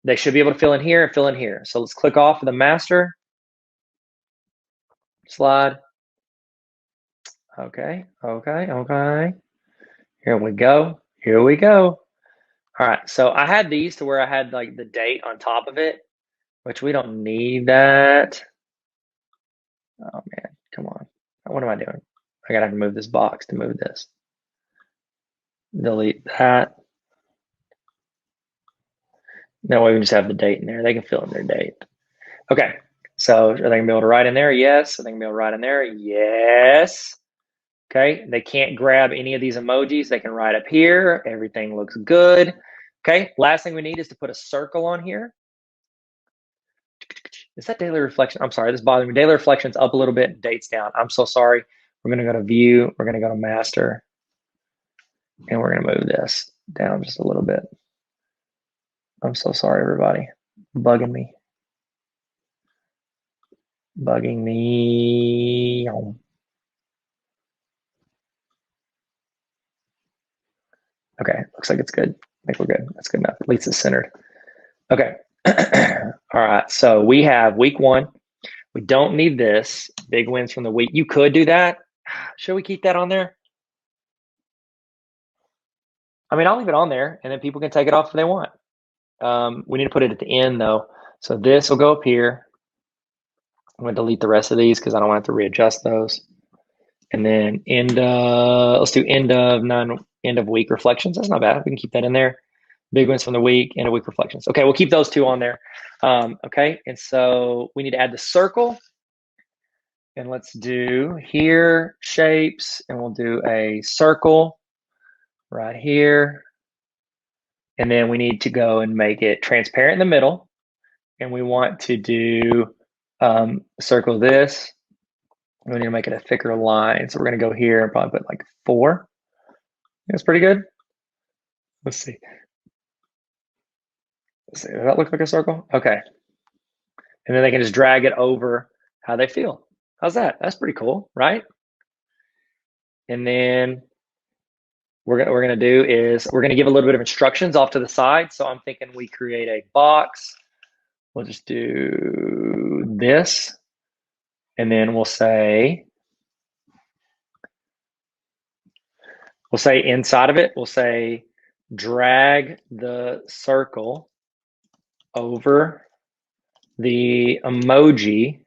They should be able to fill in here and fill in here. So let's click off of the master slide. Okay. Here we go. All right, so I had these to where I had like the date on top of it, which we don't need that. Oh man, come on. What am I doing? I gotta have to move this box to move this. Delete that. That way we just have the date in there. They can fill in their date. Okay, so are they gonna be able to write in there? Yes. Are they gonna be able to write in there? Yes. Okay, they can't grab any of these emojis. They can write up here. Everything looks good. Okay, last thing we need is to put a circle on here. Is that daily reflection? I'm sorry, this bothers me. Daily reflection's up a little bit, date's down. I'm so sorry. We're gonna go to view, we're gonna go to master, and we're gonna move this down just a little bit. I'm so sorry, everybody. Bugging me. Okay, looks like it's good. I think we're good. That's good enough. At least it's centered. Okay. All right, so we have week 1. We don't need this. Big wins from the week. You could do that. Should we keep that on there? I mean, I'll leave it on there, and then people can take it off if they want. We need to put it at the end, though. So this will go up here. I'm going to delete the rest of these because I don't want to have to readjust those. And then let's do end of week reflections. That's not bad. We can keep that in there. Big wins from the week, end of week reflections. Okay, we'll keep those 2 on there. Okay, and so we need to add the circle. And let's do here, shapes, and we'll do a circle right here. And then we need to go and make it transparent in the middle. And we want to do circle this. We need to make it a thicker line. So we're going to go here and probably put like 4. That's pretty good. Let's see. Does that look like a circle? Okay. And then they can just drag it over how they feel. How's that? That's pretty cool, right? And then what we're gonna do is we're gonna give a little bit of instructions off to the side. So I'm thinking we create a box. We'll just do this, and then we'll say inside of it, we'll say drag the circle over the emoji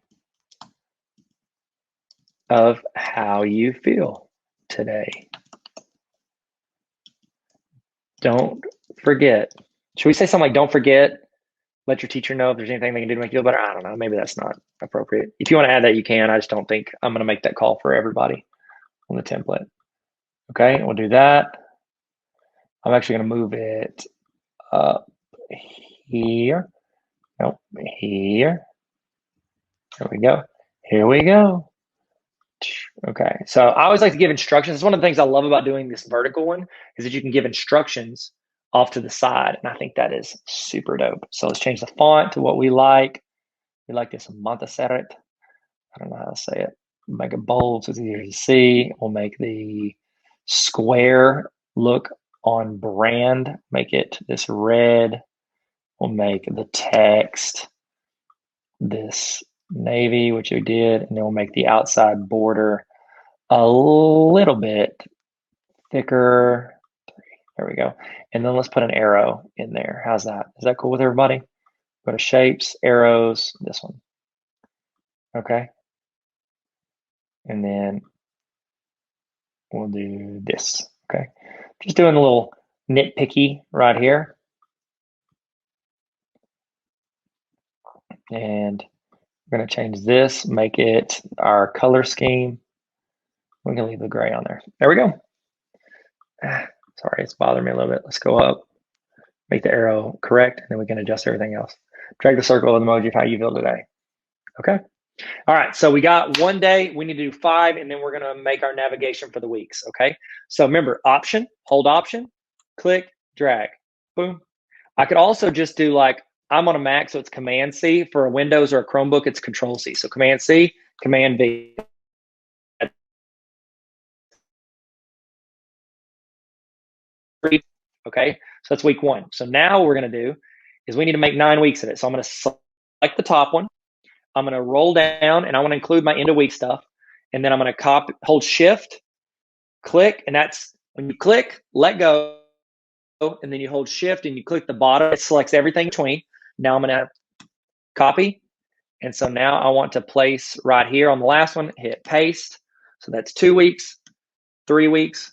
of how you feel today. Don't forget. Should we say something like, don't forget, let your teacher know if there's anything they can do to make you feel better? I don't know. Maybe that's not appropriate. If you want to add that, you can. I just don't think I'm going to make that call for everybody on the template. Okay, we'll do that. I'm actually going to move it up here. Nope, here. There we go. Here we go. Okay, so I always like to give instructions. It's one of the things I love about doing this vertical one is that you can give instructions off to the side, and I think that is super dope. So let's change the font to what we like. We like this Manzanaris. I don't know how to say it. Make it bold so it's easier to see. We'll make the square look on brand. Make it this red. We'll make the text this navy, which we did, and then we'll make the outside border a little bit thicker. There we go. And then let's put an arrow in there. How's that? Is that cool with everybody? Go to shapes, arrows, this one. Okay. And then we'll do this. Okay. Just doing a little nitpicky right here. And we're going to change this, make it our color scheme. We can leave the gray on there. There we go. Sorry, it's bothering me a little bit. Let's go up, make the arrow correct, and then we can adjust everything else. Drag the circle of the emoji of how you feel today. Okay. All right. So we got one day. We need to do 5, and then we're going to make our navigation for the weeks. Okay. So remember, option, hold option, click, drag. Boom. I could also just do like, I'm on a Mac, so it's Command C. For a Windows or a Chromebook, it's Control C. So Command C, Command V. Okay, so that's week 1. So now what we're going to do is we need to make 9 weeks of it. So I'm going to select the top one. I'm going to roll down, and I want to include my end of week stuff. And then I'm going to hold Shift, click, and that's when you click, let go, and then you hold Shift and you click the bottom. It selects everything in between. Now I'm going to copy. And so now I want to place right here on the last one, hit paste. So that's 2 weeks, 3 weeks,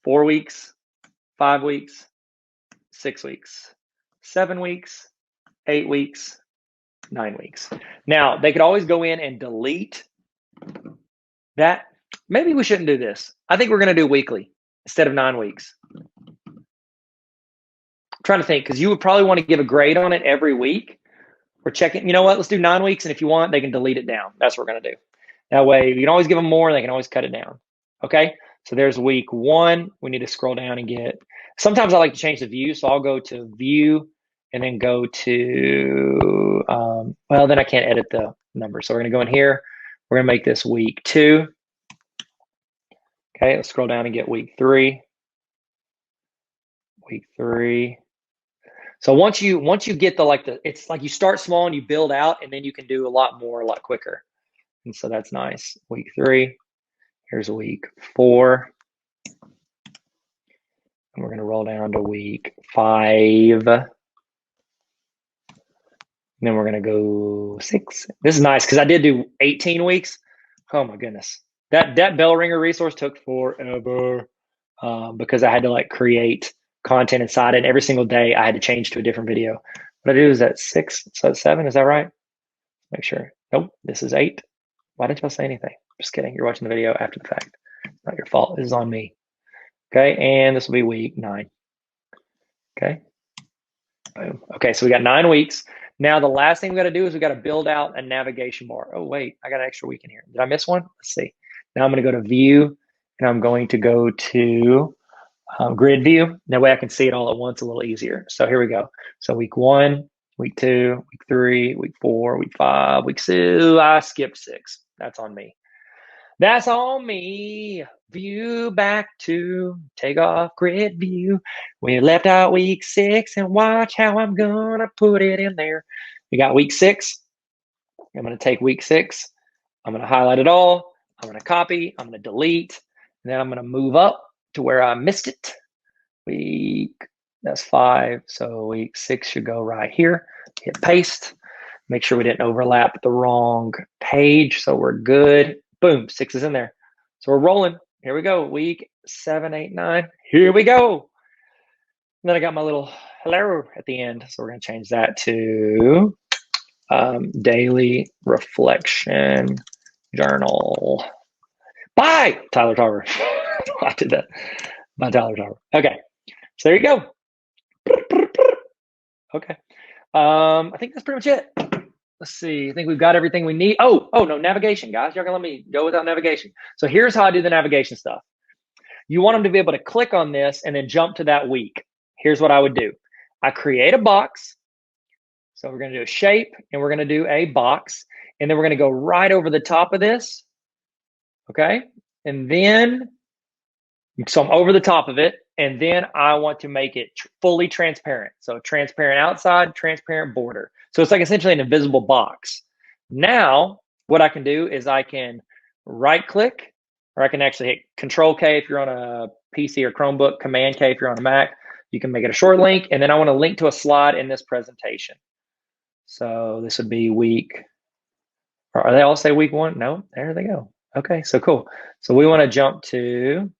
4 weeks, 5 weeks, 6 weeks, 7 weeks, 8 weeks, 9 weeks. Now, they could always go in and delete that. Maybe we shouldn't do this. I think we're going to do weekly instead of 9 weeks. I'm trying to think, because you would probably want to give a grade on it every week. We're checking, you know what, let's do 9 weeks, and if you want, they can delete it down. That's what we're going to do. That way, you can always give them more, and they can always cut it down. Okay, so there's week 1. We need to scroll down and get, sometimes I like to change the view, so I'll go to view and then go to, well, then I can't edit the number. So we're going to go in here. We're going to make this week 2. Okay, let's scroll down and get week 3. Week 3. So once you get it's like you start small and you build out, and then you can do a lot more, a lot quicker. And so that's nice. Week 3. Here's week 4. And we're going to roll down to week 5. And then we're going to go 6. This is nice because I did do 18 weeks. Oh my goodness. That bell ringer resource took forever because I had to like create content inside it. And every single day I had to change to a different video. What I do is that 6, so that's 7. Is that right? Make sure. Nope, this is 8. Why didn't y'all say anything? Just kidding. You're watching the video after the fact. It's not your fault. This is on me. Okay, and this will be week 9. Okay. Boom. Okay, so we got 9 weeks. Now the last thing we got to do is we got to build out a navigation bar. Oh wait, I got an extra week in here. Did I miss one? Let's see. Now I'm going to go to view, and I'm going to go to grid view. That way I can see it all at once a little easier. So here we go. So week 1, week 2, week 3, week 4, week 5, week 6. I skipped 6. That's on me. That's on me. View back to take off grid view. We left out week 6, and watch how I'm gonna put it in there. We got week 6. I'm gonna take week 6. I'm gonna highlight it all. I'm gonna copy. I'm gonna delete. And then I'm gonna move up to where I missed it. That's 5. So week 6 should go right here. Hit paste. Make sure we didn't overlap the wrong page. So we're good. Boom, 6 is in there. So we're rolling. Here we go. Week 7, 8, 9. Here we go. And then I got my little hello at the end. So we're going to change that to daily reflection journal. Bye, Tyler Tarver. I did that. Bye, Tyler Tarver. Okay. So there you go. Okay. I think that's pretty much it. Let's see. I think we've got everything we need. Oh, no, navigation, guys. Y'all gonna let me go without navigation. So here's how I do the navigation stuff. You want them to be able to click on this and then jump to that week. Here's what I would do. I create a box. So we're gonna do a shape, and we're gonna do a box, and then we're gonna go right over the top of this. Okay. And then, so I'm over the top of it, and then I want to make it fully transparent. So transparent outside, transparent border. So it's like essentially an invisible box. Now, what I can do is I can right click, or I can actually hit Control K if you're on a PC or Chromebook, Command K if you're on a Mac. You can make it a short link, and then I want to link to a slide in this presentation. So this would be week, or they all say week 1? No, there they go. Okay, so cool. So we want to jump to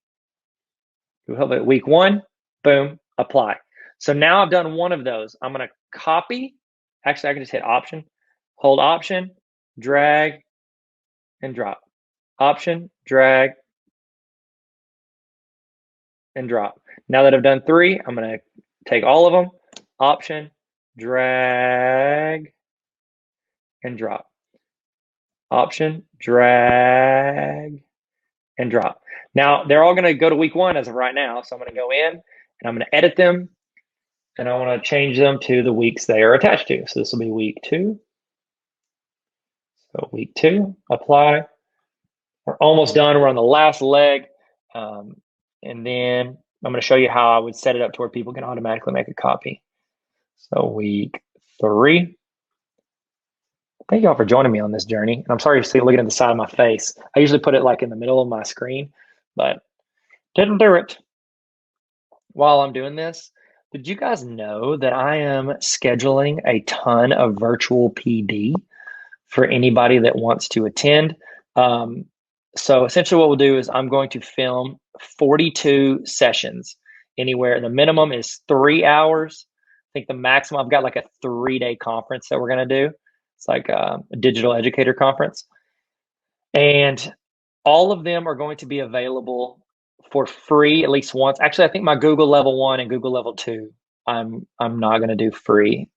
week 1, boom, apply. So now I've done one of those. I'm going to copy. Actually, I can just hit Option, hold Option, drag, and drop. Option, drag, and drop. Now that I've done 3, I'm going to take all of them, Option, drag, and drop. Option, drag, and drop. Now, they're all going to go to week 1 as of right now. So I'm going to go in and I'm going to edit them. And I want to change them to the weeks they are attached to. So this will be week 2. So week 2, apply. We're almost done. We're on the last leg. And then I'm going to show you how I would set it up to where people can automatically make a copy. So week 3. Thank y'all for joining me on this journey. And I'm sorry to see looking at the side of my face. I usually put it like in the middle of my screen, but didn't do it. While I'm doing this, did you guys know that I am scheduling a ton of virtual PD for anybody that wants to attend? So essentially what we'll do is I'm going to film 42 sessions anywhere. The minimum is 3 hours. I think the maximum, I've got like a 3-day conference that we're going to do. It's like a digital educator conference. And all of them are going to be available for free at least once. Actually, I think my Google level 1 and Google level 2, I'm not going to do free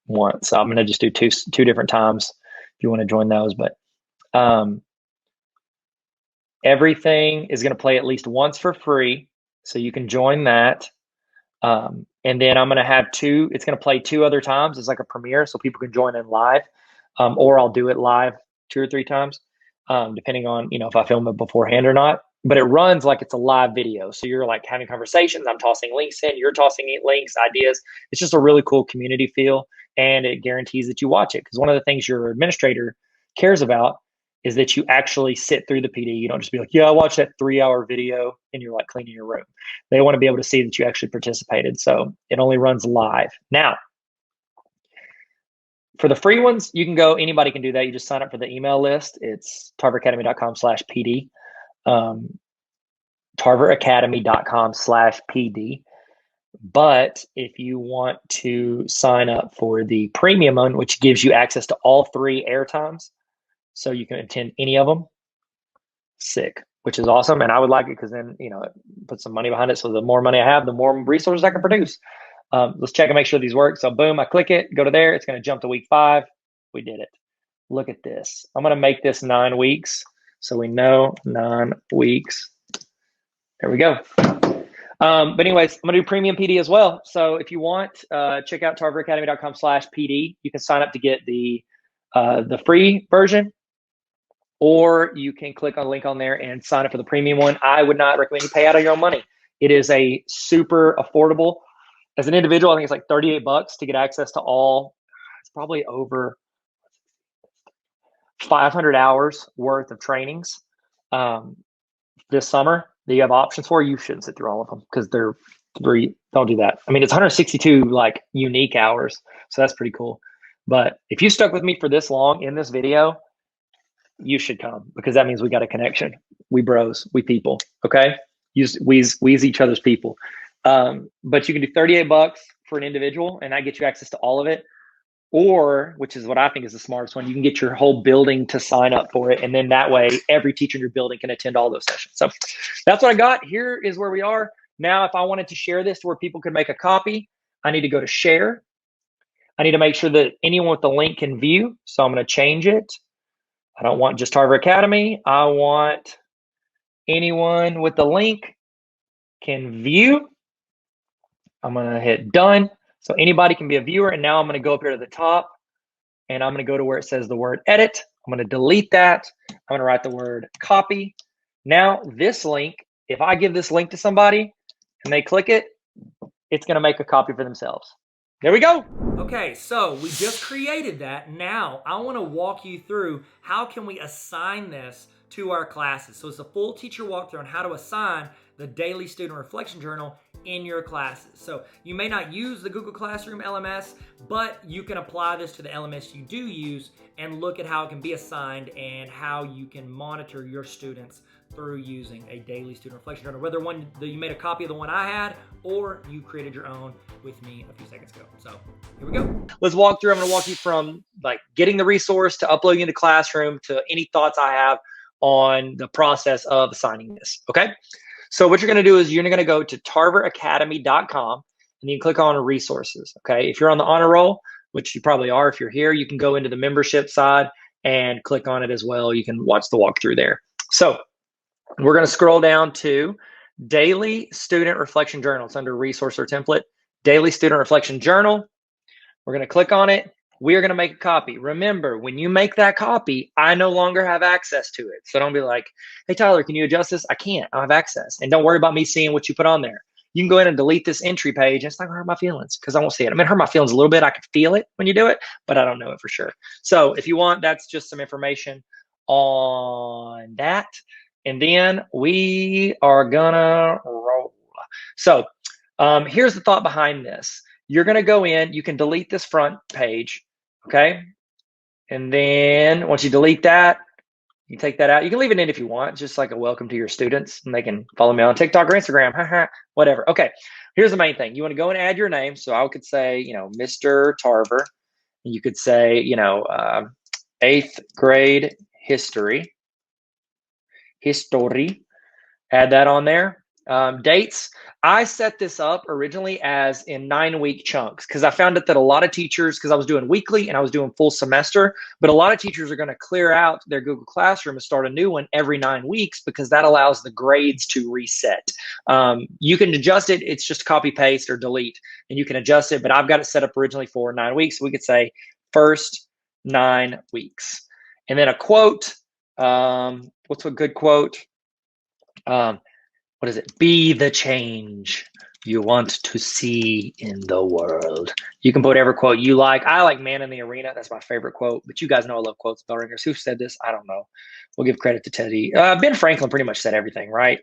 once. So I'm going to just do two different times if you want to join those. But everything is going to play at least once for free. So you can join that. And then I'm going to have it's going to play 2 other times. It's like a premiere, so people can join in live. Or I'll do it live 2 or 3 times, depending on, if I film it beforehand or not. But it runs like it's a live video. So you're like having conversations. I'm tossing links in. You're tossing links, ideas. It's just a really cool community feel. And it guarantees that you watch it. Because one of the things your administrator cares about is that you actually sit through the PD. You don't just be like, yeah, I watched that 3-hour video and you're like cleaning your room. They want to be able to see that you actually participated. So it only runs live. Now, for the free ones, you can go, anybody can do that. You just sign up for the email list. It's tarveracademy.com/PD. tarveracademy.com/PD. But if you want to sign up for the premium one, which gives you access to all 3 air times, so you can attend any of them, sick, which is awesome. And I would like it because then, put some money behind it. So the more money I have, the more resources I can produce. Let's check and make sure these work. So boom, I click it, go to there. It's going to jump to week 5. We did it. Look at this. I'm going to make this 9 weeks. So we know 9 weeks. There we go. But anyways, I'm going to do premium PD as well. So if you want, check out tarveracademy.com/PD. You can sign up to get the free version, or you can click on the link on there and sign up for the premium one. I would not recommend you pay out of your own money. It is a super affordable. As an individual, I think it's like $38 to get access to all. It's probably over 500 hours worth of trainings this summer that you have options for. You shouldn't sit through all of them because they're free. Don't do that. I mean, it's 162 like unique hours, so that's pretty cool. But if you stuck with me for this long in this video, you should come, because that means we got a connection. We bros, we people, okay? We's each other's people. But you can do $38 for an individual, and that gets you access to all of it. Or, which is what I think is the smartest one, you can get your whole building to sign up for it. And then that way, every teacher in your building can attend all those sessions. So that's what I got. Here is where we are. Now, if I wanted to share this to where people could make a copy, I need to go to share. I need to make sure that anyone with the link can view. So I'm going to change it. I don't want just Tarver Academy. I want anyone with the link can view. I'm going to hit done. So anybody can be a viewer. And now I'm going to go up here to the top, and I'm going to go to where it says the word edit. I'm going to delete that. I'm going to write the word copy. Now this link, if I give this link to somebody and they click it, it's going to make a copy for themselves. There we go. Okay, so we just created that. Now I want to walk you through how can we assign this to our classes. So it's a full teacher walkthrough on how to assign the daily student reflection journal in your classes. So you may not use the Google Classroom LMS, but you can apply this to the LMS you do use and look at how it can be assigned and how you can monitor your students through using a daily student reflection journal, whether you made a copy of the one I had or you created your own with me a few seconds ago. So here we go. Let's walk through. I'm going to walk you from like getting the resource to uploading in the classroom to any thoughts I have on the process of assigning this. Okay. So what you're going to do is you're going to go to tarveracademy.com, and you click on resources, okay? If you're on the honor roll, which you probably are if you're here, you can go into the membership side and click on it as well. You can watch the walkthrough there. So we're going to scroll down to Daily Student Reflection Journal. It's under Resource or Template. Daily Student Reflection Journal. We're going to click on it. We are going to make a copy. Remember, when you make that copy, I no longer have access to it. So don't be like, hey, Tyler, can you adjust this? I can't. I don't have access. And don't worry about me seeing what you put on there. You can go in and delete this entry page. And it's not going to hurt my feelings because I won't see it. I mean, it hurt my feelings a little bit. I can feel it when you do it, but I don't know it for sure. So if you want, that's just some information on that. And then we are going to roll. So here's the thought behind this. You're going to go in, you can delete this front page, okay? And then once you delete that, you take that out. You can leave it in if you want, just like a welcome to your students, and they can follow me on TikTok or Instagram, whatever. Okay, here's the main thing. You want to go and add your name. So I could say, you know, Mr. Tarver. You could say, you know, 8th grade history. Add that on there. Dates. I set this up originally as in 9-week chunks because I found it that a lot of teachers, because I was doing weekly and I was doing full semester, but a lot of teachers are going to clear out their Google Classroom and start a new one every 9 weeks because that allows the grades to reset. You can adjust it. It's just copy, paste, or delete, and you can adjust it, but I've got it set up originally for 9 weeks. So we could say first 9 weeks. And then a quote. What's a good quote? What is it? Be the change you want to see in the world. You can put whatever quote you like. I like man in the arena. That's my favorite quote. But you guys know I love quotes, bell ringers. Who said this? I don't know. We'll give credit to Teddy. Ben Franklin pretty much said everything, right?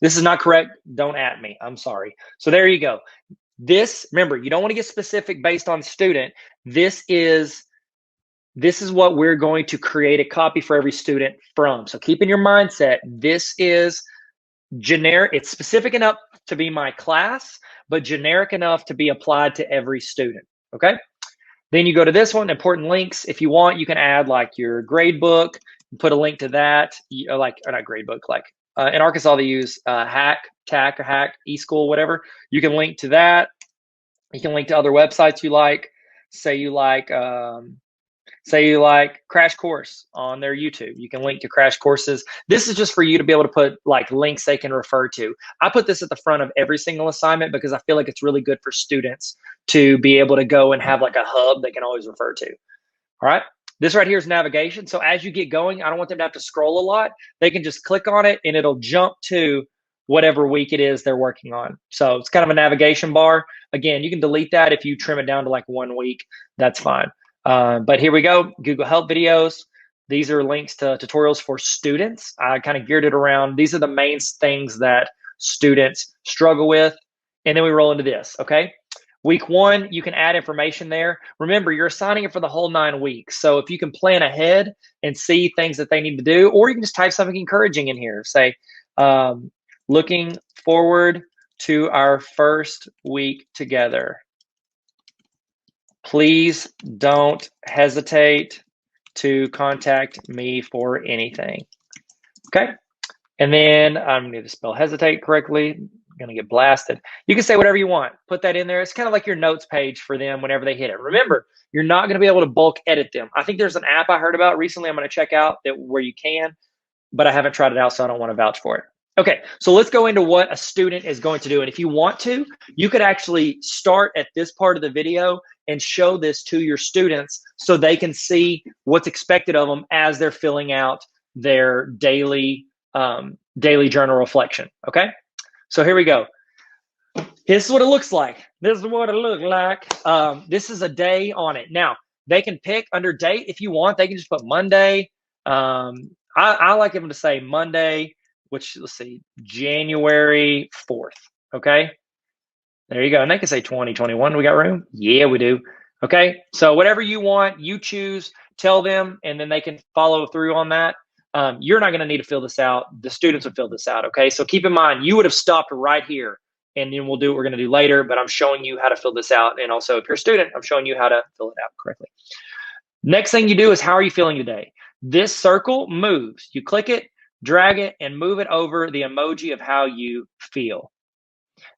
This is not correct. Don't at me. I'm sorry. So there you go. This, remember, you don't want to get specific based on student. This is what we're going to create a copy for every student from. So keep in your mindset, this is generic. It's specific enough to be my class, but generic enough to be applied to every student. Okay. Then you go to this one, important links. If you want, you can add like your grade book, put a link to that. Or not grade book, like in Arkansas, they use Hack, eSchool, whatever. You can link to that. You can link to other websites you like. Say you like Crash Course on their YouTube. You can link to Crash Courses. This is just for you to be able to put like links they can refer to. I put this at the front of every single assignment because I feel like it's really good for students to be able to go and have like a hub they can always refer to. All right. This right here is navigation. So as you get going, I don't want them to have to scroll a lot. They can just click on it and it'll jump to whatever week it is they're working on. So it's kind of a navigation bar. Again, you can delete that if you trim it down to like 1 week. That's fine. But here we go, Google Help videos. These are links to tutorials for students. I kind of geared it around. These are the main things that students struggle with. And then we roll into this, okay? Week 1, you can add information there. Remember, you're assigning it for the whole 9 weeks. So if you can plan ahead and see things that they need to do, or you can just type something encouraging in here. Say, looking forward to our first week together. Please don't hesitate to contact me for anything. Okay. And then I'm going to spell hesitate correctly. I'm going to get blasted. You can say whatever you want. Put that in there. It's kind of like your notes page for them whenever they hit it. Remember, you're not going to be able to bulk edit them. I think there's an app I heard about recently. I'm going to check out that where you can, but I haven't tried it out, so I don't want to vouch for it. Okay, so let's go into what a student is going to do. And if you want to, you could actually start at this part of the video and show this to your students so they can see what's expected of them as they're filling out their daily journal reflection, okay? So here we go. This is what it looks like. This is what it looks like. This is a day on it. Now, they can pick under date if you want. They can just put Monday. I like them to say Monday, which, let's see, January 4th, okay? There you go. And they can say 2021. Do we got room? Yeah, we do. Okay, so whatever you want, you choose, tell them, and then they can follow through on that. You're not going to need to fill this out. The students would fill this out, okay? So keep in mind, you would have stopped right here, and then we'll do what we're going to do later, but I'm showing you how to fill this out. And also, if you're a student, I'm showing you how to fill it out correctly. Next thing you do is, how are you feeling today? This circle moves. You click it, drag it, and move it over the emoji of how you feel.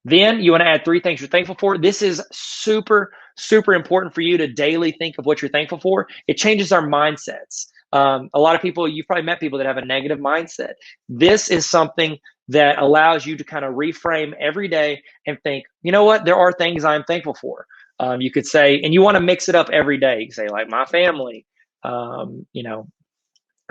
Then you want to add 3 things you're thankful for. This is super, super important for you to daily think of what you're thankful for. It changes our mindsets. A lot of people, you've probably met people that have a negative mindset. This is something that allows you to kind of reframe every day and think, you know what, there are things I'm thankful for. You could say, and you want to mix it up every day. You say like my family, you know,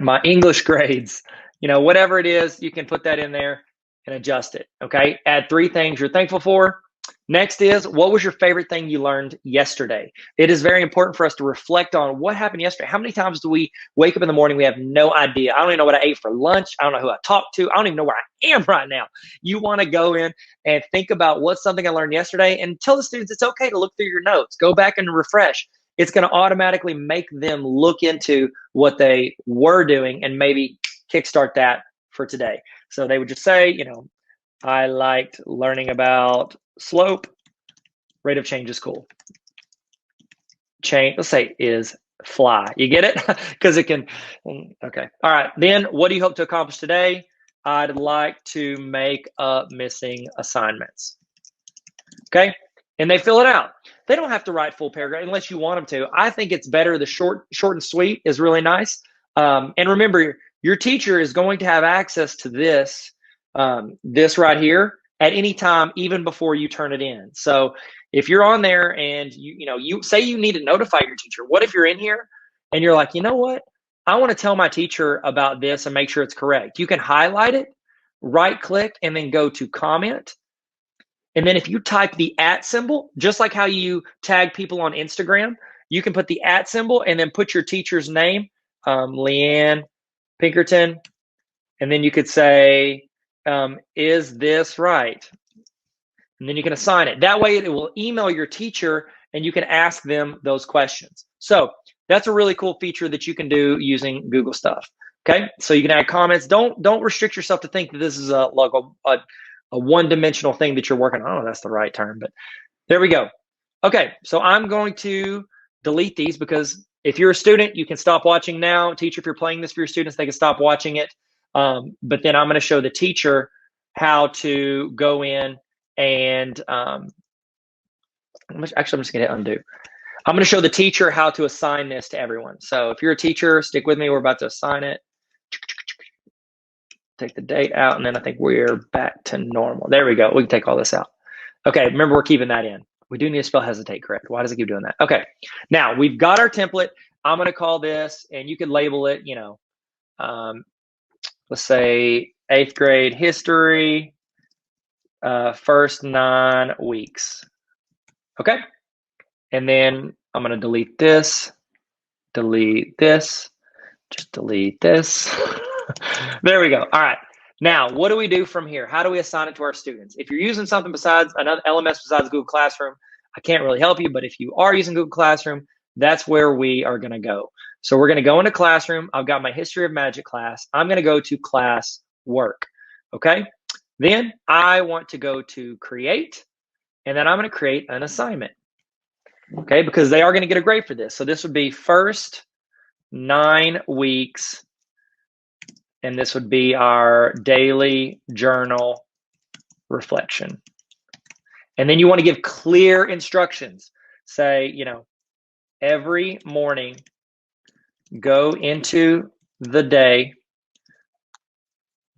my English grades, you know, whatever it is, you can put that in there and adjust it. Okay. Add 3 things you're thankful for. Next is, what was your favorite thing you learned yesterday? It is very important for us to reflect on what happened yesterday. How many times do we wake up in the morning, we have no idea? I don't even know what I ate for lunch. I don't know who I talked to. I don't even know where I am right now. You want to go in and think about what's something I learned yesterday, and tell the students it's okay to look through your notes. Go back and refresh. It's going to automatically make them look into what they were doing and maybe kickstart that for today. So they would just say, you know, I liked learning about slope. Rate of change is cool. Change, let's say, is fly. You get it? Because it can, okay. All right. Then what do you hope to accomplish today? I'd like to make up missing assignments. Okay. And they fill it out. They don't have to write full paragraph unless you want them to. I think it's better. The short and sweet is really nice. And remember, your teacher is going to have access to this right here at any time, even before you turn it in. So if you're on there and you say you need to notify your teacher, what if you're in here and you're like, you know what? I want to tell my teacher about this and make sure it's correct. You can highlight it, right click, and then go to comment. And then if you type the @ symbol, just like how you tag people on Instagram, you can put the @ symbol and then put your teacher's name, Leanne Pinkerton. And then you could say, is this right? And then you can assign it. That way it will email your teacher and you can ask them those questions. So that's a really cool feature that you can do using Google stuff. Okay, so you can add comments. Don't restrict yourself to think that this is a one-dimensional thing that you're working on. I don't know if that's the right term, but there we go. Okay, so I'm going to delete these because if you're a student, you can stop watching now. Teacher, if you're playing this for your students, they can stop watching it. But then I'm going to show the teacher how to go in and actually, I'm just going to hit undo. I'm going to show the teacher how to assign this to everyone. So if you're a teacher, stick with me. We're about to assign it. Take the date out, and then I think we're back to normal. There we go. We can take all this out. Okay, remember, we're keeping that in. We do need to spell hesitate correct. Why does it keep doing that? Okay, now we've got our template. I'm going to call this, and you can label it, let's say 8th grade history, first 9 weeks. Okay, and then I'm going to delete this, just delete this. There we go. All right. Now, what do we do from here? How do we assign it to our students? If you're using something besides another LMS besides Google Classroom, I can't really help you, but if you are using Google Classroom, that's where we are going to go. So we're going to go into Classroom. I've got my History of Magic class. I'm going to go to class work. Okay. Then I want to go to create, and then I'm going to create an assignment. Okay. Because they are going to get a grade for this. So this would be first 9 weeks. And this would be our daily journal reflection. And then you want to give clear instructions. Say, every morning, go into the day.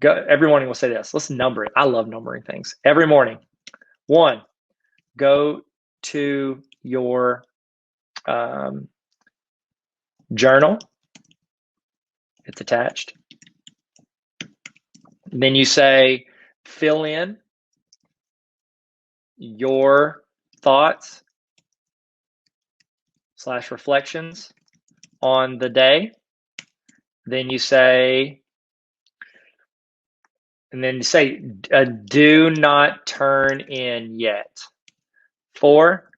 Every morning we'll say this. Let's number it. I love numbering things. Every morning. 1, go to your journal. It's attached. Then you say, fill in your thoughts / reflections on the day. Then you say, do not turn in yet. 4,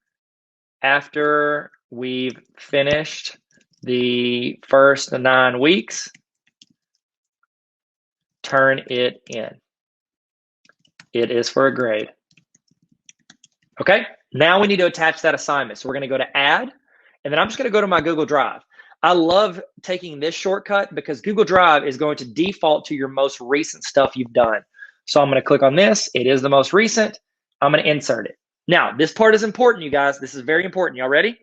after we've finished the first 9 weeks, turn it in. It is for a grade. Okay, now we need to attach that assignment. So we're going to go to add, and then I'm just going to go to my Google Drive. I love taking this shortcut because Google Drive is going to default to your most recent stuff you've done. So I'm going to click on this. It is the most recent. I'm going to insert it. Now, this part is important, you guys. This is very important. Y'all ready?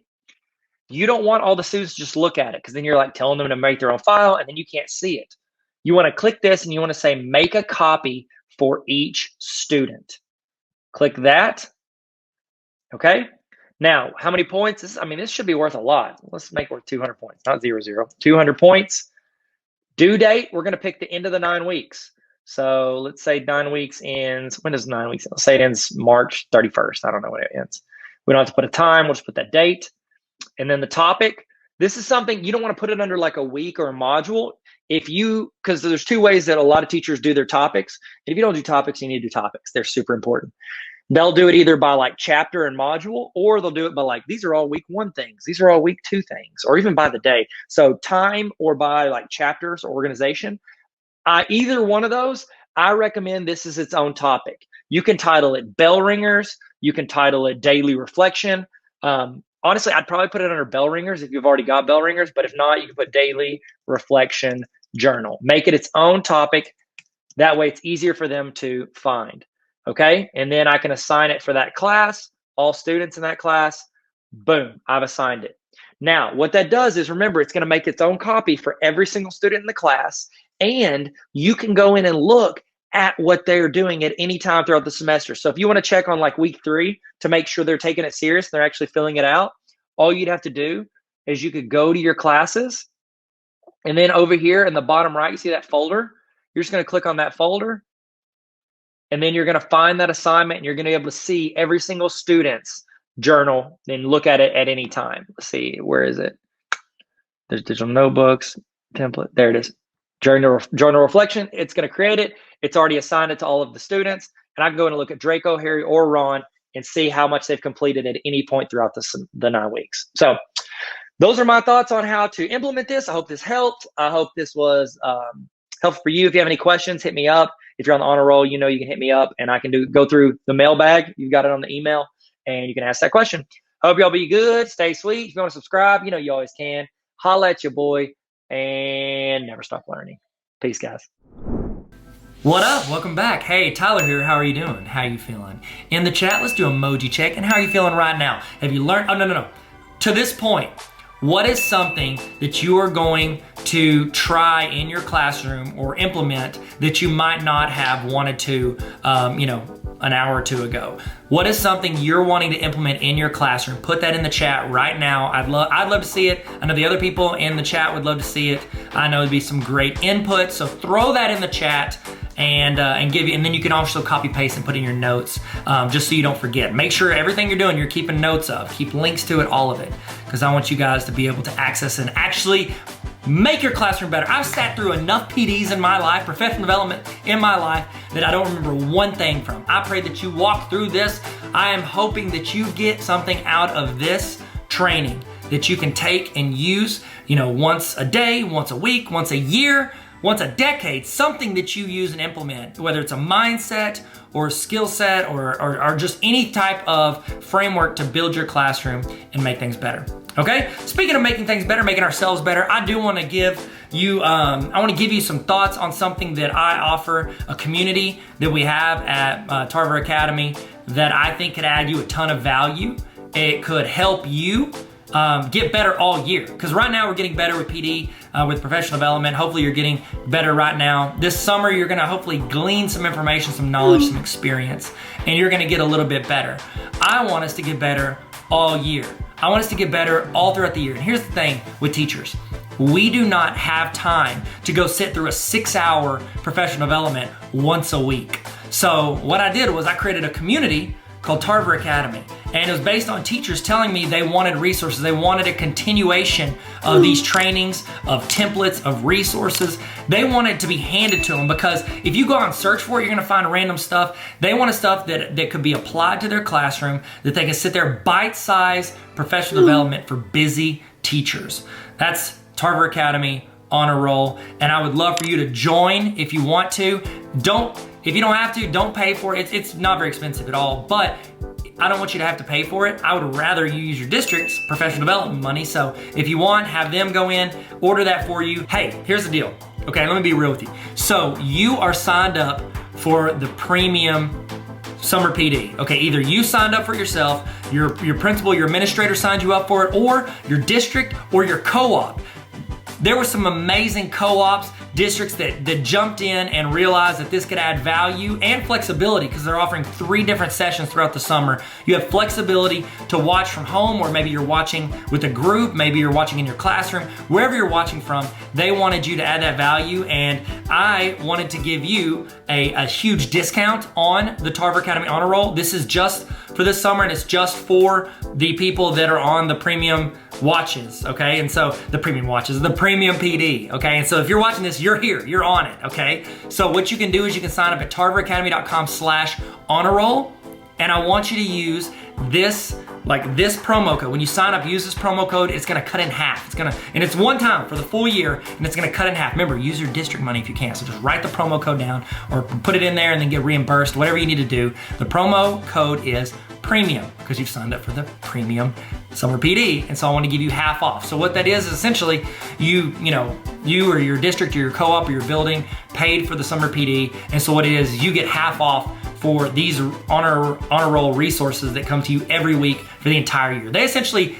You don't want all the students to just look at it because then you're like telling them to make their own file and then you can't see it. You want to click this and you want to say make a copy for each student. Click that. Okay. Now, how many points? This should be worth a lot. Let's make it worth 200 points, not 0, 0. 200 points. Due date, we're going to pick the end of the 9 weeks. So let's say 9 weeks ends. When does 9 weeks end? Let's say it ends March 31st. I don't know when it ends. We don't have to put a time. We'll just put that date. And then the topic. This is something you don't want to put it under like a week or a module. Because there's 2 ways that a lot of teachers do their topics. And if you don't do topics, you need to do topics. They're super important. They'll do it either by like chapter and module, or they'll do it by like, these are all week 1 things. These are all week 2 things, or even by the day. So time or by like chapters or organization. Either one of those, I recommend this is its own topic. You can title it Bell Ringers. You can title it Daily Reflection. Honestly, I'd probably put it under Bell Ringers if you've already got Bell Ringers, but if not, you can put Daily Reflection Journal. Make it its own topic. That way it's easier for them to find. Okay, and then I can assign it for that class, all students in that class. Boom, I've assigned it. Now, what that does is, remember, it's going to make its own copy for every single student in the class, and you can go in and look at what they're doing at any time throughout the semester. So if you want to check on like week 3 to make sure they're taking it serious, they're actually filling it out, all you'd have to do is you could go to your classes, and then over here in the bottom right, you see that folder? You're just going to click on that folder. And then you're going to find that assignment and you're going to be able to see every single student's journal and look at it at any time. Let's see, where is it? There's digital notebooks, template. There it is. Journal reflection. It's going to create it. It's already assigned it to all of the students. And I can go in and look at Draco, Harry, or Ron and see how much they've completed at any point throughout the 9 weeks. So those are my thoughts on how to implement this. I hope this helped. I hope this was helpful for you. If you have any questions, hit me up. If you're on the honor roll, you can hit me up and I can go through the mailbag. You've got it on the email and you can ask that question. Hope y'all be good. Stay sweet. If you want to subscribe, you always can. Holla at your boy and never stop learning. Peace, guys. What up? Welcome back. Hey, Tyler here. How are you doing? How you feeling? In the chat, let's do emoji check. And how are you feeling right now? Have you learned? Oh, no. To this point, what is something that you are going to try in your classroom or implement that you might not have wanted to, an hour or 2 ago? What is something you're wanting to implement in your classroom? Put that in the chat right now. I'd love to see it. I know the other people in the chat would love to see it. I know it'd be some great input. So throw that in the chat and then you can also copy paste and put in your notes just so you don't forget. Make sure everything you're doing, you're keeping notes of. Keep links to it, all of it, because I want you guys to be able to access and actually make your classroom better. I've sat through enough PDs in my life, professional development in my life, that I don't remember one thing from. I pray that you walk through this. I am hoping that you get something out of this training that you can take and use, once a day, once a week, once a year, once a decade, something that you use and implement, whether it's a mindset or a skill set or just any type of framework to build your classroom and make things better. Okay? Speaking of making things better, making ourselves better, I do want to give you, some thoughts on something that I offer, a community that we have at Tarver Academy that I think could add you a ton of value. It could help you get better all year. Because right now we're getting better with PD, with professional development. Hopefully you're getting better right now. This summer you're gonna hopefully glean some information, some knowledge, some experience, and you're gonna get a little bit better. I want us to get better all year. I want us to get better all throughout the year. And here's the thing with teachers. We do not have time to go sit through a 6-hour professional development once a week. So what I did was I created a community called Tarver Academy. And it was based on teachers telling me they wanted resources. They wanted a continuation of these trainings, of templates, of resources. They wanted to be handed to them, because if you go out and search for it, you're gonna find random stuff. They wanted stuff that could be applied to their classroom, that they can sit there, bite-sized professional development for busy teachers. That's Tarver Academy on a roll. And I would love for you to join if you want to. If you don't have to, don't pay for it. It's not very expensive at all, but I don't want you to have to pay for it. I would rather you use your district's professional development money. So if you want, have them go in, order that for you. Hey, here's the deal. Okay, let me be real with you. So you are signed up for the premium summer PD. Okay, either you signed up for it yourself, your principal, your administrator signed you up for it, or your district or your co-op. There were some amazing co-ops, districts that jumped in and realized that this could add value and flexibility because they're offering 3 different sessions throughout the summer. You have flexibility to watch from home, or maybe you're watching with a group, maybe you're watching in your classroom, wherever you're watching from. They wanted you to add that value, and I wanted to give you a huge discount on the Tarver Academy Honor Roll. This is just for this summer, and it's just for the people that are on the premium watches, okay? And so the premium watches, the premium PD, okay? And so if you're watching this, you're here, you're on it, okay? So what you can do is you can sign up at tarveracademy.com/honor roll, and I want you to use this promo code. When you sign up, use this promo code. It's gonna cut in half. And it's one time for the full year, and it's gonna cut in half. Remember, use your district money if you can. So just write the promo code down, or put it in there and then get reimbursed, whatever you need to do. The promo code is premium because you've signed up for the premium summer PD, and so I want to give you half off. So what that is essentially, you or your district or your co-op or your building paid for the summer PD, and so what it is, you get half off for these honor roll resources that come to you every week for the entire year. They essentially,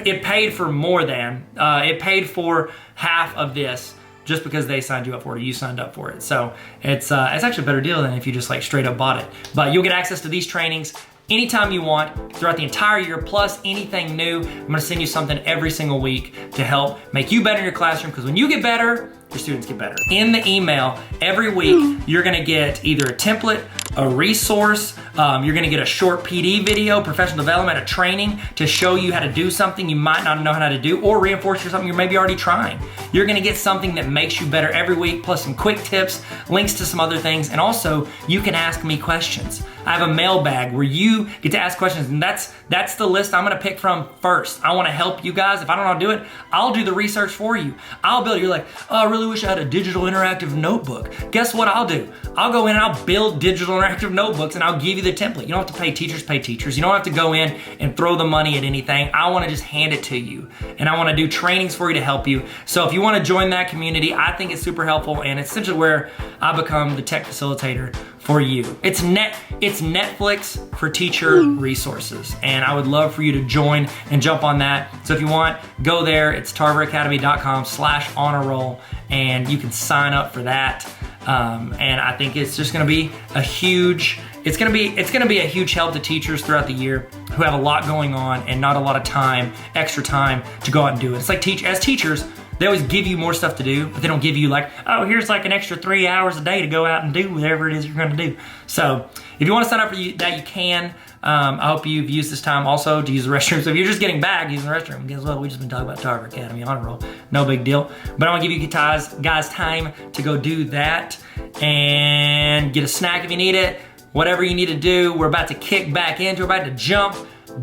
it paid for more than, it paid for half of this just because they signed you up for it, or you signed up for it. So it's actually a better deal than if you just like straight up bought it. But you'll get access to these trainings anytime you want throughout the entire year, plus anything new. I'm gonna send you something every single week to help make you better in your classroom, because when you get better, your students get better. In the email, every week, you're gonna get either a template, a resource, you're gonna get a short PD video, professional development, a training to show you how to do something you might not know how to do, or reinforce something you're maybe already trying. You're gonna get something that makes you better every week, plus some quick tips, links to some other things, and also you can ask me questions. I have a mailbag where you get to ask questions, and that's the list I'm gonna pick from first. I wanna help you guys. If I don't know how to do it, I'll do the research for you. I'll build, you're like, oh, I really wish I had a digital interactive notebook. Guess what I'll do? I'll go in and I'll build digital interactive notebooks, and I'll give you the template. You don't have to pay teachers. You don't have to go in and throw the money at anything. I wanna just hand it to you, and I wanna do trainings for you to help you. So if you wanna join that community, I think it's super helpful, and it's essentially where I become the tech facilitator for you. It's Netflix for teacher resources, and I would love for you to join and jump on that. So if you want, go there. It's tarveracademy.com/honor roll, and you can sign up for that. And I think it's just going to be a huge. It's going to be a huge help to teachers throughout the year who have a lot going on and not a lot of time, extra time to go out and do it. It's like as teachers, they always give you more stuff to do, but they don't give you like, oh, here's like an extra 3 hours a day to go out and do whatever it is you're going to do. So if you want to sign up for that, you can. I hope you've used this time also to use the restroom. So if you're just getting back using the restroom, guess what? We've just been talking about Tarver Academy Honor Roll. No big deal. But I want to give you guys time to go do that and get a snack if you need it. Whatever you need to do, we're about to kick back into, we're about to jump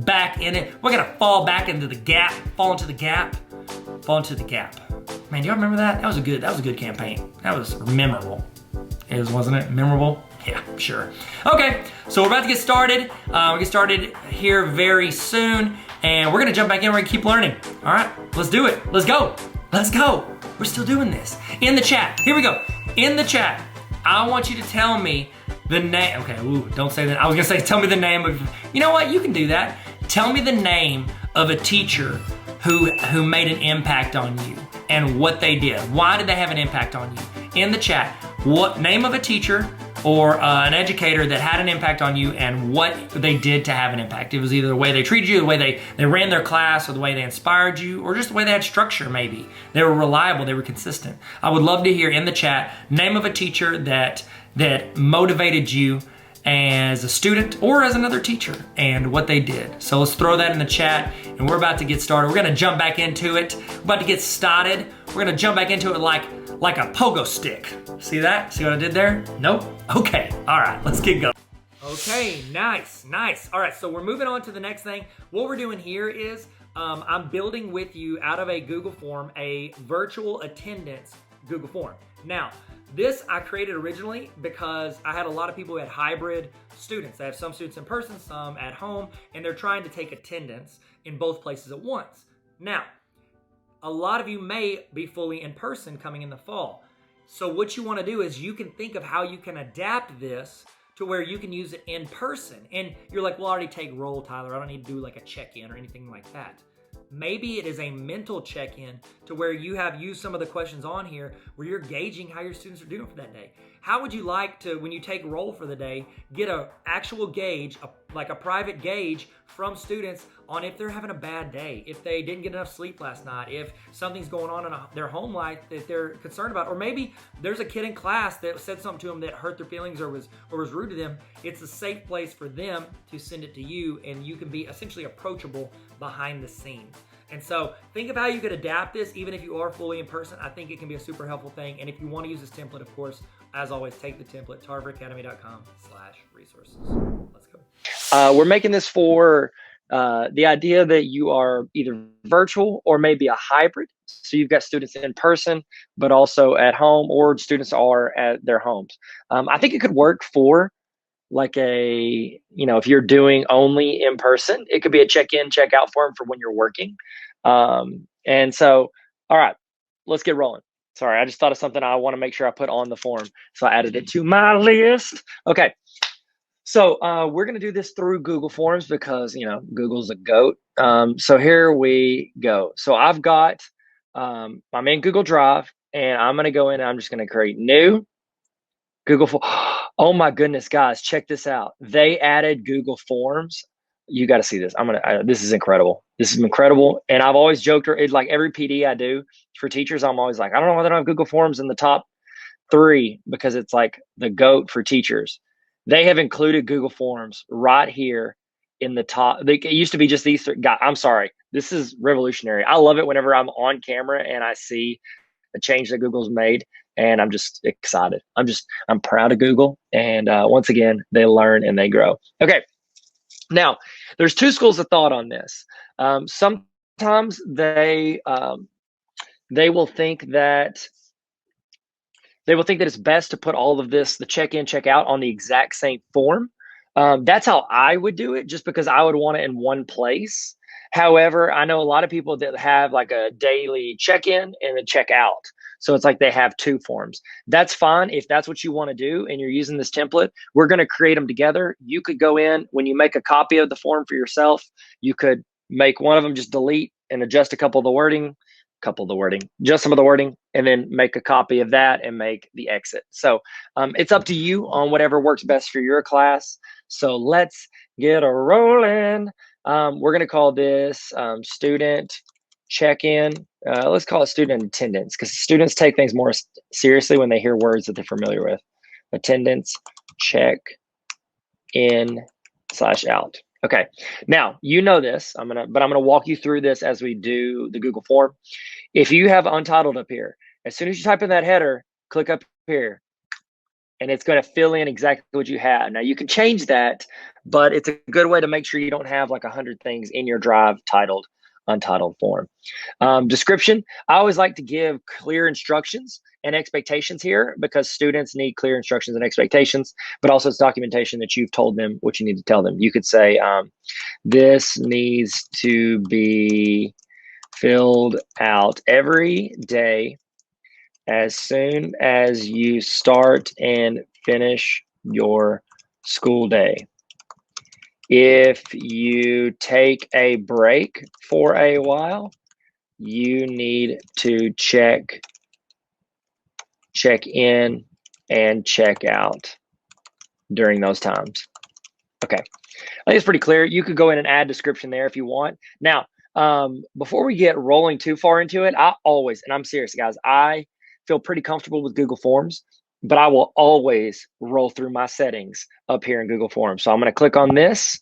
back in it. We're going to fall into the gap. Man, do y'all remember that? That was a good campaign. That was memorable. Wasn't it? Memorable? Yeah, sure. Okay, so we're about to get started. We'll get started here very soon, and we're gonna jump back in. We're gonna keep learning. All right, let's do it. Let's go. We're still doing this. In the chat, here we go. In the chat, I want you to tell me the name. Okay, don't say that. I was gonna say, tell me the name of, you know what? You can do that. Tell me the name of a teacher who made an impact on you and what they did. Why did they have an impact on you? In the chat, what name of a teacher or an educator that had an impact on you and what they did to have an impact. It was either the way they treated you, the way they ran their class, or the way they inspired you, or just the way they had structure maybe. They were reliable, they were consistent. I would love to hear in the chat, name of a teacher that motivated you as a student or as another teacher and what they did. So let's throw that in the chat, and we're about to get started. We're gonna jump back into it. We're about to get started. We're gonna jump back into it like a pogo stick. See that? See what I did there? Nope? Okay, all right, let's get going. Okay, nice. All right, so we're moving on to the next thing. What we're doing here is I'm building with you out of a Google form, a virtual attendance Google form. Now, this I created originally because I had a lot of people who had hybrid students. I have some students in person, some at home, and they're trying to take attendance in both places at once. Now, a lot of you may be fully in person coming in the fall. So what you want to do is you can think of how you can adapt this to where you can use it in person. And you're like, well, I already take roll, Tyler. I don't need to do like a check-in or anything like that. Maybe it is a mental check-in to where you have used some of the questions on here where you're gauging how your students are doing for that day. How would you like to, when you take roll for the day, get an actual gauge, like a private gauge from students on if they're having a bad day, if they didn't get enough sleep last night, if something's going on in their home life that they're concerned about, or maybe there's a kid in class that said something to them that hurt their feelings or was rude to them. It's a safe place for them to send it to you, and you can be essentially approachable behind the scenes. And so think of how you could adapt this even if you are fully in person. I think it can be a super helpful thing. And if you want to use this template, of course, as always, take the template, tarveracademy.com/resources. Let's go. We're making this for the idea that you are either virtual or maybe a hybrid. So you've got students in person, but also at home, or students are at their homes. I think it could work for like a, if you're doing only in person, it could be a check-in, check-out form for when you're working. And so, all right, let's get rolling. Sorry, I just thought of something I want to make sure I put on the form. So I added it to my list. Okay. So we're going to do this through Google Forms because, Google's a goat. So here we go. So I'm in Google Drive, and I'm going to go in and I'm just going to create new Google Forms. Oh my goodness, guys, check this out. They added Google Forms. You got to see this. This is incredible. This is incredible. And I've always joked, like every PD I do for teachers, I'm always like, I don't know why they don't have Google Forms in the top 3 because it's like the GOAT for teachers. They have included Google Forms right here in the top. It used to be just these 3 guys. I'm sorry. This is revolutionary. I love it whenever I'm on camera and I see a change that Google's made, and I'm just excited. I'm proud of Google. And once again, they learn and they grow. Okay. Now, there's 2 schools of thought on this. Sometimes they will think that it's best to put all of this, the check-in, check-out, on the exact same form. That's how I would do it, just because I would want it in one place. However, I know a lot of people that have like a daily check-in and a check-out. So it's like they have 2 forms. That's fine if that's what you want to do and you're using this template. We're going to create them together. You could go in, when you make a copy of the form for yourself, you could make one of them, just delete and adjust just some of the wording, and then make a copy of that and make the exit. So it's up to you on whatever works best for your class. So let's get a rolling. We're going to call this student check-in. Let's call it student attendance, because students take things more seriously when they hear words that they're familiar with. Attendance check-in/out. Okay. Now, you know this. I'm gonna walk you through this as we do the Google form. If you have Untitled up here, as soon as you type in that header, click up here, and it's going to fill in exactly what you have. Now, you can change that, but it's a good way to make sure you don't have like 100 things in your drive titled Untitled form. Description, I always like to give clear instructions and expectations here, because students need clear instructions and expectations, but also it's documentation that you've told them what you need to tell them. You could say, this needs to be filled out every day as soon as you start and finish your school day. If you take a break for a while, you need to check in and check out during those times. Okay, I think it's pretty clear. You could go in and add description there if you want. Now, before we get rolling too far into it, I always, and I'm serious, guys, I feel pretty comfortable with Google Forms, but I will always roll through my settings up here in Google Forms. So I'm going to click on this,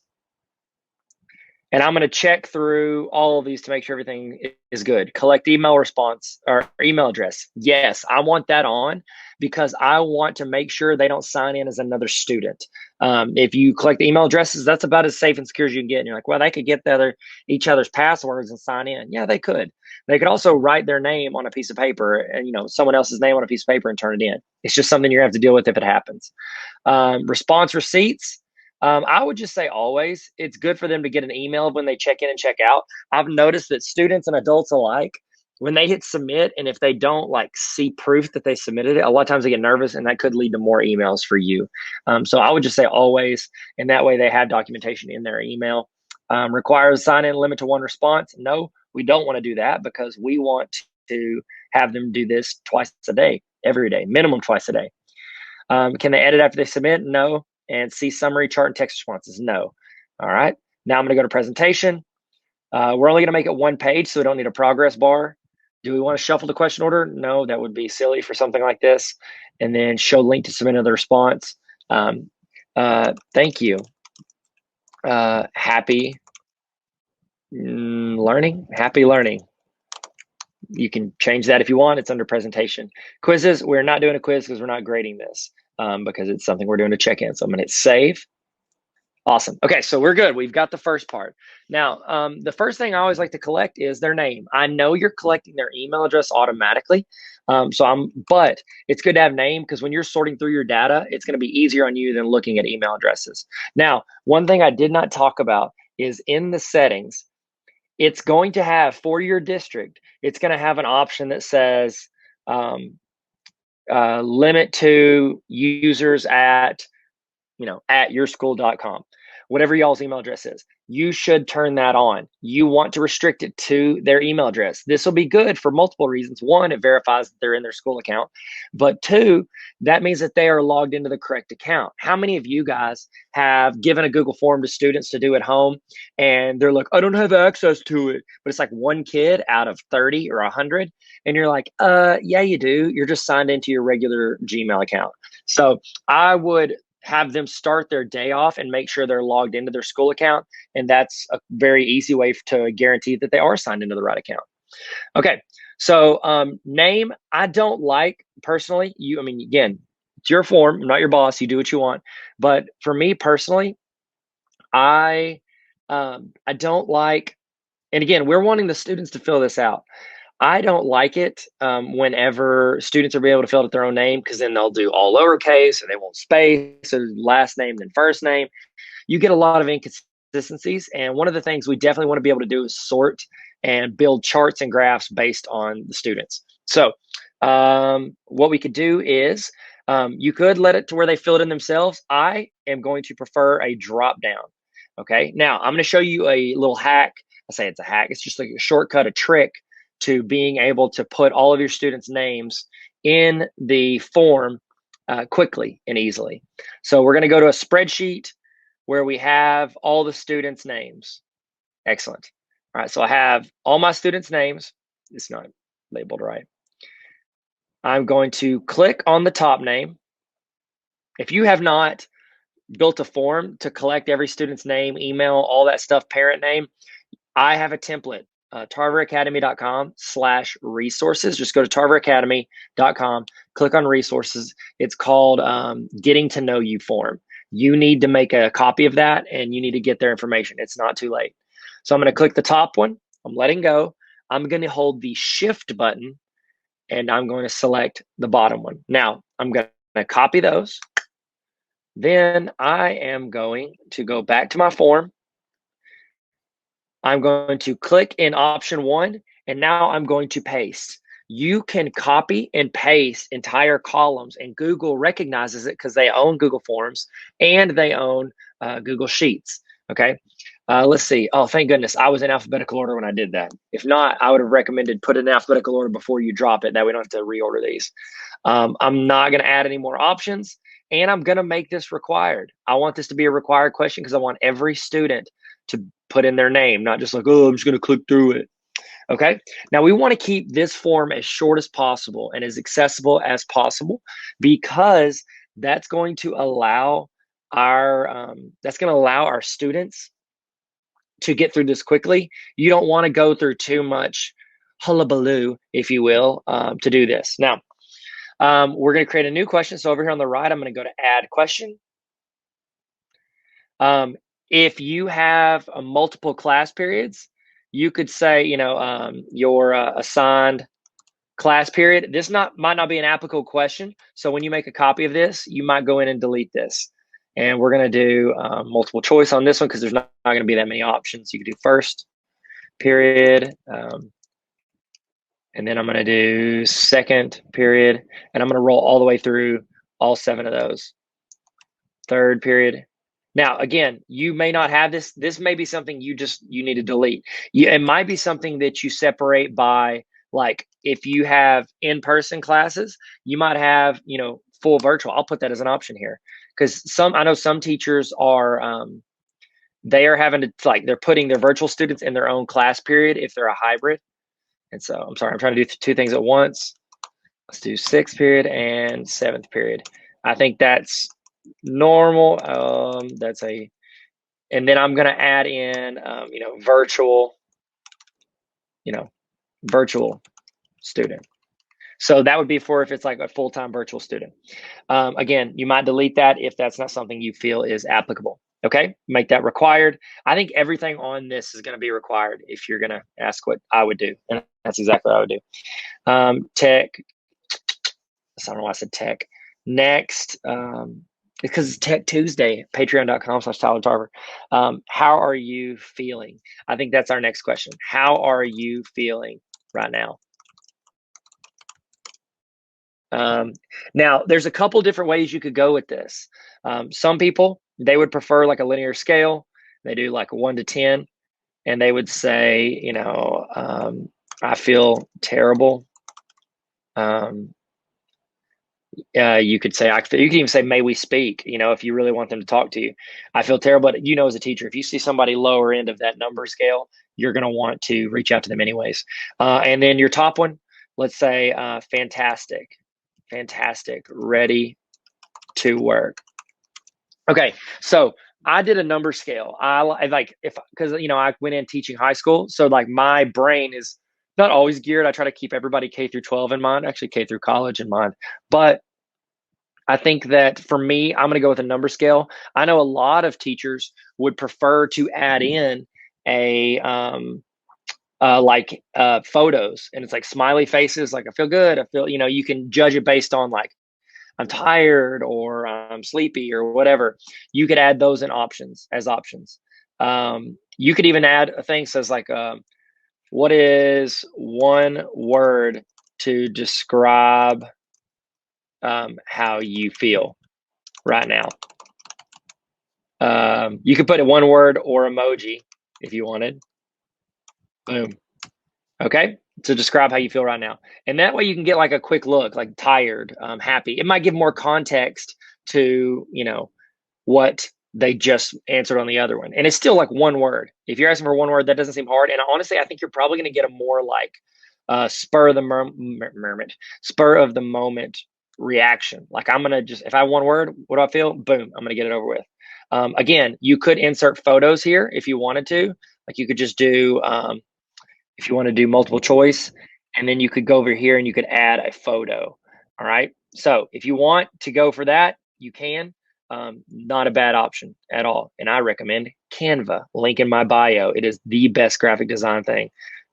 and I'm going to check through all of these to make sure everything is good. Collect email response or email address. Yes, I want that on, because I want to make sure they don't sign in as another student. If you collect email addresses, that's about as safe and secure as you can get. And you're like, well, they could get each other's passwords and sign in. Yeah, they could. They could also write their name on a piece of paper and, someone else's name on a piece of paper and turn it in. It's just something you're going to have to deal with if it happens. Response receipts. I would just say always, it's good for them to get an email when they check in and check out. I've noticed that students and adults alike when they hit submit, and if they don't like see proof that they submitted it, a lot of times they get nervous, and that could lead to more emails for you. So I would just say always, and that way they have documentation in their email. Requires sign-in limit to 1 response. No, we don't want to do that because we want to have them do this twice a day, every day, minimum twice a day. Can they edit after they submit? No. And see summary, chart, and text responses? No. All right. Now I'm going to go to presentation. We're only going to make it 1 page, so we don't need a progress bar. Do we want to shuffle the question order? No, that would be silly for something like this. And then show link to submit another response. Thank you. Happy learning. Happy learning. You can change that if you want. It's under presentation. Quizzes, we're not doing a quiz because we're not grading this because it's something we're doing to check in. So I'm going to hit save. Awesome. Okay, so we're good. We've got the first part. Now, the first thing I always like to collect is their name. I know you're collecting their email address automatically, but it's good to have name because when you're sorting through your data, it's going to be easier on you than looking at email addresses. Now, one thing I did not talk about is in the settings, it's going to have for your district, it's going to have an option that says limit to users at yourschool.com, whatever y'all's email address is. You should turn that on. You want to restrict it to their email address. This will be good for multiple reasons. 1, it verifies that they're in their school account. But 2, that means that they are logged into the correct account. How many of you guys have given a Google form to students to do at home and they're like, I don't have access to it, but it's like 1 kid out of 30 or 100. And you're like, yeah, you do. You're just signed into your regular Gmail account. So I would have them start their day off and make sure they're logged into their school account. And that's a very easy way to guarantee that they are signed into the right account. Okay. So name, I don't like personally, again, it's your form. I'm not your boss. You do what you want. But for me personally, I don't like, and again, we're wanting the students to fill this out. I don't like it whenever students are able to fill out their own name because then they'll do all lowercase and they won't space, so last name then first name. You get a lot of inconsistencies, and one of the things we definitely want to be able to do is sort and build charts and graphs based on the students. So what we could do is you could let it to where they fill it in themselves. I am going to prefer a drop down. Okay, now I'm going to show you a little hack. I say it's a hack. It's just like a shortcut, a trick to being able to put all of your students' names in the form quickly and easily. So we're going to go to a spreadsheet where we have all the students' names. Excellent. All right, so I have all my students' names. It's not labeled right. I'm going to click on the top name. If you have not built a form to collect every student's name, email, all that stuff, parent name, I have a template. tarveracademy.com/resources. Just go to tarveracademy.com, click on resources. It's called Getting to Know You form. You need to make a copy of that and you need to get their information. It's not too late. So I'm going to click the top one. I'm letting go. I'm going to hold the shift button and I'm going to select the bottom one. Now I'm going to copy those. Then I am going to go back to my form. I'm going to click in option 1, and now I'm going to paste. You can copy and paste entire columns, and Google recognizes it because they own Google Forms and they own Google Sheets. Okay, let's see. Oh, thank goodness. I was in alphabetical order when I did that. If not, I would have recommended put it in alphabetical order before you drop it. That we don't have to reorder these. I'm not going to add any more options, and I'm going to make this required. I want this to be a required question because I want every student to put in their name, not just like, oh, I'm just going to click through it. Okay. Now we want to keep this form as short as possible and as accessible as possible because that's going to allow our students to get through this quickly. You don't want to go through too much hullabaloo, if you will, to do this. Now, we're going to create a new question. So over here on the right, I'm going to go to add question. If you have multiple class periods, you could say, your assigned class period. This might not be an applicable question. So when you make a copy of this, you might go in and delete this. And we're going to do multiple choice on this one because there's not going to be that many options. You could do first period, And then I'm going to do second period, and I'm going to roll all the way through all 7 of those. Third period. Now, again, you may not have this. This may be something you need to delete. It might be something that you separate by, like, if you have in-person classes, you might have, full virtual. I'll put that as an option here, because I know some teachers are, they are having to, like, they're putting their virtual students in their own class period if they're a hybrid. And so, I'm sorry, I'm trying to do 2 things at once. Let's do 6th period and 7th period. I think that's normal. And then I'm going to add in, virtual, virtual student. So that would be for if it's like a full-time virtual student. Again, you might delete that if that's not something you feel is applicable. Okay, make that required. I think everything on this is going to be required if you're going to ask what I would do. And that's exactly what I would do. Tech. I don't know why I said tech. Next, because it's Tech Tuesday, patreon.com/Tyler Tarver. How are you feeling? I think that's our next question. How are you feeling right now? Now, there's a couple different ways you could go with this. Some people, they would prefer like a linear scale. They do like 1 to 10, and they would say, I feel terrible. You could say, you can even say, may we speak, if you really want them to talk to you. I feel terrible. But as a teacher, if you see somebody lower end of that number scale, you're going to want to reach out to them anyways. And then your top one, let's say, fantastic, ready to work. Okay. So I did a number scale. Because I went in teaching high school. So like my brain is not always geared. I try to keep everybody K through 12 in mind, actually K through college in mind. But I think that for me, I'm going to go with a number scale. I know a lot of teachers would prefer to add in a photos, and it's like smiley faces. Like, I feel good. I feel, you can judge it based on like, I'm tired or I'm sleepy or whatever. You could add those as options. You could even add a thing says like, what is one word to describe how you feel right now? You could put a 1 word or emoji if you wanted. Boom. Okay, to describe how you feel right now. And that way you can get like a quick look, like tired, happy. It might give more context to, what they just answered on the other one. And it's still like 1 word. If you're asking for 1 word, that doesn't seem hard. And honestly, I think you're probably going to get a more like spur of the moment reaction. Like, I'm going to just, if I have 1 word, what do I feel? Boom, I'm going to get it over with. Again, you could insert photos here if you wanted to. Like, you could just do, if you want to do multiple choice, and then you could go over here and you could add a photo. All right. So if you want to go for that, you can. Not a bad option at all. And I recommend Canva, link in my bio. It is the best graphic design thing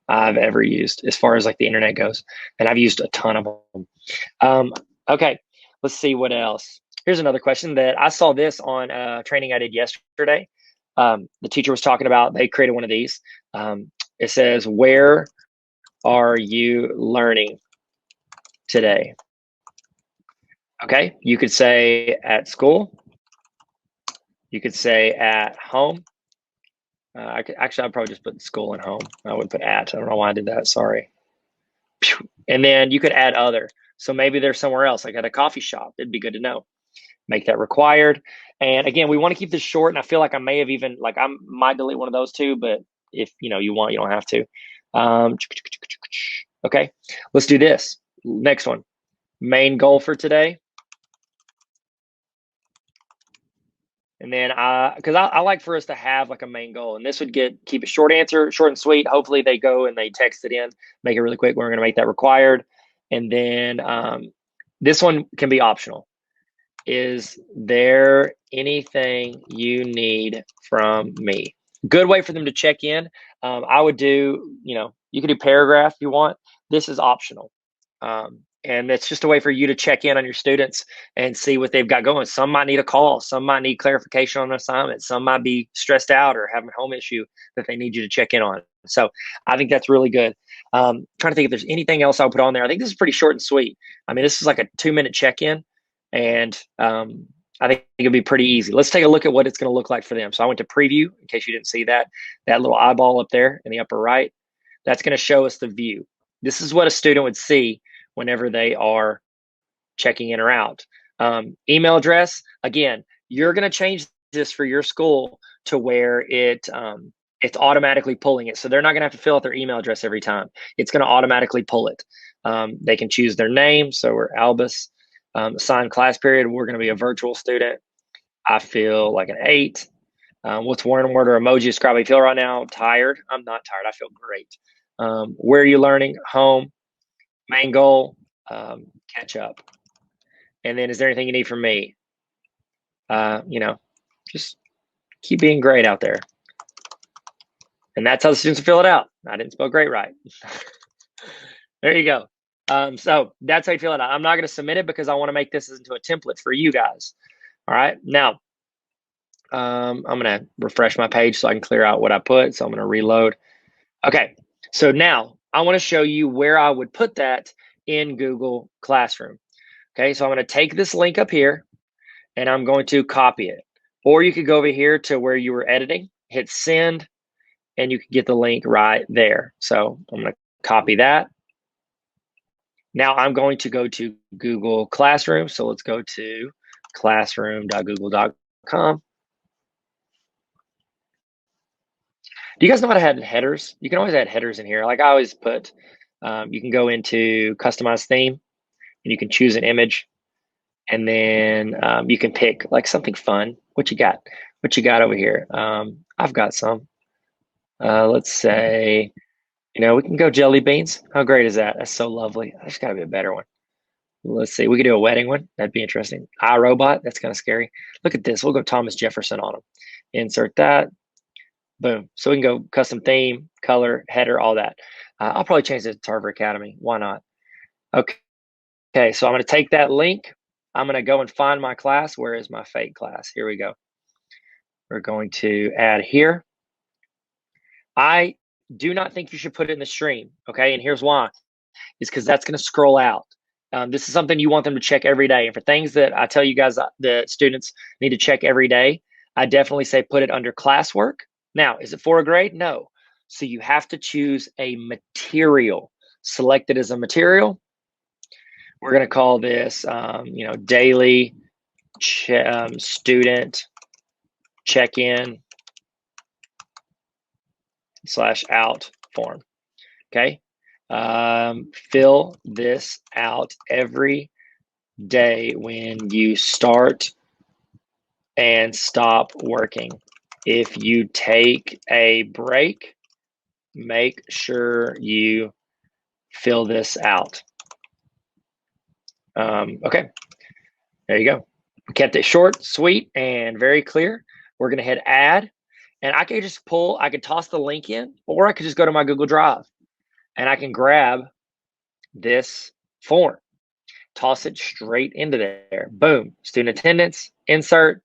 I've ever used as far as like the internet goes. And I've used a ton of them. Okay, let's see what else. Here's another question that I saw this on training I did yesterday. The teacher was talking about, they created one of these. It says, where are you learning today? Okay, you could say at school. You could say at home. I'd probably just put school and home. I would put at. I don't know why I did that. Sorry. And then you could add other. So maybe there's somewhere else, like at a coffee shop. It'd be good to know. Make that required. And again, we want to keep this short. And I feel like I may have even, like, I might delete one of those too. But if you want, you don't have to. Okay, let's do this. Next one. Main goal for today. And then because I like for us to have like a main goal, and this would keep a short answer, short and sweet. Hopefully they go and they text it in, make it really quick. We're going to make that required. And then this one can be optional. Is there anything you need from me? Good way for them to check in. I would do, you could do paragraph if you want. This is optional. And it's just a way for you to check in on your students and see what they've got going. Some might need a call. Some might need clarification on an assignment. Some might be stressed out or having a home issue that they need you to check in on. So I think that's really good. Trying to think if there's anything else I'll put on there. I think this is pretty short and sweet. I mean, this is like a 2-minute check-in, and I think it'll be pretty easy. Let's take a look at what it's going to look like for them. So I went to preview, in case you didn't see that little eyeball up there in the upper right. That's going to show us the view. This is what a student would see whenever they are checking in or out. Email address, again, you're going to change this for your school to where it's automatically pulling it. So they're not going to have to fill out their email address every time. It's going to automatically pull it. They can choose their name. So we're Albus. Assigned class period, we're going to be a virtual student. I feel like an 8. What's one word or emoji describe how you feel right now? Tired. I'm not tired. I feel great. Where are you learning? Home. Main goal, catch up. And then is there anything you need from me? Just keep being great out there. And that's how the students fill it out. I didn't spell great right. There you go. So that's how you fill it out. I'm not going to submit it because I want to make this into a template for you guys. All right. Now, I'm going to refresh my page so I can clear out what I put. So I'm going to reload. Okay. So now I want to show you where I would put that in Google Classroom. Okay. So I'm going to take this link up here and I'm going to copy it. Or you could go over here to where you were editing, hit send, and you can get the link right there. So I'm going to copy that. Now I'm going to go to Google Classroom. So let's go to classroom.google.com. Do you guys know how to add headers? You can always add headers in here. Like I always put, you can go into customize theme and you can choose an image. And then you can pick like something fun. What you got? What you got over here? I've got some. Let's say, we can go jelly beans. How great is that? That's so lovely. There's got to be a better one. Let's see. We could do a wedding one. That'd be interesting. iRobot. That's kind of scary. Look at this. We'll go Thomas Jefferson on them. Insert that. Boom. So we can go custom theme, color, header, all that. I'll probably change it to Tarver Academy. Why not? Okay. So I'm going to take that link. I'm going to go and find my class. Where is my fake class? Here we go. We're going to add here. I do not think you should put it in the stream. Okay. And here's why. It's because that's going to scroll out. This is something you want them to check every day. And for things that I tell you guys the students need to check every day, I definitely say put it under classwork. Now, is it for a grade? No. So you have to choose a material. Select it as a material. We're going to call this, daily student check-in /out form. Okay. Fill this out every day when you start and stop working. If you take a break, make sure you fill this out. Okay, there you go. We kept it short, sweet, and very clear. We're going to hit add, and I could just I could toss the link in, or I could just go to my Google Drive, and I can grab this form, toss it straight into there. Boom, student attendance, insert.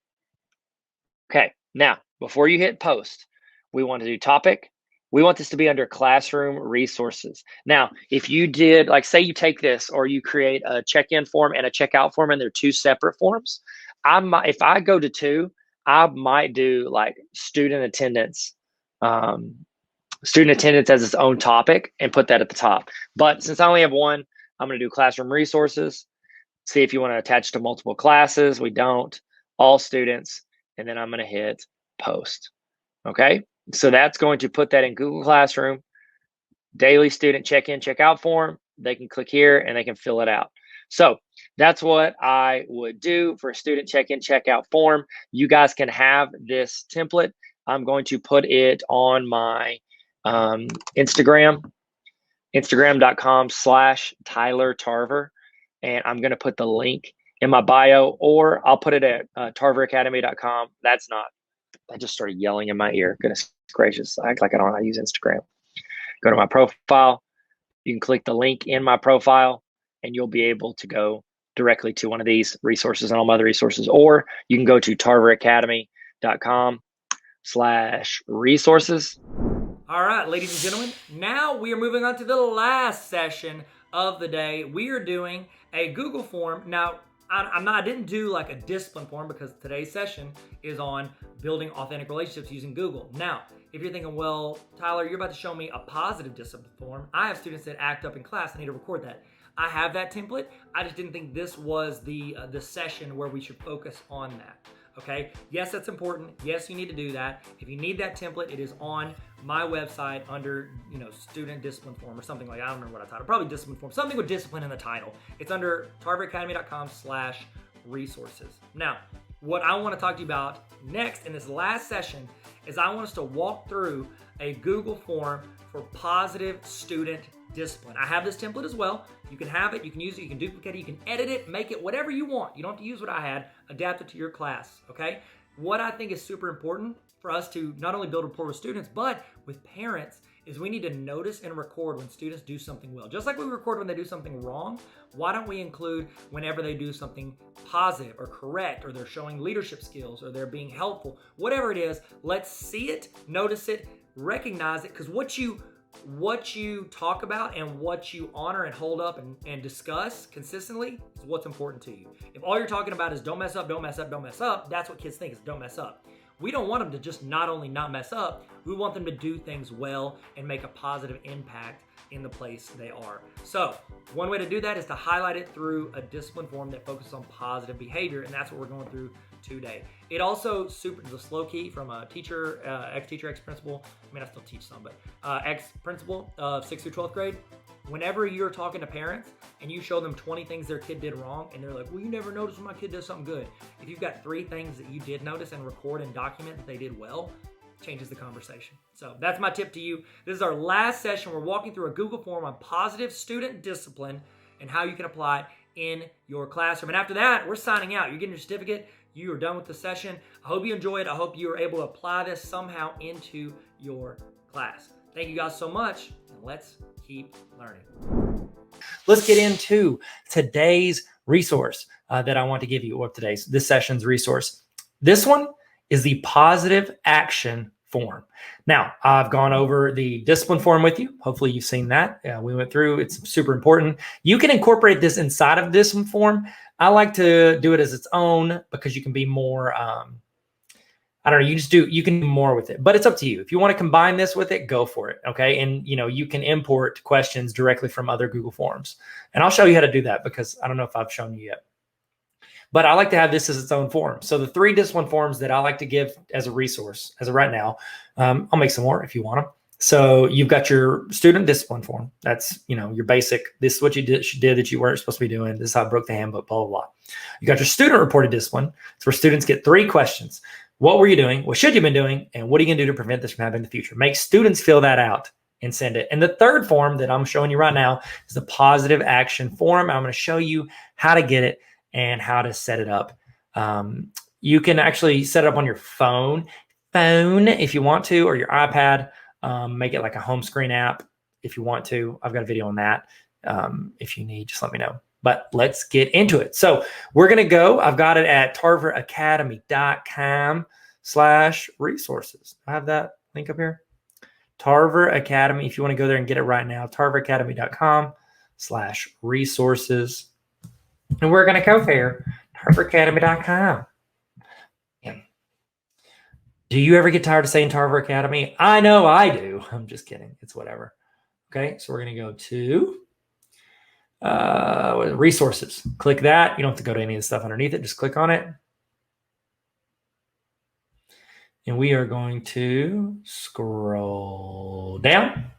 Okay, now, before you hit post, we want to do topic. We want this to be under classroom resources. Now, if you did, like say you take this or you create a check-in form and a checkout form and they're 2 separate forms, if I go to 2, I might do like student attendance as its own topic and put that at the top. But since I only have one, I'm going to do classroom resources. See if you want to attach to multiple classes. We don't. All students. And then I'm going to hit post. Okay. So that's going to put that in Google Classroom, daily student check-in, check-out form. They can click here and they can fill it out. So that's what I would do for a student check-in, check-out form. You guys can have this template. I'm going to put it on my Instagram, instagram.com/Tyler Tarver. And I'm going to put the link in my bio, or I'll put it at tarveracademy.com. I just started yelling in my ear. Goodness gracious. I act like I don't know how to use Instagram. Go to my profile. You can click the link in my profile and you'll be able to go directly to one of these resources and all my other resources. Or you can go to tarveracademy.com/resources All right, ladies and gentlemen, now we are moving on to the last session of the day. We are doing a Google form. Now, I didn't do like a discipline form because today's session is on building authentic relationships using Google. Now, if you're thinking, well, Tyler, you're about to show me a positive discipline form. I have students that act up in class. I need to record that. I have that template. I just didn't think this was the session where we should focus on that. Okay. Yes, that's important. Yes, you need to do that. If you need that template, it is on my website under, student discipline form or something like, I don't remember what I titled, probably discipline form, something with discipline in the title. It's under tarveracademy.com/resources. Now, what I want to talk to you about next in this last session is I want us to walk through a Google form for positive student discipline. I have this template as well. You can have it, you can use it, you can duplicate it, you can edit it, make it whatever you want. You don't have to use what I had, adapt it to your class, okay? What I think is super important for us to not only build rapport with students, but with parents, is we need to notice and record when students do something well. Just like we record when they do something wrong, why don't we include whenever they do something positive or correct, or they're showing leadership skills, or they're being helpful, whatever it is, let's see it, notice it, recognize it, because what you talk about and what you honor and hold up and discuss consistently is what's important to you. If all you're talking about is don't mess up, don't mess up, don't mess up, that's what kids think is don't mess up. We don't want them to just not only not mess up, we want them to do things well and make a positive impact in the place they are. So one way to do that is to highlight it through a discipline form that focuses on positive behavior, and that's what we're going through today. It also the slow key from a teacher, ex-teacher, ex-principal. I mean, I still teach some, but ex-principal of 6th through 12th grade. Whenever you're talking to parents and you show them 20 things their kid did wrong, and they're like, well, you never noticed when my kid does something good. If you've got 3 things that you did notice and record and document that they did well, changes the conversation. So that's my tip to you. This is our last session. We're walking through a Google form on positive student discipline and how you can apply it in your classroom. And after that, we're signing out. You're getting your certificate. You are done with the session. I hope you enjoy it. I hope you are able to apply this somehow into your class. Thank you guys so much, and let's keep learning. Let's get into today's resource that I want to give you, or this session's resource. This one is the positive action form. Now, I've gone over the discipline form with you. Hopefully you've seen that. We went through, it's super important. You can incorporate this inside of this form. I like to do it as its own because you can be more, you can do more with it, but it's up to you. If you want to combine this with it, go for it. Okay. And you can import questions directly from other Google Forms, and I'll show you how to do that because I don't know if I've shown you yet. But I like to have this as its own form. So the 3 discipline forms that I like to give as a resource as of right now, I'll make some more if you want them. So you've got your student discipline form. That's, your basic, this is what you did that you weren't supposed to be doing. This is how I broke the handbook, blah, blah, blah. You got your student reported discipline. It's where students get 3 questions. What were you doing? What should you have been doing? And what are you going to do to prevent this from happening in the future? Make students fill that out and send it. And the 3rd form that I'm showing you right now is the positive action form. I'm going to show you how to get it and how to set it up. You can actually set it up on your phone if you want to, or your iPad. Make it like a home screen app if you want to. I've got a video on that. If you need, just let me know. But let's get into it. So we're going to go. I've got it at tarveracademy.com/resources. I have that link up here. Tarver Academy. If you want to go there and get it right now, tarveracademy.com/resources. And we're going to go there, tarveracademy.com. Do you ever get tired of saying Tarver Academy? I know I do. I'm just kidding. It's whatever. Okay, so we're going to go to resources. Click that. You don't have to go to any of the stuff underneath it. Just click on it. And we are going to scroll down.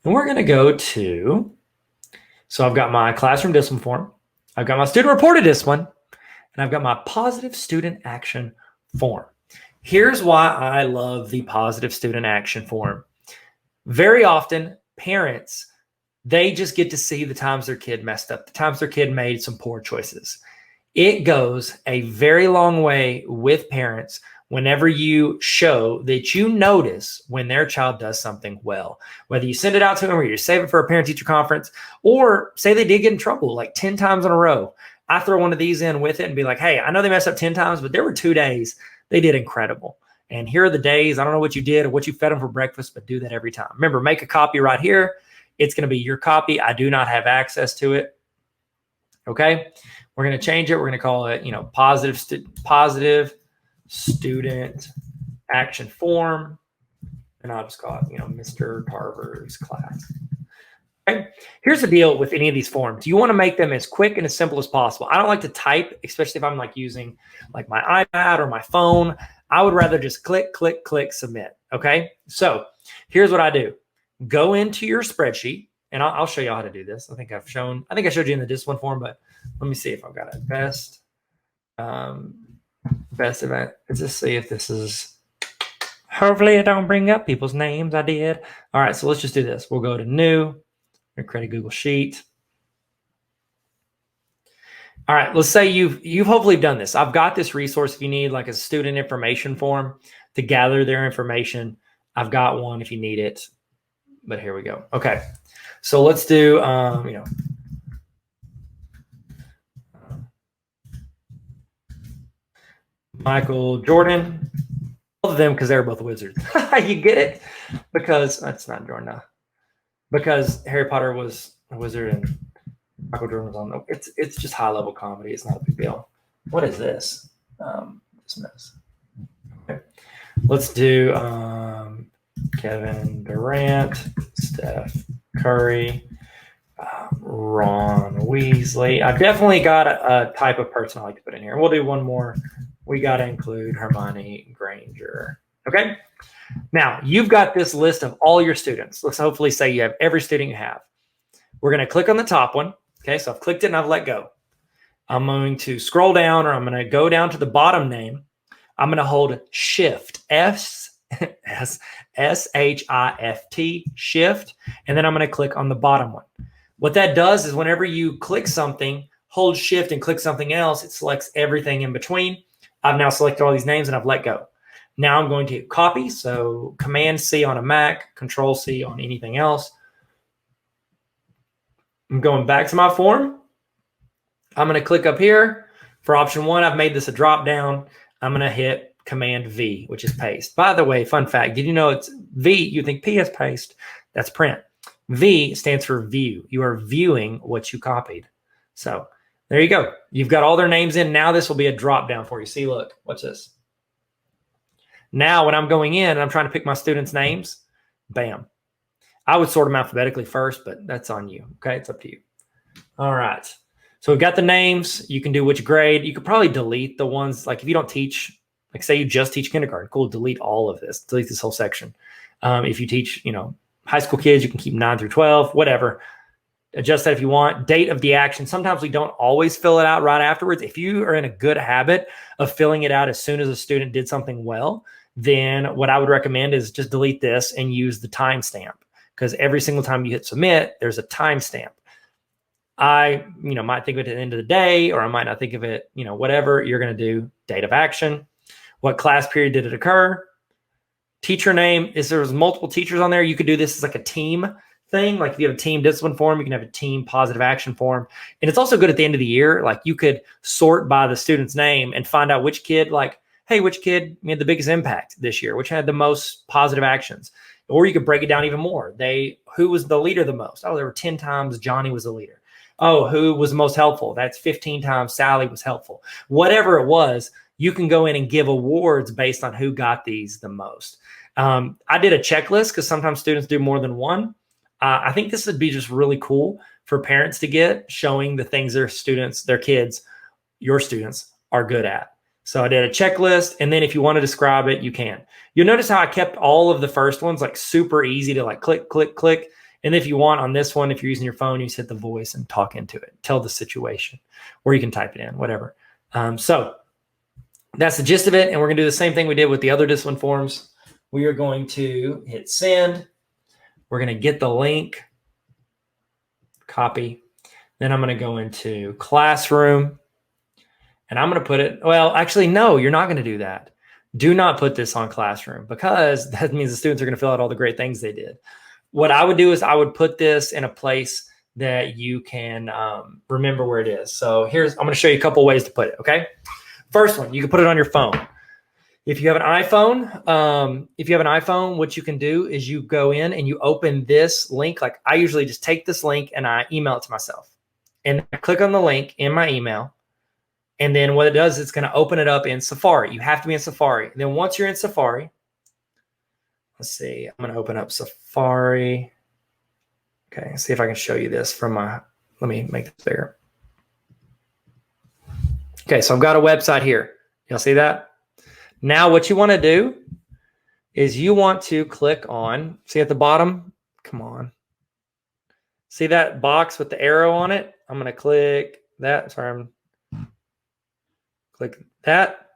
And we're going to go to, so I've got my classroom discipline form. I've got my student reported discipline. And I've got my positive student action form. Here's why I love the positive student action form. Very often, parents, they just get to see the times their kid messed up, the times their kid made some poor choices. It goes a very long way with parents whenever you show that you notice when their child does something well, whether you send it out to them or you save it for a parent-teacher conference, or say they did get in trouble like 10 times in a row. I throw one of these in with it and be like, hey, I know they messed up 10 times, but there were 2 days they did incredible. And here are the days. I don't know what you did or what you fed them for breakfast, but do that every time. Remember, make a copy right here. It's going to be your copy. I do not have access to it. Okay. We're going to change it. We're going to call it, positive student action form. And I'll just call it, Mr. Tarver's class. Okay. Here's the deal with any of these forms. You want to make them as quick and as simple as possible. I don't like to type, especially if I'm using my iPad or my phone. I would rather just click, click, click, submit. Okay. So here's what I do. Go into your spreadsheet, and I'll show you how to do this. I think I showed you in the discipline form, but let me see if I've got it. Best event. Let's just see if this is, hopefully I don't bring up people's names. I did. All right. So let's just do this. We'll go to new and create a Google Sheet. All right. Let's say you've hopefully done this. I've got this resource if you need a student information form to gather their information. I've got one if you need it, but here we go. Okay. So let's do, Michael Jordan, both of them because they're both wizards. You get it? Because that's not Jordan. No. Because Harry Potter was a wizard and Michael Jordan was on the. It's just high level comedy. It's not a big deal. What is this? This mess. Okay. Let's do Kevin Durant, Steph Curry, Ron Weasley. I've definitely got a type of person I like to put in here. We'll do one more. We got to include Hermione Granger. Okay. Now you've got this list of all your students. Let's hopefully say you have every student you have. We're going to click on the top one. Okay. So I've clicked it and I've let go. I'm going to scroll down, or I'm going to go down to the bottom name. I'm going to hold Shift, S-H-I-F-T, Shift. And then I'm going to click on the bottom one. What that does is whenever you click something, hold Shift and click something else, it selects everything in between. I've now selected all these names and I've let go. Now I'm going to copy. So Command C on a Mac, Control C on anything else. I'm going back to my form. I'm going to click up here. For option 1, I've made this a drop down. I'm going to hit Command V, which is paste. By the way, fun fact, did you know it's V? You think P is paste. That's print. V stands for view. You are viewing what you copied. So there you go. You've got all their names in. Now this will be a drop down for you. See, look, what's this? Now when I'm going in and I'm trying to pick my students' names, bam. I would sort them alphabetically first, but that's on you. Okay, it's up to you. All right. So we've got the names. You can do which grade. You could probably delete the ones, if you don't teach, say you just teach kindergarten, cool, delete all of this. Delete this whole section. If you teach, high school kids, you can keep 9 through 12, whatever. Adjust that if you want. Date of the action. Sometimes we don't always fill it out right afterwards. If you are in a good habit of filling it out as soon as a student did something well, then what I would recommend is just delete this and use the timestamp, because every single time you hit submit, there's a timestamp. I, might think of it at the end of the day, or I might not think of it, whatever. You're going to do date of action. What class period did it occur? Teacher name. If there was multiple teachers on there, you could do this as a team thing. If you have a team discipline form, you can have a team positive action form. And it's also good at the end of the year. You could sort by the student's name and find out which kid, hey, which kid made the biggest impact this year, which had the most positive actions. Or you could break it down even more. Who was the leader the most? Oh, there were 10 times Johnny was the leader. Oh, who was the most helpful? That's 15 times Sally was helpful. Whatever it was, you can go in and give awards based on who got these the most. I did a checklist because sometimes students do more than one. I think this would be just really cool for parents to get, showing the things their students, their kids, your students are good at. So I did a checklist, and then if you want to describe it, you can. You'll notice how I kept all of the first ones super easy to click, click, click. And if you want on this one, if you're using your phone, you just hit the voice and talk into it. Tell the situation, or you can type it in, whatever. So that's the gist of it. And we're going to do the same thing we did with the other discipline forms. We are going to hit send. We're going to get the link, copy. Then I'm going to go into classroom, and I'm going to put it, well, actually, no, you're not going to do that. Do not put this on classroom, because that means the students are going to fill out all the great things they did. What I would do is I would put this in a place that you can remember where it is. So I'm going to show you a couple ways to put it. Okay. First one, you can put it on your phone. If you have an iPhone, what you can do is you go in and you open this link. Like I usually just take this link and I email it to myself. And I click on the link in my email. And then what it does, it's going to open it up in Safari. You have to be in Safari. And then once you're in Safari, let's see, I'm going to open up Safari. Okay, see if I can show you this from my, let me make this bigger. Okay, so I've got a website here. Y'all see that? Now what you want to do is you want to click on, see at the bottom, come on. See that box with the arrow on it? I'm going to click that. Sorry, click that.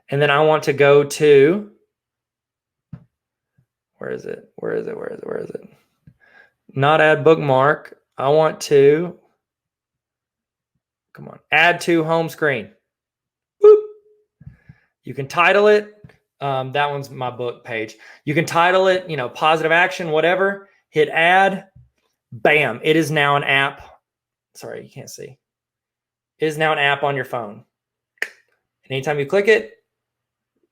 And then I want to go to, where is it? Not add bookmark. I want to, come on, add to home screen. Whoop. You can title it. That one's my book page. You can title it, positive action, whatever. Hit add. Bam. It is now an app. Sorry, you can't see. It is now an app on your phone. And anytime you click it,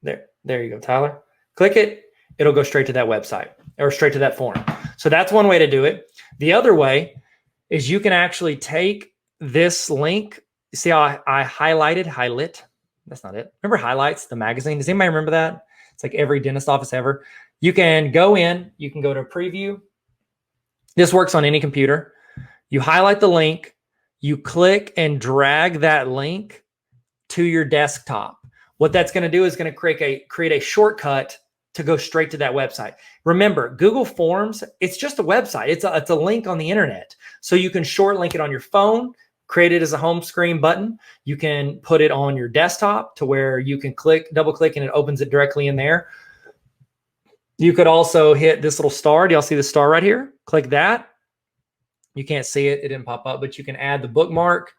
there you go, Tyler. Click it. It'll go straight to that website or straight to that form. So that's one way to do it. The other way is you can actually take this link. See how I highlight. That's not it. Remember Highlights, the magazine? Does anybody remember that? It's like every dentist office ever. You can go in, you can go to preview. This works on any computer. You highlight the link, you click and drag that link to your desktop. What that's going to do is going to create a shortcut to go straight to that website. Remember, Google Forms, it's just a website. It's a link on the internet. So you can short link it on your phone, create it as a home screen button. You can put it on your desktop to where you can double click and it opens it directly in there. You could also hit this little star. Do y'all see the star right here? Click that. You can't see it. It didn't pop up, but you can add the bookmark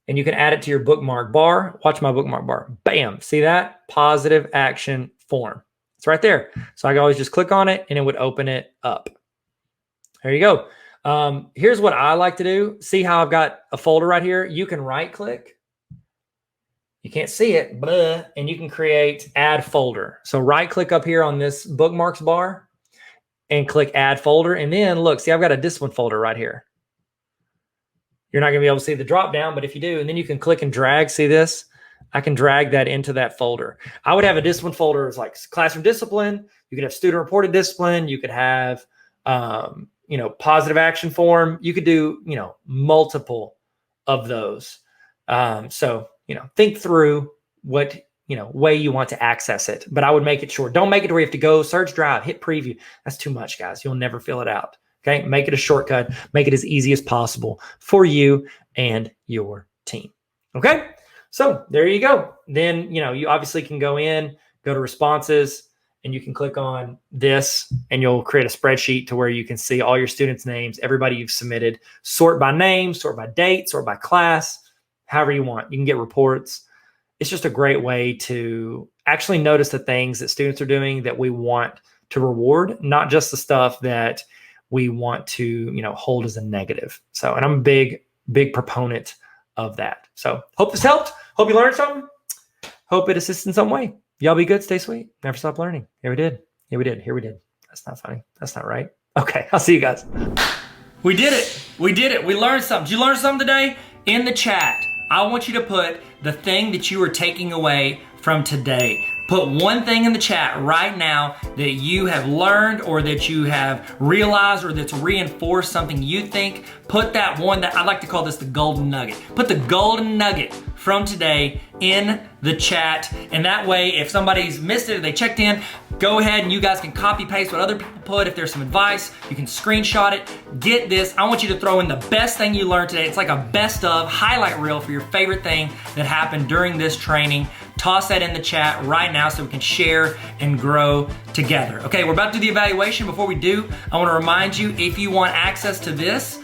and you can add it to your bookmark bar. Watch my bookmark bar. Bam. See that? Positive action form. It's right there. So I can always just click on it and it would open it up. There you go. Here's what I like to do. See how I've got a folder right here? You can right click. You can't see it, and you can create add folder. So right click up here on this bookmarks bar and click add folder. And then look, see, I've got a discipline folder right here. You're not going to be able to see the drop down, but if you do, and then you can click and drag, see this? I can drag that into that folder. I would have a discipline folder as like classroom discipline. You could have student reported discipline. You could have, positive action form. You could do, multiple of those. Think through what, way you want to access it, but I would make it short. Don't make it to where you have to go search drive, hit preview. That's too much, guys. You'll never fill it out. Okay. Make it a shortcut, make it as easy as possible for you and your team. Okay. So there you go. Then, you obviously can go to responses, and you can click on this and you'll create a spreadsheet to where you can see all your students' names, everybody you've submitted, sort by name, sort by date, sort by class, however you want. You can get reports. It's just a great way to actually notice the things that students are doing that we want to reward, not just the stuff that we want to, hold as a negative. So, and I'm a big, big proponent of that. So hope this helped. Hope you learned something. Hope it assists in some way. Y'all be good. Stay sweet. Never stop learning. Here we did. Here we did. Here we did. That's not funny. That's not right. Okay. I'll see you guys. We did it. We did it. We learned something. Did you learn something today? In the chat, I want you to put the thing that you are taking away from today. Put one thing in the chat right now that you have learned or that you have realized or that's reinforced something you think. Put that one that I like to call this the golden nugget. Put the golden nugget from today in the chat. And that way, if somebody's missed it or they checked in, go ahead and you guys can copy paste what other people put. If there's some advice, you can screenshot it. Get this. I want you to throw in the best thing you learned today. It's like a best of highlight reel for your favorite thing that happened during this training. Toss that in the chat right now so we can share and grow together. Okay, we're about to do the evaluation. Before we do, I want to remind you, if you want access to this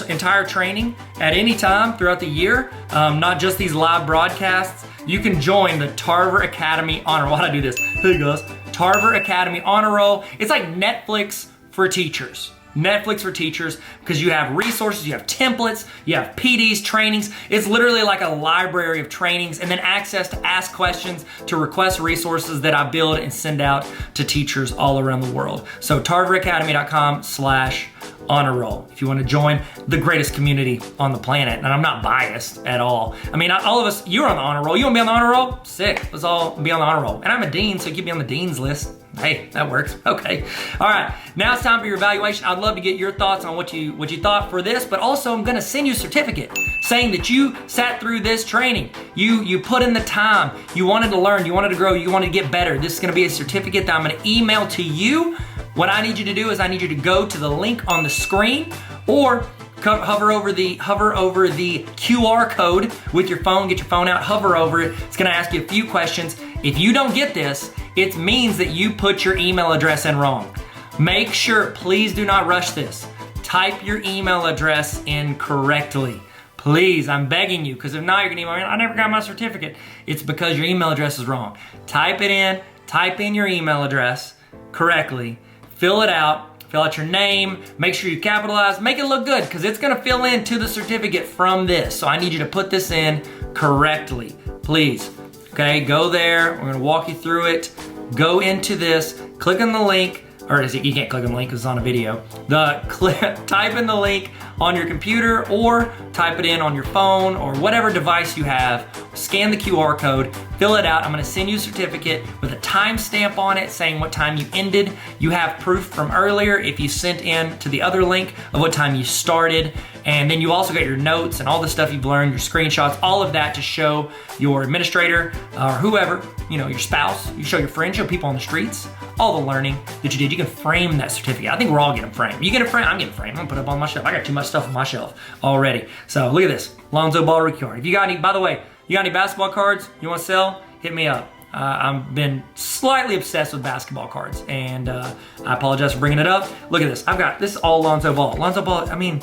entire training at any time throughout the year, not just these live broadcasts, you can join the Tarver Academy Honor Roll. Why'd I do this? Hey guys, Tarver Academy Honor Roll. It's like Netflix for teachers. Netflix for teachers, because you have resources, you have templates, you have PDs, trainings. It's literally like a library of trainings, and then access to ask questions, to request resources that I build and send out to teachers all around the world. So tarveracademy.com/honor roll if you want to join the greatest community on the planet. And I'm not biased at all. I mean, all of us, you're on the honor roll. You want to be on the honor roll? Sick. Let's all be on the honor roll. And I'm a dean, so keep me on the dean's list. Hey, that works. Okay. All right. Now it's time for your evaluation. I'd love to get your thoughts on what you thought for this, but also I'm going to send you a certificate saying that you sat through this training. You put in the time. You wanted to learn. You wanted to grow. You wanted to get better. This is going to be a certificate that I'm going to email to you. What I need you to do is I need you to go to the link on the screen, or hover over the QR code with your phone. Get your phone out, hover over it. It's going to ask you a few questions. If you don't get this, it means that you put your email address in wrong. Make sure, please do not rush this. Type your email address in correctly. Please, I'm begging you, because if not, you're gonna email me, I never got my certificate. It's because your email address is wrong. Type in your email address correctly, fill it out, fill out your name, make sure you capitalize, make it look good, because it's gonna fill into the certificate from this. So I need you to put this in correctly, please. Okay, go there, we're gonna walk you through it. Go into this, click on the link, or you can't click on the link because it's on a video. Type in the link on your computer, or type it in on your phone, or whatever device you have. Scan the QR code, fill it out. I'm gonna send you a certificate with a timestamp on it saying what time you ended. You have proof from earlier if you sent in to the other link of what time you started. And then you also got your notes and all the stuff you've learned, your screenshots, all of that to show your administrator or whoever, your spouse, you show your friends, show people on the streets, all the learning that you did. You can frame that certificate. I think we're all getting framed. You get it framed, I'm getting framed. I'm gonna put it up on my shelf. I got too much stuff on my shelf already. So look at this, Lonzo Ball rookie card. If you got any, by the way, you got any basketball cards you wanna sell, hit me up. I've been slightly obsessed with basketball cards, and I apologize for bringing it up. Look at this, this is all Lonzo Ball. Lonzo Ball, I mean,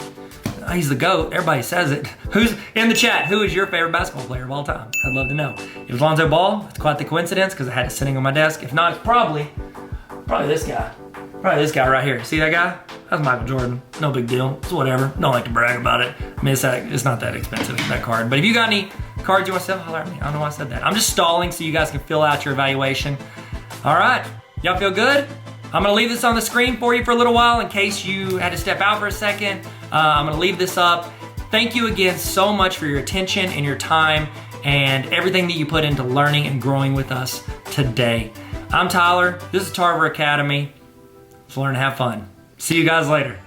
he's the GOAT. Everybody says it. Who's in the chat? Who is your favorite basketball player of all time? I'd love to know. If it's Lonzo Ball, it's quite the coincidence because I had it sitting on my desk. If not, it's probably this guy. Probably this guy right here. See that guy? That's Michael Jordan. No big deal. It's whatever. Don't like to brag about it. I mean, it's not that expensive, that card. But if you got any cards you want to sell, holler at me. I don't know why I said that. I'm just stalling so you guys can fill out your evaluation. All right. Y'all feel good? I'm gonna leave this on the screen for you for a little while in case you had to step out for a second. I'm gonna leave this up. Thank you again so much for your attention and your time and everything that you put into learning and growing with us today. I'm Tyler, this is Tarver Academy. Let's learn and have fun. See you guys later.